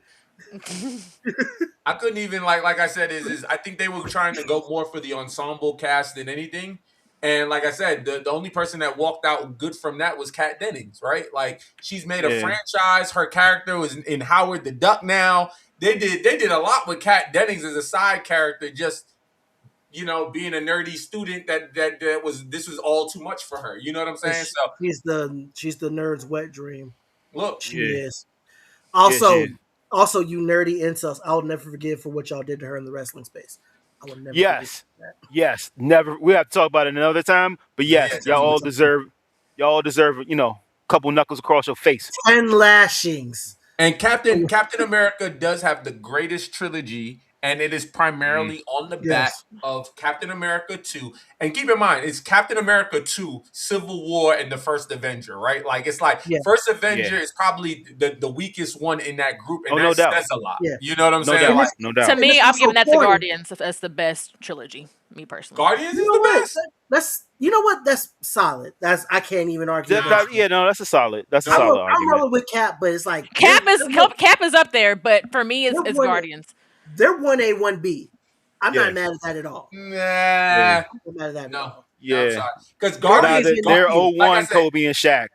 I couldn't even like I said is I think they were trying to go more for the ensemble cast than anything. And like I said, the only person that walked out good from that was Kat Dennings, right? Like she's made a Yeah. franchise. Her character was in Howard the Duck now. They did a lot with Kat Dennings as a side character, just being a nerdy student that was this was all too much for her. You know what I'm saying? So She's the nerd's wet dream. look, She Yeah. is. Yeah, Also, she is. also, you nerdy incels, I'll never forgive for what y'all did to her in the wrestling space. I will never Yes. forget that. Yes. Never. We have to talk about it another time. But yes, Yeah, y'all all definitely. deserve, a couple knuckles across your face. 10 lashings. And Captain America does have the greatest trilogy, and it is Mhm. primarily on the back Yes. of Captain America 2. And keep in mind, it's Captain America 2, Civil War, and the First Avenger, right? Like it's like Yeah. First Avenger Yeah. is probably the weakest one in that group, and Oh, no that doubt. says a lot. Yeah. You know what I'm No saying? doubt. Like No To doubt. me, it's I'm also giving that to corny. Guardians as the best trilogy. Me personally. Guardians You is know the what? best. That's that's solid. I can't even argue That- against that- yeah, no, that's a solid I'm argument. rolling with Cap, but it's like Cap is up there, but for me, it's they're Guardians. they're 1A, 1B. I'm Yeah. not mad at that at all. Nah, Yeah. I'm not mad at that at no, all. no, I'm Yeah. sorry. Because Nah, Guardians, They're you. like I 01 said, Kobe and Shaq.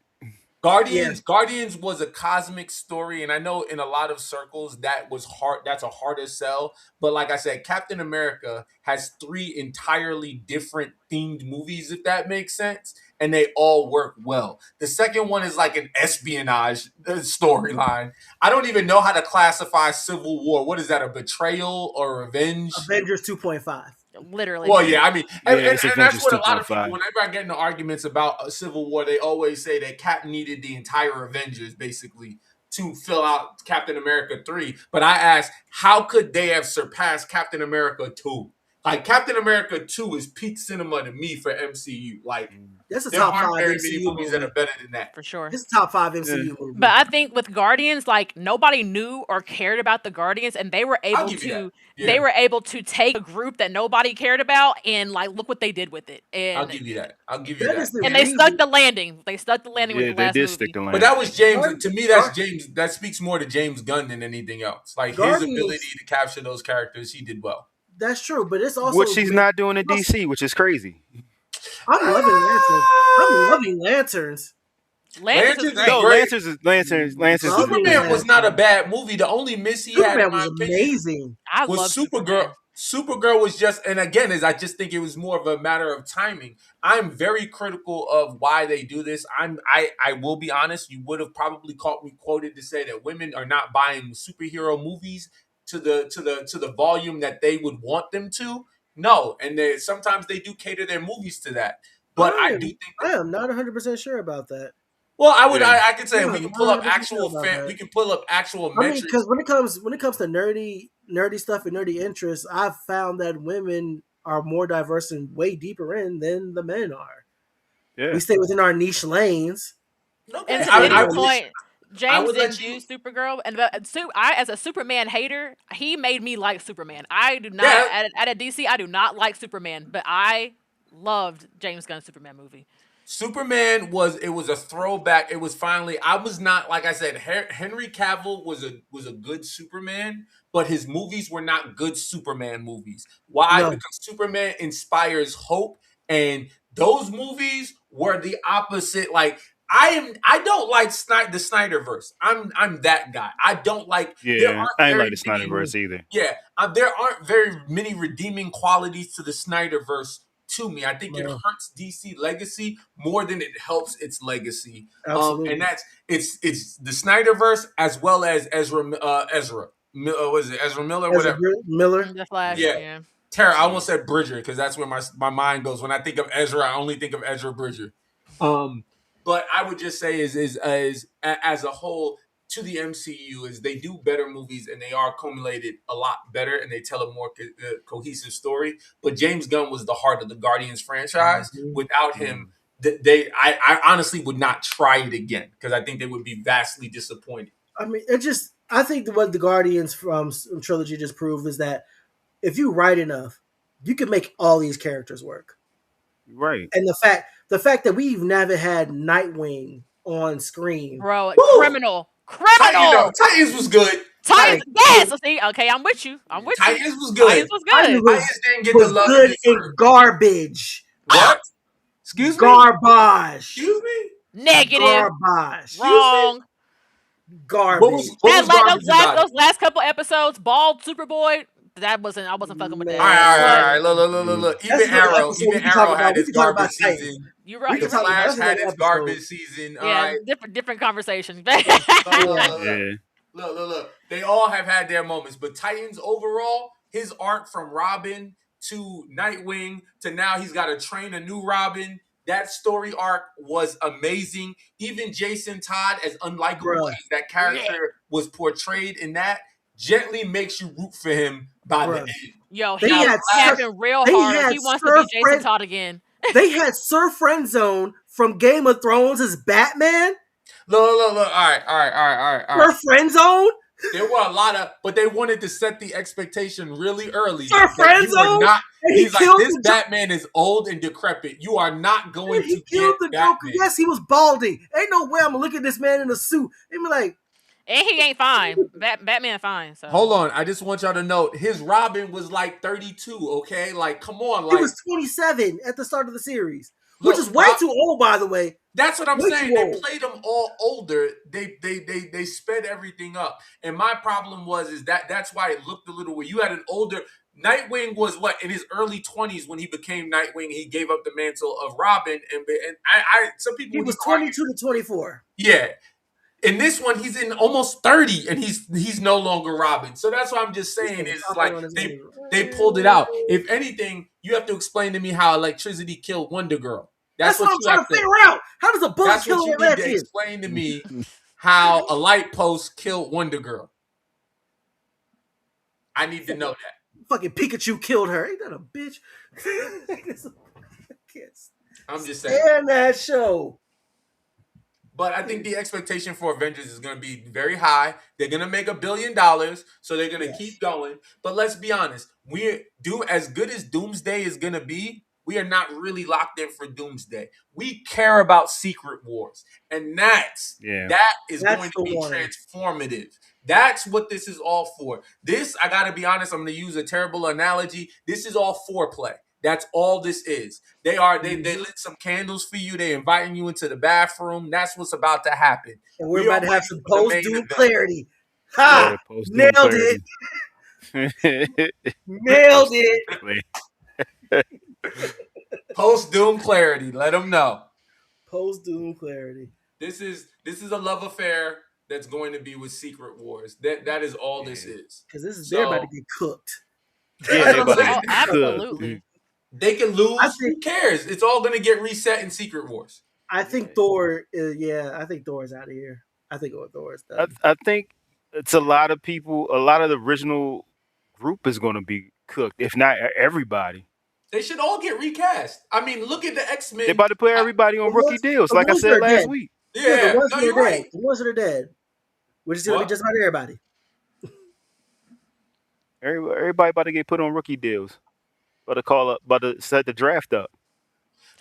Guardians was a cosmic story, and I know in a lot of circles that was hard. That's a harder sell. But like I said, Captain America has 3 entirely different themed movies, if that makes sense, and they all work well. The second one is like an espionage storyline. I don't even know how to classify Civil War. What is that? A betrayal or revenge? Avengers 2.5. Literally. Well, yeah, I mean, Yeah, and it's that's Avengers what a lot of people, 2.5. whenever I get into arguments about a Civil War, they always say that Cap needed the entire Avengers basically to fill out Captain America 3. But I ask, how could they have surpassed Captain America 2? Like, Captain America 2 is peak cinema to me for MCU. Like, That's a there top aren't 5 very many MCU movies that movie. are better than that. For sure. It's a top 5 Yeah. MCU movie. But I think with Guardians, like nobody knew or cared about the Guardians, and they were I'll able give you that. to Yeah. they were able to take a group that nobody cared about and like look what they did with it. I'll And give you that. I'll give you That that. is the and they reason- stuck the landing. They stuck the landing Yeah, with the they last did movie. stick the But landing. that was James. Guard- To me, that's Guard- James. That speaks more to James Gunn than anything else. Like his Guardians- ability to capture those characters, he did well. That's true, but it's also Which he's not doing in DC, which is crazy. I'm loving lanterns. I'm loving lanterns. Lanterns is Lanterns great. is No, great. Lanterns is Love the Superman it. was not a bad movie. The only miss he had, Superman in my was opinion, amazing. I was love Supergirl. Supergirl was just, and again, is I just think it was more of a matter of timing. I'm very critical of why they do this. I will be honest. You would have probably caught me quoted to say that women are not buying superhero movies to the volume that they would want them to. No, and sometimes they do cater their movies to that. But I do think I am not 100% sure about that. well, I would. Yeah. I could say Yeah, we can I'm pull up not actual sure about that. we can pull up actual I mean, metrics. because when it comes to nerdy stuff and nerdy interests, I've found that women are more diverse and way deeper in than the men are. Yeah. We stay within our niche lanes. Okay. And to I- Diddy's I- point, James would let didn't you- do Supergirl, and I, as a Superman hater, he made me like Superman. I do not Yeah. at a DC. I do not like Superman, but I loved James Gunn's Superman movie. Superman was a throwback. It was finally. I was not like I said. Henry Cavill was a good Superman, but his movies were not good Superman movies. Why? No. Because Superman inspires hope, and those movies were the opposite. Like I don't like the Snyderverse. I'm that guy. I don't like. there Yeah. aren't I ain't very like the many- Snyderverse either. Yeah, there aren't very many redeeming qualities to the Snyderverse to me. I think it No. hurts DC legacy more than it helps its legacy. Absolutely. And that's it's the Snyderverse as well as Ezra. Was it Ezra Miller? Ezra Whatever. Miller. The Flash, Yeah. yeah. Tara, I almost said Bridger because that's where my mind goes when I think of Ezra. I only think of Ezra Bridger. But I would just say is as a whole to the MCU is they do better movies and they are accumulated a lot better and they tell a more cohesive story. But James Gunn was the heart of the Guardians franchise. Mhm. Without him, I honestly would not try it again because I think they would be vastly disappointed. I mean, I think what the Guardians from trilogy just proved is that if you write enough, you can make all these characters work. Right. And the fact that we've never had Nightwing on screen, Bro, Woo! criminal. Titans was good. Titans, Titans- yes. See, okay, I'm with you. Titans was good. Titans was Titans good. was, Titans didn't get the was love good it in deserved. garbage. What? Excuse me? Garbage. Excuse me? Negative. Garbage. Wrong. Garbage. What was garbage about those last couple episodes, Bald Superboy. I wasn't fucking with that. All right. Look. That's Even another Arrow, episode we even can talk Arrow about. had We its can talk about garbage Titans. season. You're right. The Flash had its garbage season. All right. Different conversations. Look. They all have had their moments, but Titans overall, his arc from Robin to Nightwing to now he's got to train a new Robin. That story arc was amazing. Even Jason Todd, as unlikable as that character was portrayed in that, gently makes you root for him by the end. Yo, he was snapping real hard. He wants to be Jason Todd again. They had Sir Friendzone from Game of Thrones as Batman. Look. All right. Sir Friendzone? There were a lot of, but they wanted to set the expectation really early. Sir Friendzone? He's like, this Batman is old and decrepit. You are not going to get the Batman. Joker. Yes, he was balding. Ain't no way I'm gonna look at this man in a suit and be like, and he ain't fine. Batman fine. So hold on, I just want y'all to note his Robin was like 32. Okay, like come on, like he was 27 at the start of the series, which is way too old, by the way. That's what I'm saying. They played them all older. They sped everything up, and my problem is that's why it looked a little weird. You had an older Nightwing was in his early 20s when he became Nightwing. He gave up the mantle of Robin, and some people he was 22 to 24. Yeah. In this one, he's in almost 30, and he's no longer Robin. So that's what I'm just saying is like they pulled it out. If anything, you have to explain to me how electricity killed Wonder Girl. That's what I'm trying to figure out. How does a bullet kill an Atlantean? Need to explain to me how a light post killed Wonder Girl. I need to know that. Fucking Pikachu killed her. Ain't that a bitch? I'm just saying. Stand that show. But I think the expectation for Avengers is going to be very high. They're going to make $1 billion, so they're going to keep going. But let's be honest. As good as Doomsday is going to be, we are not really locked in for Doomsday. We care about Secret Wars. And that is going to be transformative. That's what this is all for. This, I got to be honest, I'm going to use a terrible analogy. This is all foreplay. That's all this is. They lit some candles for you. They're inviting you into the bathroom. That's what's about to happen. And we're about to have some post-Doom clarity. Ha! Nailed it. Nailed it. Post-Doom clarity. Let them know. Post-Doom clarity. This is a love affair that's going to be with Secret Wars. That is all this is. Because they're about to get cooked. Yeah, absolutely. They can lose. Who cares? It's all going to get reset in Secret Wars. I think Thor. I think Thor's out of here. I think Thor is done. I think it's a lot of people. A lot of the original group is going to be cooked, if not everybody. They should all get recast. I mean, look at the X-Men. They're about to put everybody on rookie deals, like I said last week. Yeah, the ones that are dead. The ones that are dead. Which is going to be just about everybody. Everybody about to get put on rookie deals. About to set the draft up.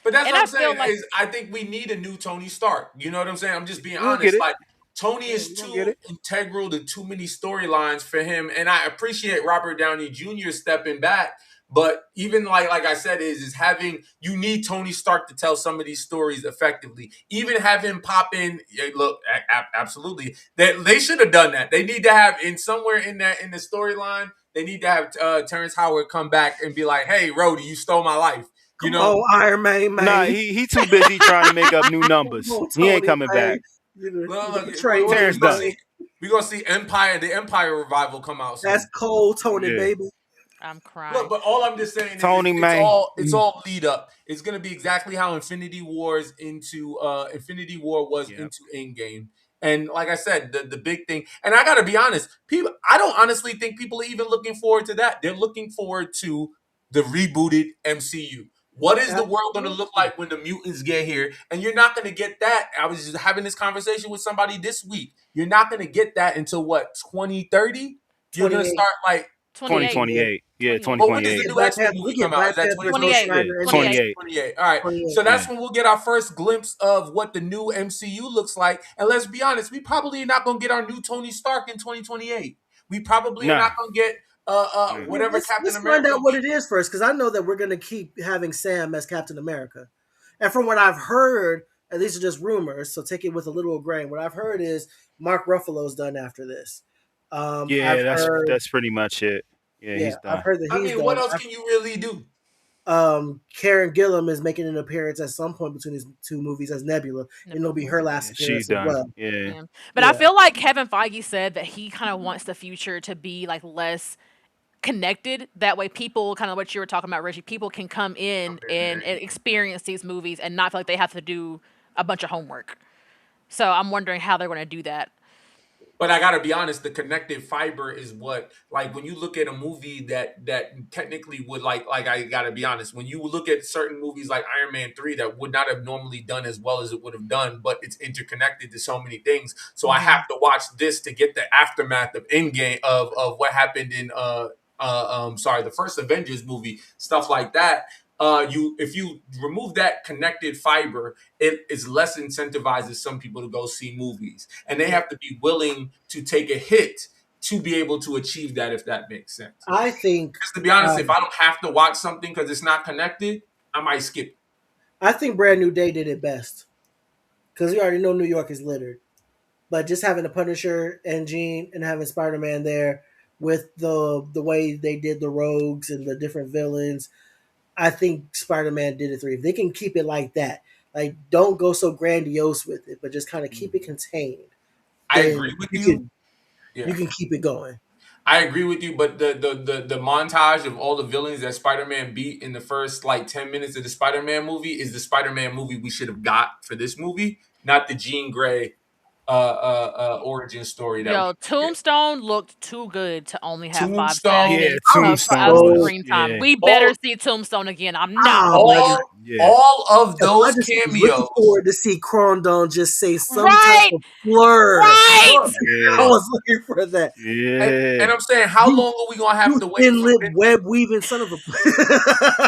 But that's what I'm saying. I think we need a new Tony Stark. You know what I'm saying? I'm just being honest. Like Tony is too integral to too many storylines for him, and I appreciate Robert Downey Jr. stepping back. But even like I said, you need Tony Stark to tell some of these stories effectively. Even have him pop in. Look, absolutely. They should have done that. They need to have somewhere in the storyline. They need to have Terrence Howard come back and be like, "Hey, Rhodey, you stole my life." You know, Iron Man. Nah, he too busy trying to make up new numbers. He ain't coming back. Terrence done. We're gonna see the Empire revival come out soon. That's cold, Tony, baby. I'm crying. Look, but all I'm just saying is it's all lead up. It's gonna be exactly how Infinity War was into Endgame. And like I said, the big thing, and I gotta be honest, I don't honestly think people are even looking forward to that. They're looking forward to the rebooted MCU. What is the world going to look like when the mutants get here? And you're not going to get that. I was just having this conversation with somebody this week. You're not going to get that until 2030? You're going to start 2028. Yeah, 28. But when does the 2028. new Black X-Men Panther, we movie get come out? Black Is that Panther, 2028? Ghost Yeah, Rider, and 28. 28. All right. 28. So that's Yeah. when we'll get our first glimpse of what the new MCU looks like. And let's be honest, we probably are not going to get our new Tony Stark in 2028. We probably are Nah. not going to get whatever Captain Let's America. find out what it is first, because I know that we're going to keep having Sam as Captain America. And from what I've heard, and these are just rumors, so take it with a little grain. What I've heard is Mark Ruffalo's done after this. Yeah, I've heard, that's pretty much it. Yeah, yeah, he's I've done. heard that I he's mean, what done. else can you really do? Karen Gillan is making an appearance at some point between these two movies as Nebula, and it'll be her last She appearance as done. well. Yeah. Yeah. But I feel like Kevin Feige said that he kind of wants the future to be like less connected. That way people, kind of what you were talking about, Reggie, people can come in and experience these movies and not feel like they have to do a bunch of homework. So I'm wondering how they're going to do that. But I gotta be honest, the connective fiber is what, like, when you look at a movie that technically would like I gotta be honest, when you look at certain movies like Iron Man 3 that would not have normally done as well as it would have done, but it's interconnected to so many things. So I have to watch this to get the aftermath of Endgame of what happened in the first Avengers movie, stuff like that. If you remove that connected fiber, it is less incentivizes some people to go see movies, and they have to be willing to take a hit to be able to achieve that, if that makes sense. I think, Because to be honest, if I don't have to watch something because it's not connected, I might skip it. I think Brand New Day did it best, because we already know New York is littered. But just having the Punisher and Jean and having Spider-Man there with the way they did the rogues and the different villains, I think Spider-Man did it 3. If they can keep it like that, like don't go so grandiose with it, but just kind of keep it contained. I agree with you. You can keep it going. I agree with you, but the montage of all the villains that Spider-Man beat in the first like 10 minutes of the Spider-Man movie is the Spider-Man movie we should have got for this movie, not the Jean Grey origin story. Tombstone looked too good to only have 5 Tombstone? seconds Tombstone. of screen time. Yeah. We better see Tombstone again. I'm not. All of those I just was cameos. looking forward to see Crondon just say some Right. type of slur. Right. Yeah. I was looking for that. Yeah. And I'm saying, how long are we gonna have to wait? Thin lip web weaving son of a.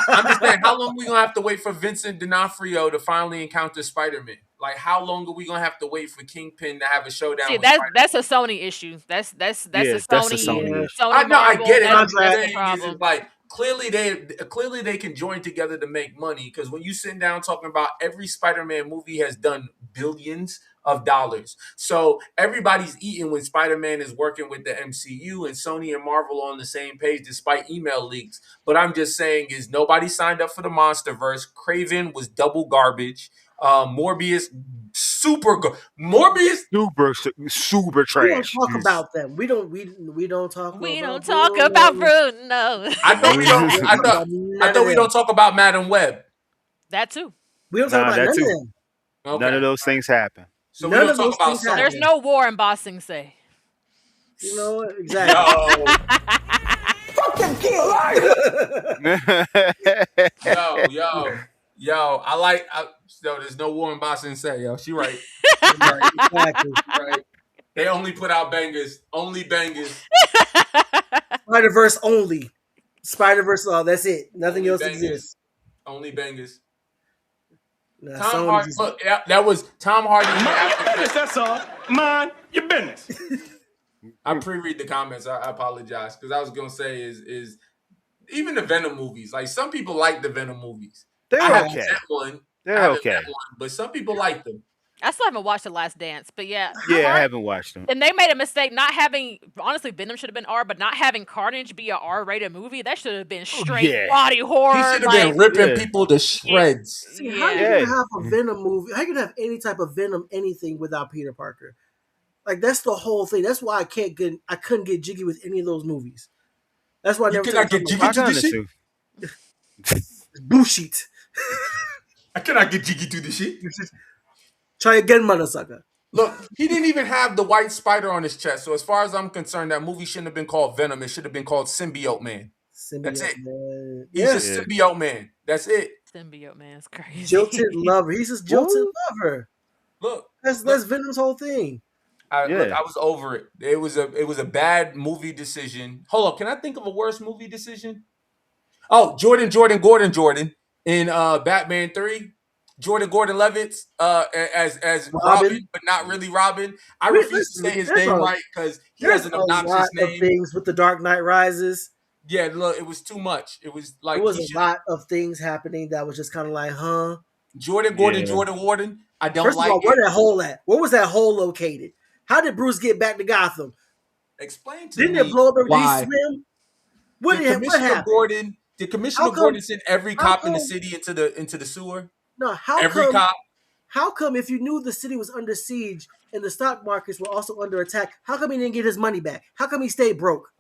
I'm just saying, how long are we gonna have to wait for Vincent D'Onofrio to finally encounter Spider-Man? Like, how long are we gonna have to wait for Kingpin to have a showdown? See, with that's a Sony issue. That's a Sony. issue. I know, I get it. That's I'm the saying problem. is like clearly they can join together to make money, because when you sit down talking about every Spider-Man movie has done billions of dollars, so everybody's eating when Spider-Man is working with the MCU, and Sony and Marvel are on the same page despite email leaks. But I'm just saying is nobody signed up for the MonsterVerse. Craven was double garbage. Morbius super trash. We don't talk about them. We don't talk. We about don't talk about Bruno. I know we don't. I know we don't talk about Madam Web. That too. We don't talk about none of them. Okay. None of those things happen. So we don't talk about Sony. There's no war in Bossing Say. You know what? Exactly. Fucking kill Yo, there's no war in Boston Say, yo. She right. Exactly. Right. They only put out bangers. Only bangers. Spider-Verse only. Spider-Verse, that's it. Nothing Only else bangers. exists. Only bangers. Nah, Tom Hardy. Look, that was Tom Hardy. That's all. Mind your business. I pre-read the comments. I apologize, because I was gonna say is even the Venom movies. Like, some people like the Venom movies. They're I haven't okay. met one. They're okay. But some people like them. I still haven't watched The Last Dance, but yeah. Yeah, I haven't watched them. And they made a mistake not having, honestly, Venom should have been R, but not having Carnage be a R-rated movie. That should have been straight body horror. He should have been ripping people to shreds. See, how you gonna have a Venom movie? How you gonna have any type of Venom anything without Peter Parker? Like, that's the whole thing. That's why I couldn't get jiggy with any of those movies. That's why I never cannot get jiggy to this shit. Bullshit. I cannot get jiggy to this shit. Try again, motherfucker. Look, he didn't even have the white spider on his chest. So as far as I'm concerned, that movie shouldn't have been called Venom. It should have been called Symbiote Man. That's it. Man. He's a Symbiote Man. That's it. Symbiote Man is crazy. Jilted lover. He's just jilted lover. Look. That's Venom's whole thing. Look, I was over it. It was a bad movie decision. Hold on, can I think of a worse movie decision? Oh, Jordan in Batman 3. Jordan Gordon-Levitt as Robin, but not really Robin. I refuse to say his name right because he has an obnoxious name. Of things with the Dark Knight Rises. Yeah, look, it was too much. It was like there was a lot of things happening that was just kind of like, huh? Jordan Warden. I don't First like of all, it. where that hole at? Where was that hole located? How did Bruce get back to Gotham? Explain to Didn't me it blow up? why. Did he swim? What happened? Did Commissioner Gordon send every cop in the city into the sewer? No, cop? How come if you knew the city was under siege and the stock markets were also under attack, how come he didn't get his money back? How come he stayed broke?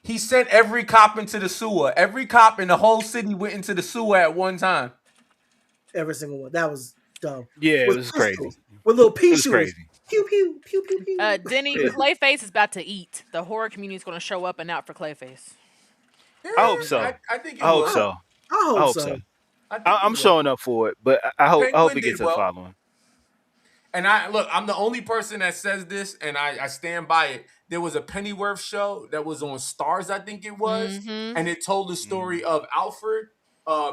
He sent every cop into the sewer. Every cop in the whole city went into the sewer at one time. Every single one. That was dumb. Yeah, it was crazy. With little pea shooters. Pew, pew, pew, pew, pew. Denny, Clayface is about to eat. The horror community is going to show up and out for Clayface. Yeah, I hope so. I think I hope so. I hope so. I'm showing up for it, but I hope it gets a following. And I'm the only person that says this, and I stand by it. There was a Pennyworth show that was on Stars, I think it was, and it told the story of Alfred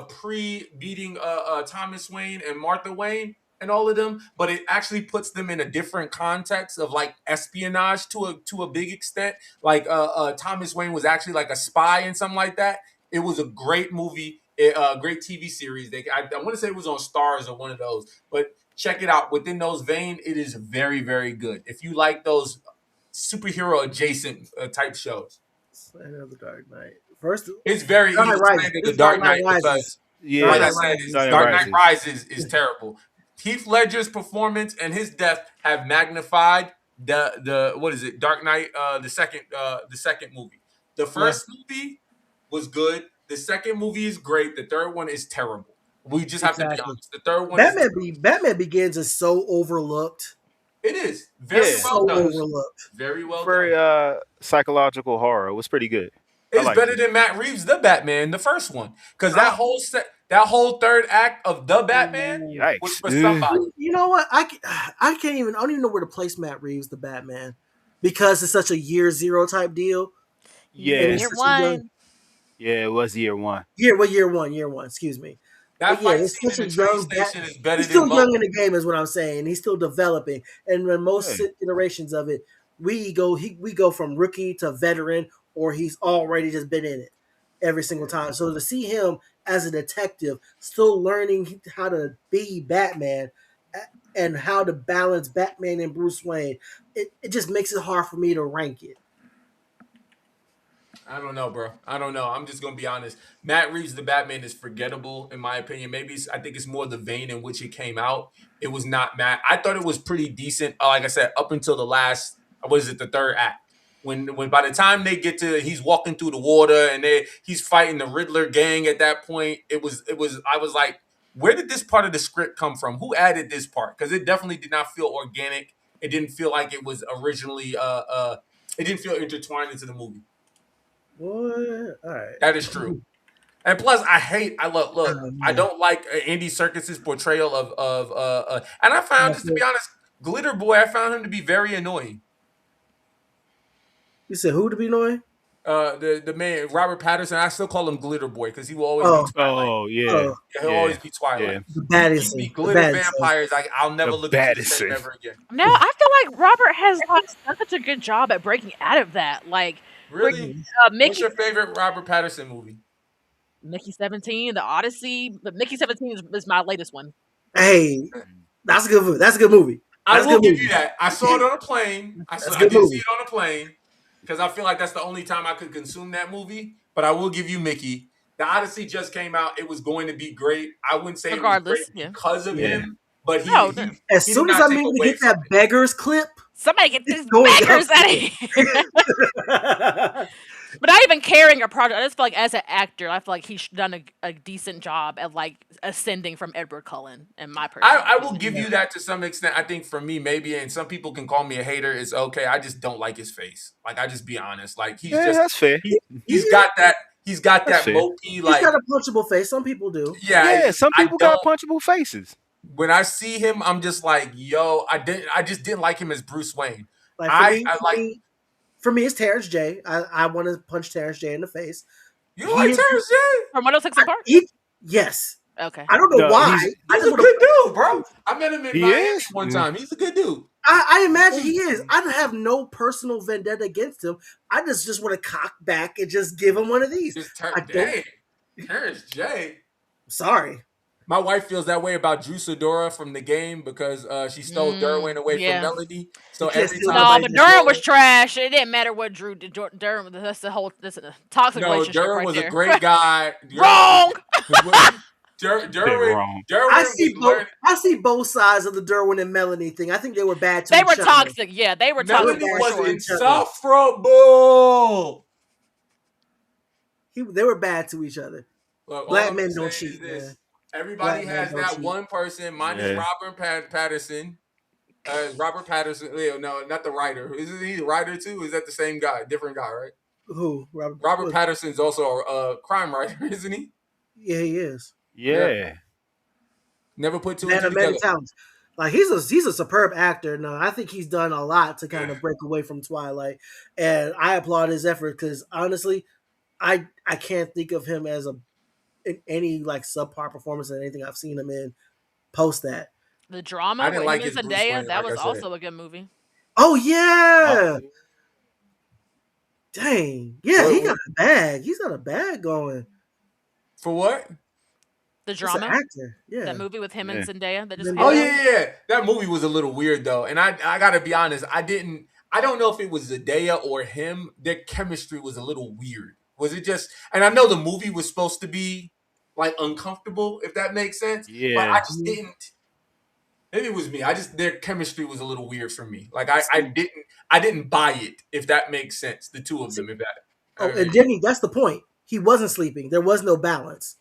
pre-beating Thomas Wayne and Martha Wayne and all of them, but it actually puts them in a different context of like espionage to a big extent. Like Thomas Wayne was actually like a spy and something like that. It was a great movie, great TV series. I want to say it was on Stars or one of those, but check it out. Within those vein, it is very, very good. If you like those superhero adjacent type shows. Slander of the Dark Knight. First, it's very easy to slander the Dark Knight because, like I said, Dark Knight Rises is terrible. Heath Ledger's performance and his death have magnified the what is it? Dark Knight, the second movie. The first movie was good. The second movie is great. The third one is terrible. We just have to be honest. The third one, Batman Begins is so overlooked. It is very well done. Overlooked. Very well done. Very psychological horror. It was pretty good. It's better than Matt Reeves' The Batman, the first one, because that whole third act of The Batman was for somebody. You know what? I don't even know where to place Matt Reeves' The Batman, because it's such a year zero type deal. Yeah, year one. Yeah, it was year one. Year one. Excuse me. That fight scene in the train station is better than he's still young in the game, is what I'm saying. He's still developing, and when most iterations of it, we go from rookie to veteran, or he's already just been in it every single time. So to see him as a detective, still learning how to be Batman and how to balance Batman and Bruce Wayne, it just makes it hard for me to rank it. I don't know, bro. I don't know. I'm just gonna be honest. Matt Reeves' The Batman is forgettable, in my opinion. I think it's more the vein in which it came out. It was not Matt. I thought it was pretty decent. Like I said, up until the third act. When by the time they get to, he's walking through the water and he's fighting the Riddler gang. At that point, I was like, where did this part of the script come from? Who added this part? Because it definitely did not feel organic. It didn't feel like it was originally. It didn't feel intertwined into the movie. What? All right. That is true. And plus, I don't like Andy Serkis's portrayal of and I found, just to be honest, Glitter Boy, I found him to be very annoying. You said who to be annoying? The man, Robert Pattinson. I still call him Glitter Boy because he will always be Twilight. Oh, yeah. He'll always be Twilight. Yeah. The baddest. Glitter vampires. I'll never look at the same ever again. No, I feel like Robert has done such a good job at breaking out of that. Like, really? What's your favorite Robert Pattinson movie? Mickey 17, The Odyssey. But Mickey 17 is my latest one. Hey, that's a good movie. That's a good movie. I will give you that. I saw it on a plane. I did see it on a plane because I feel like that's the only time I could consume that movie. But I will give you Mickey. The Odyssey just came out. It was going to be great. I wouldn't say it was great because of him. But as soon as I'm able to get that beggars clip, somebody get these beggars out of here. But not even carrying a project. I just feel like as an actor, I feel like he's done a decent job at like ascending from Edward Cullen. In my personal I will give you that to some extent. I think for me, maybe, and some people can call me a hater. It's okay. I just don't like his face. Like, I just be honest. Like, that's fair. He's got that. He's got that mopey, like, he's got a punchable face. Some people do. Yeah. Some people got punchable faces. when I see him, I'm just like, yo, I just didn't like him as Bruce Wayne. Like I like. for me, it's Terrence J. I want to punch Terrence J in the face. You don't like Terrence J? From 106 and Park? Yes. Okay. I don't know why. He's a good dude, bro. I met him in Miami one time. He's a good dude. I imagine he is. I have no personal vendetta against him. I just want to cock back and just give him one of these. Terrence J. Sorry. My wife feels that way about Drew Sidora from the game because she stole Derwin away from Melody. So every time, but Durham was trash. It didn't matter what Drew did. Durham, that's a toxic relationship. Durham right was there. a great guy. Wrong. Derwin. I see both sides of the Derwin and Melanie thing. I think they were bad to each other. They were toxic. Yeah, they were toxic. Melanie was insufferable. They were bad to each other. Look, Black men don't cheat, man. Everybody has that one person. Mine is Robert Patterson. Robert Patterson. No, not the writer. Isn't he the writer too? Is that the same guy? Different guy, right? Who? Robert Patterson's also a crime writer, isn't he? Yeah, he is. Yeah. Never put two and two together. Like he's a superb actor. No, I think he's done a lot to kind of break away from Twilight, and I applaud his effort because honestly, I can't think of him as in any like subpar performance in anything I've seen him in post that. The drama with him and Zendaya, that was also a good movie. Oh yeah. Dang. Yeah, he got a bag. He's got a bag going. For what? The drama. Actor. Yeah. That movie with him and Zendaya that just yeah. That movie was a little weird though. And I gotta be honest, I don't know if it was Zendaya or him. Their chemistry was a little weird. Was it just, and I know the movie was supposed to be like uncomfortable, if that makes sense. Yeah. But I just didn't. Maybe it was me. Their chemistry was a little weird for me. Like I didn't buy it, if that makes sense. The two of them, if that. And Jenny, that's the point. He wasn't sleeping. There was no balance.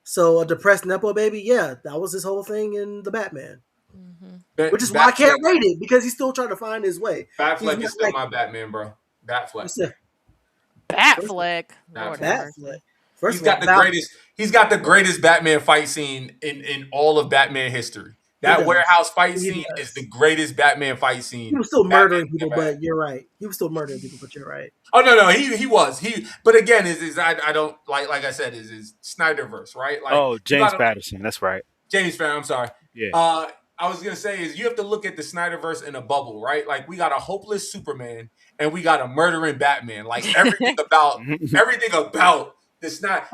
So a depressed Nepo baby, yeah, that was his whole thing in the Batman. Mm-hmm. Which is why I can't rate it, because he's still trying to find his way. Batfleck is still my Batman, bro. Batfleck. Batfleck. He's got the greatest Batman fight scene in all of Batman history. That warehouse fight scene is the greatest Batman fight scene. He was still murdering people, but you're right. You're right. Oh no, he was. But again, I don't like I said, is Snyderverse, right? Like, James Patterson, that's right. James Patterson, I'm sorry. Yeah. I was gonna say is you have to look at the Snyderverse in a bubble, right? Like we got a hopeless Superman and we got a murdering Batman. Like everything about the Snyder.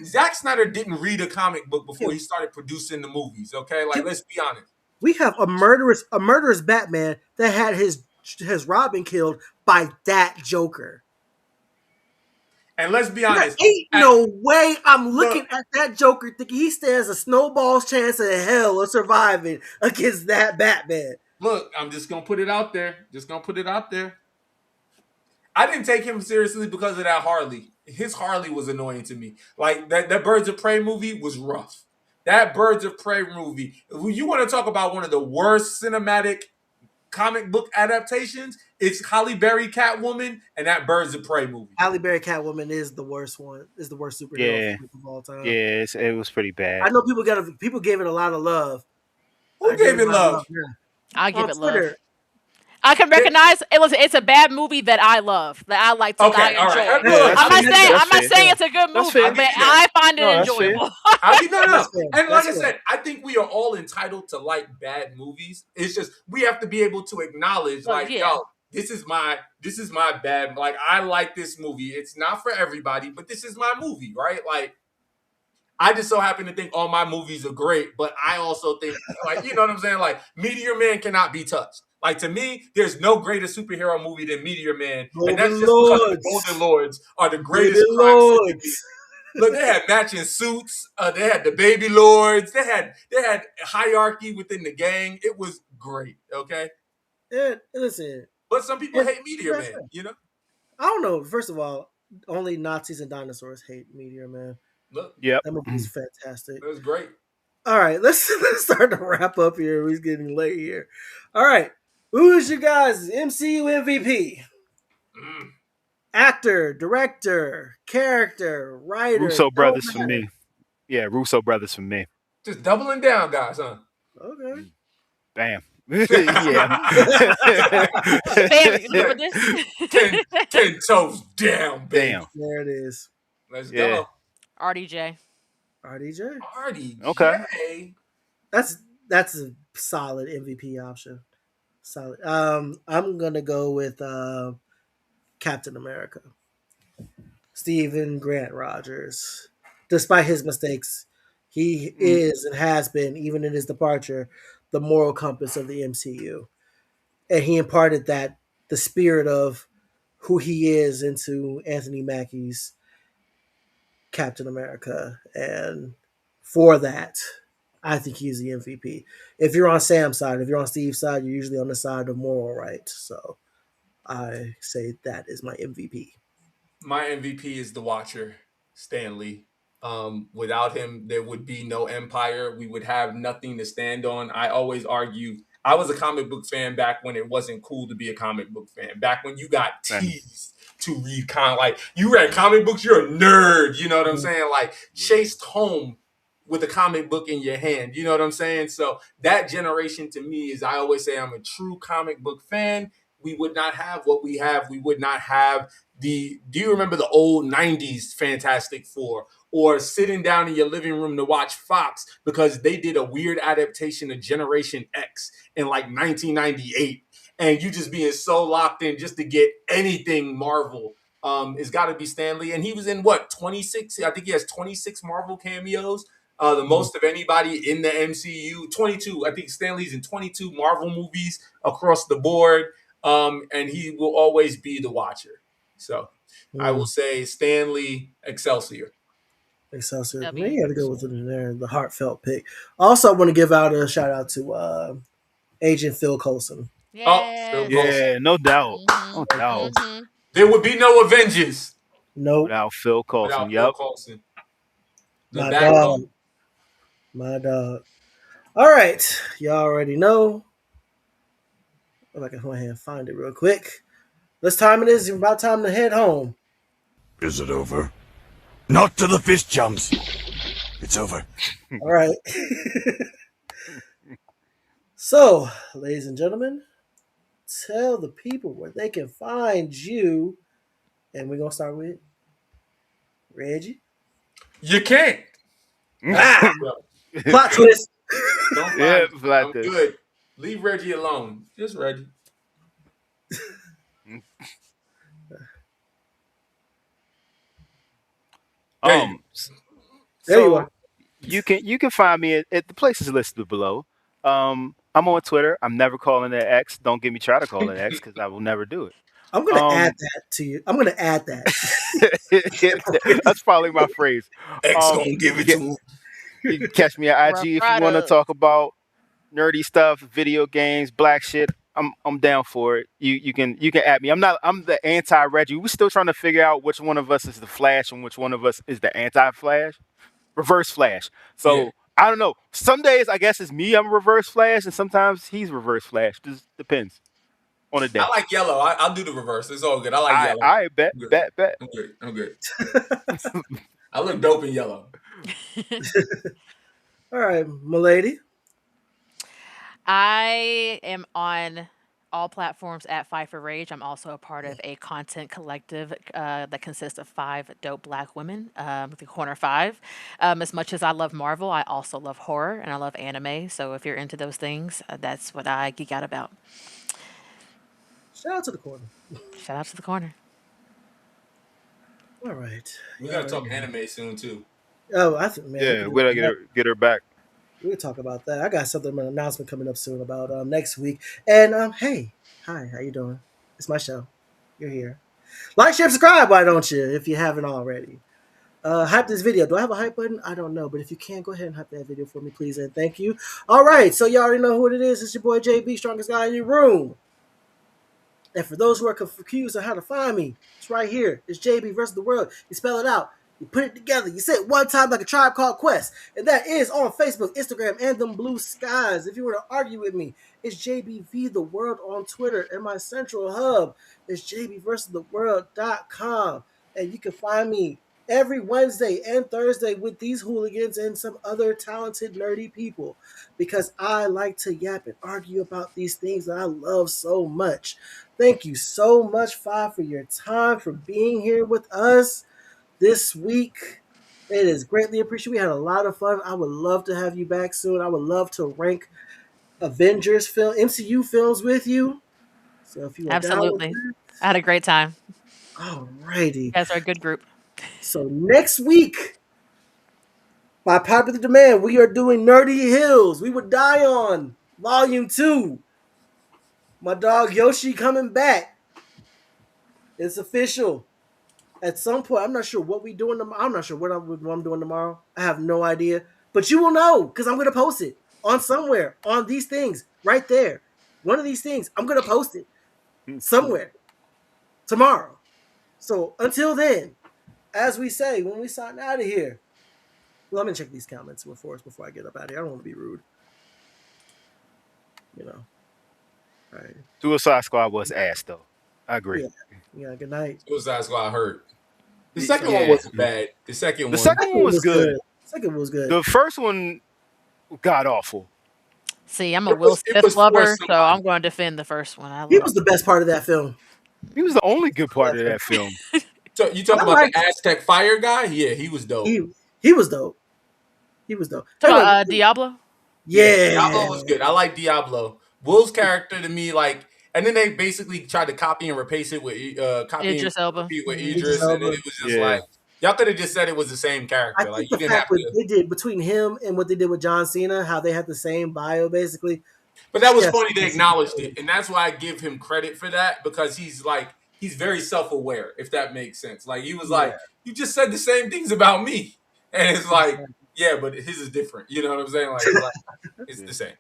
Zack Snyder didn't read a comic book before he started producing the movies. Okay, like let's be honest. We have a murderous Batman that had his Robin killed by that Joker. And let's be honest. Ain't no way I'm looking at that Joker thinking he stands a snowball's chance in hell of surviving against that Batman. Look, I'm just going to put it out there. I didn't take him seriously because of that Harley. His Harley was annoying to me. Like, that Birds of Prey movie was rough. That Birds of Prey movie. You want to talk about one of the worst cinematic comic book adaptations? It's Halle Berry Catwoman and that Birds of Prey movie. Halle Berry Catwoman is the worst one. Is the worst superhero of all time. Yeah, it was pretty bad. I know people gave it a lot of love. Who gave it love? I give it love. I can recognize it's a bad movie that I love, that I like to enjoy. Right. I'm not saying it's a good movie, but I find it enjoyable. And like I said, I think we are all entitled to like bad movies. It's just we have to be able to acknowledge, yo, this is my bad. Like I like this movie. It's not for everybody, but this is my movie, right? Like I just so happen to think all my movies are great, but I also think, like, you know what I'm saying? Like Meteor Man cannot be touched. Like, to me, there's no greater superhero movie than Meteor Man. And that's just because the Golden Lords are the greatest crime. Look, they had matching suits. They had the Baby Lords. They had hierarchy within the gang. It was great, okay? Yeah, listen. But some people hate Meteor Man, you know? I don't know. First of all, only Nazis and dinosaurs hate Meteor Man. Look, that movie is fantastic. It was great. All right, let's start to wrap up here. We're getting late here. All right. Who is your guys' MCU MVP? Actor, director, character, writer. Russo brothers for me. Yeah, Russo brothers for me. Just doubling down, guys, huh? Okay. Bam. Yeah. Bam, you live with this? 10 toes down, baby. Damn. There it is. Let's Yeah. go. RDJ. RDJ. Okay. RDJ. That's a solid MVP option. Solid. I'm gonna go with Captain America. Stephen Grant Rogers. Despite his mistakes, he is and has been, even in his departure, the moral compass of the MCU. And he imparted the spirit of who he is into Anthony Mackie's Captain America. And for that, I think he's the MVP. If you're on Sam's side, if you're on Steve's side, you're usually on the side of moral right. So I say that is my MVP. My MVP is the Watcher, Stan Lee. Without him, there would be no Empire. We would have nothing to stand on. I always argue. I was a comic book fan back when it wasn't cool to be a comic book fan. Back when you got teased to read like you read comic books, you're a nerd. You know what I'm saying? Like chased home with a comic book in your hand. You know what I'm saying? So that generation to me is, I always say, I'm a true comic book fan. We would not have what we have. We would not have do you remember the old 90s Fantastic Four, or sitting down in your living room to watch Fox because they did a weird adaptation of Generation X in like 1998, and you just being so locked in just to get anything Marvel? It's got to be Stan Lee, and he was in what, 26? I think he has 26 Marvel cameos. The most of anybody in the MCU. 22. I think Stan Lee's in 22 Marvel movies across the board. And he will always be the Watcher. So I will say Stan Lee, Excelsior. Excelsior. W. Maybe you got to go with it in there, the heartfelt pick. Also, I want to give out a shout out to Agent Phil Coulson. Yay. Oh, Phil Coulson. Yeah, no doubt. Mhm. No doubt. Mhm. There would be no Avengers Nope. Without Phil Coulson. without Yep. Phil Coulson. The My backbone. dog. My dog. All right. Y'all already know. If I can go ahead and find it real quick. This time it is about time to head home. Is it over? Not to the fist jumps. It's over. All right. So, ladies and gentlemen, tell the people where they can find you. And we're going to start with Reggie. You can't. Ah! Plot twist. Don't Yeah, mind. flat I'm this. good. Leave Reggie alone. Just Reggie. There So you are. you can find me at the places listed below. I'm on Twitter. I'm never calling it X. Don't get me try to call it X because I will never do it. I'm going to add that to you. I'm going to add that. That's probably my phrase. X gonna give it to him. You can catch me at IG if you want to Rough talk about nerdy stuff, video games, black shit. I'm down for it. You can add me. I'm the anti Reggie. We're still trying to figure out which one of us is the Flash and which one of us is the anti Flash. Reverse Flash. So Yeah. I don't know. Some days I guess it's me, I'm Reverse Flash, and sometimes he's Reverse Flash. Just depends on the day. I like yellow. I'll do the reverse. It's all good. I like yellow. I bet. I'm good. Bet. I'm good. I look dope in yellow. All right, milady. I am on all platforms at Fight for Rage. I'm also a part of a content collective that consists of 5 dope black women, the Corner 5. As much as I love Marvel, I also love horror and I love anime. So if you're into those things, that's what I geek out about. Shout out to the corner. Shout out to the Corner. All right. We gotta talk anime soon too. Oh, I think, man. Yeah, we gotta get her back. We'll talk about that. I got something, an announcement coming up soon about next week. And hey, hi, how you doing? It's my show. You're here. Like, share, subscribe. Why don't you? If you haven't already. Hype this video. Do I have a hype button? I don't know, but if you can, go ahead and hype that video for me, please, and thank you. All right, so you already know who it is. It's your boy JB, strongest guy in your room. And for those who are confused on how to find me, it's right here. It's JBVersusTheWorld. You spell it out. You put it together. You say it one time like a Tribe Called Quest. And that is on Facebook, Instagram, and them blue skies. If you want to argue with me, it's JBVtheWorld on Twitter. And my central hub is JBVersusTheWorld.com. And you can find me every Wednesday and Thursday with these hooligans and some other talented, nerdy people because I like to yap and argue about these things that I love so much. Thank you so much, Fi, for your time, for being here with us this week. It is greatly appreciated. We had a lot of fun. I would love to have you back soon. I would love to rank Avengers film, MCU films with you. So if you are down with Absolutely. I had a great time. that, You alrighty. guys are a good group. So next week, by popular demand, we are doing Nerdy Hills. We Would Die On, Volume 2. My dog Yoshi coming back. It's official. At some point, I'm not sure what we doing tomorrow. I'm not sure what I'm doing tomorrow. I have no idea. But you will know because I'm going to post it on somewhere on these things right there. One of these things, I'm going to post it somewhere tomorrow. So until then, as we say when we sign out of here, let me check these comments before I get up out of here. I don't want to be rude. You know. All right. Suicide Squad was ass though. I agree. Yeah. Good night. Suicide Squad hurt. The Yeah. second one wasn't bad. The second one was good. Second one was good. The first one god awful. See, I'm a It Will was- it Smith was for lover, so somebody. I'm going to defend the first one. I He love was the best part of that film. He was the only good part of that film. So you talking I about liked- the Aztec Fire guy? Yeah, he was dope. He was dope. He was dope. Talk Anyway, about Diablo. yeah. Diablo was good. I like Diablo. Will's character to me, like, and then they basically tried to copy and replace it with Idris Elba. Idris, and then it was just Yeah. like y'all could have just said it was the same I character. think Like the you didn't fact have what to. they did between him and what they did with John Cena, how they had the same bio basically. But that was Yes. funny they acknowledged it, and that's why I give him credit for that because he's very self aware, if that makes sense. Like he was like, you just said the same things about me, and it's like, yeah, but his is different. You know what I'm saying? Like it's the same.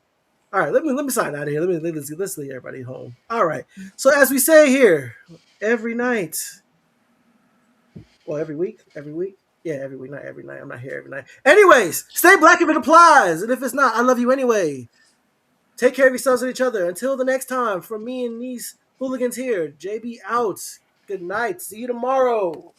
All right, let me sign out of here. Let's leave everybody home. All right. So as we say here, every night. Well, every week. Yeah, every week, not every night. I'm not here every night. Anyways, stay black if it applies, and if it's not, I love you anyway. Take care of yourselves and each other. Until the next time, from me and these hooligans here, JB out. Good night. See you tomorrow.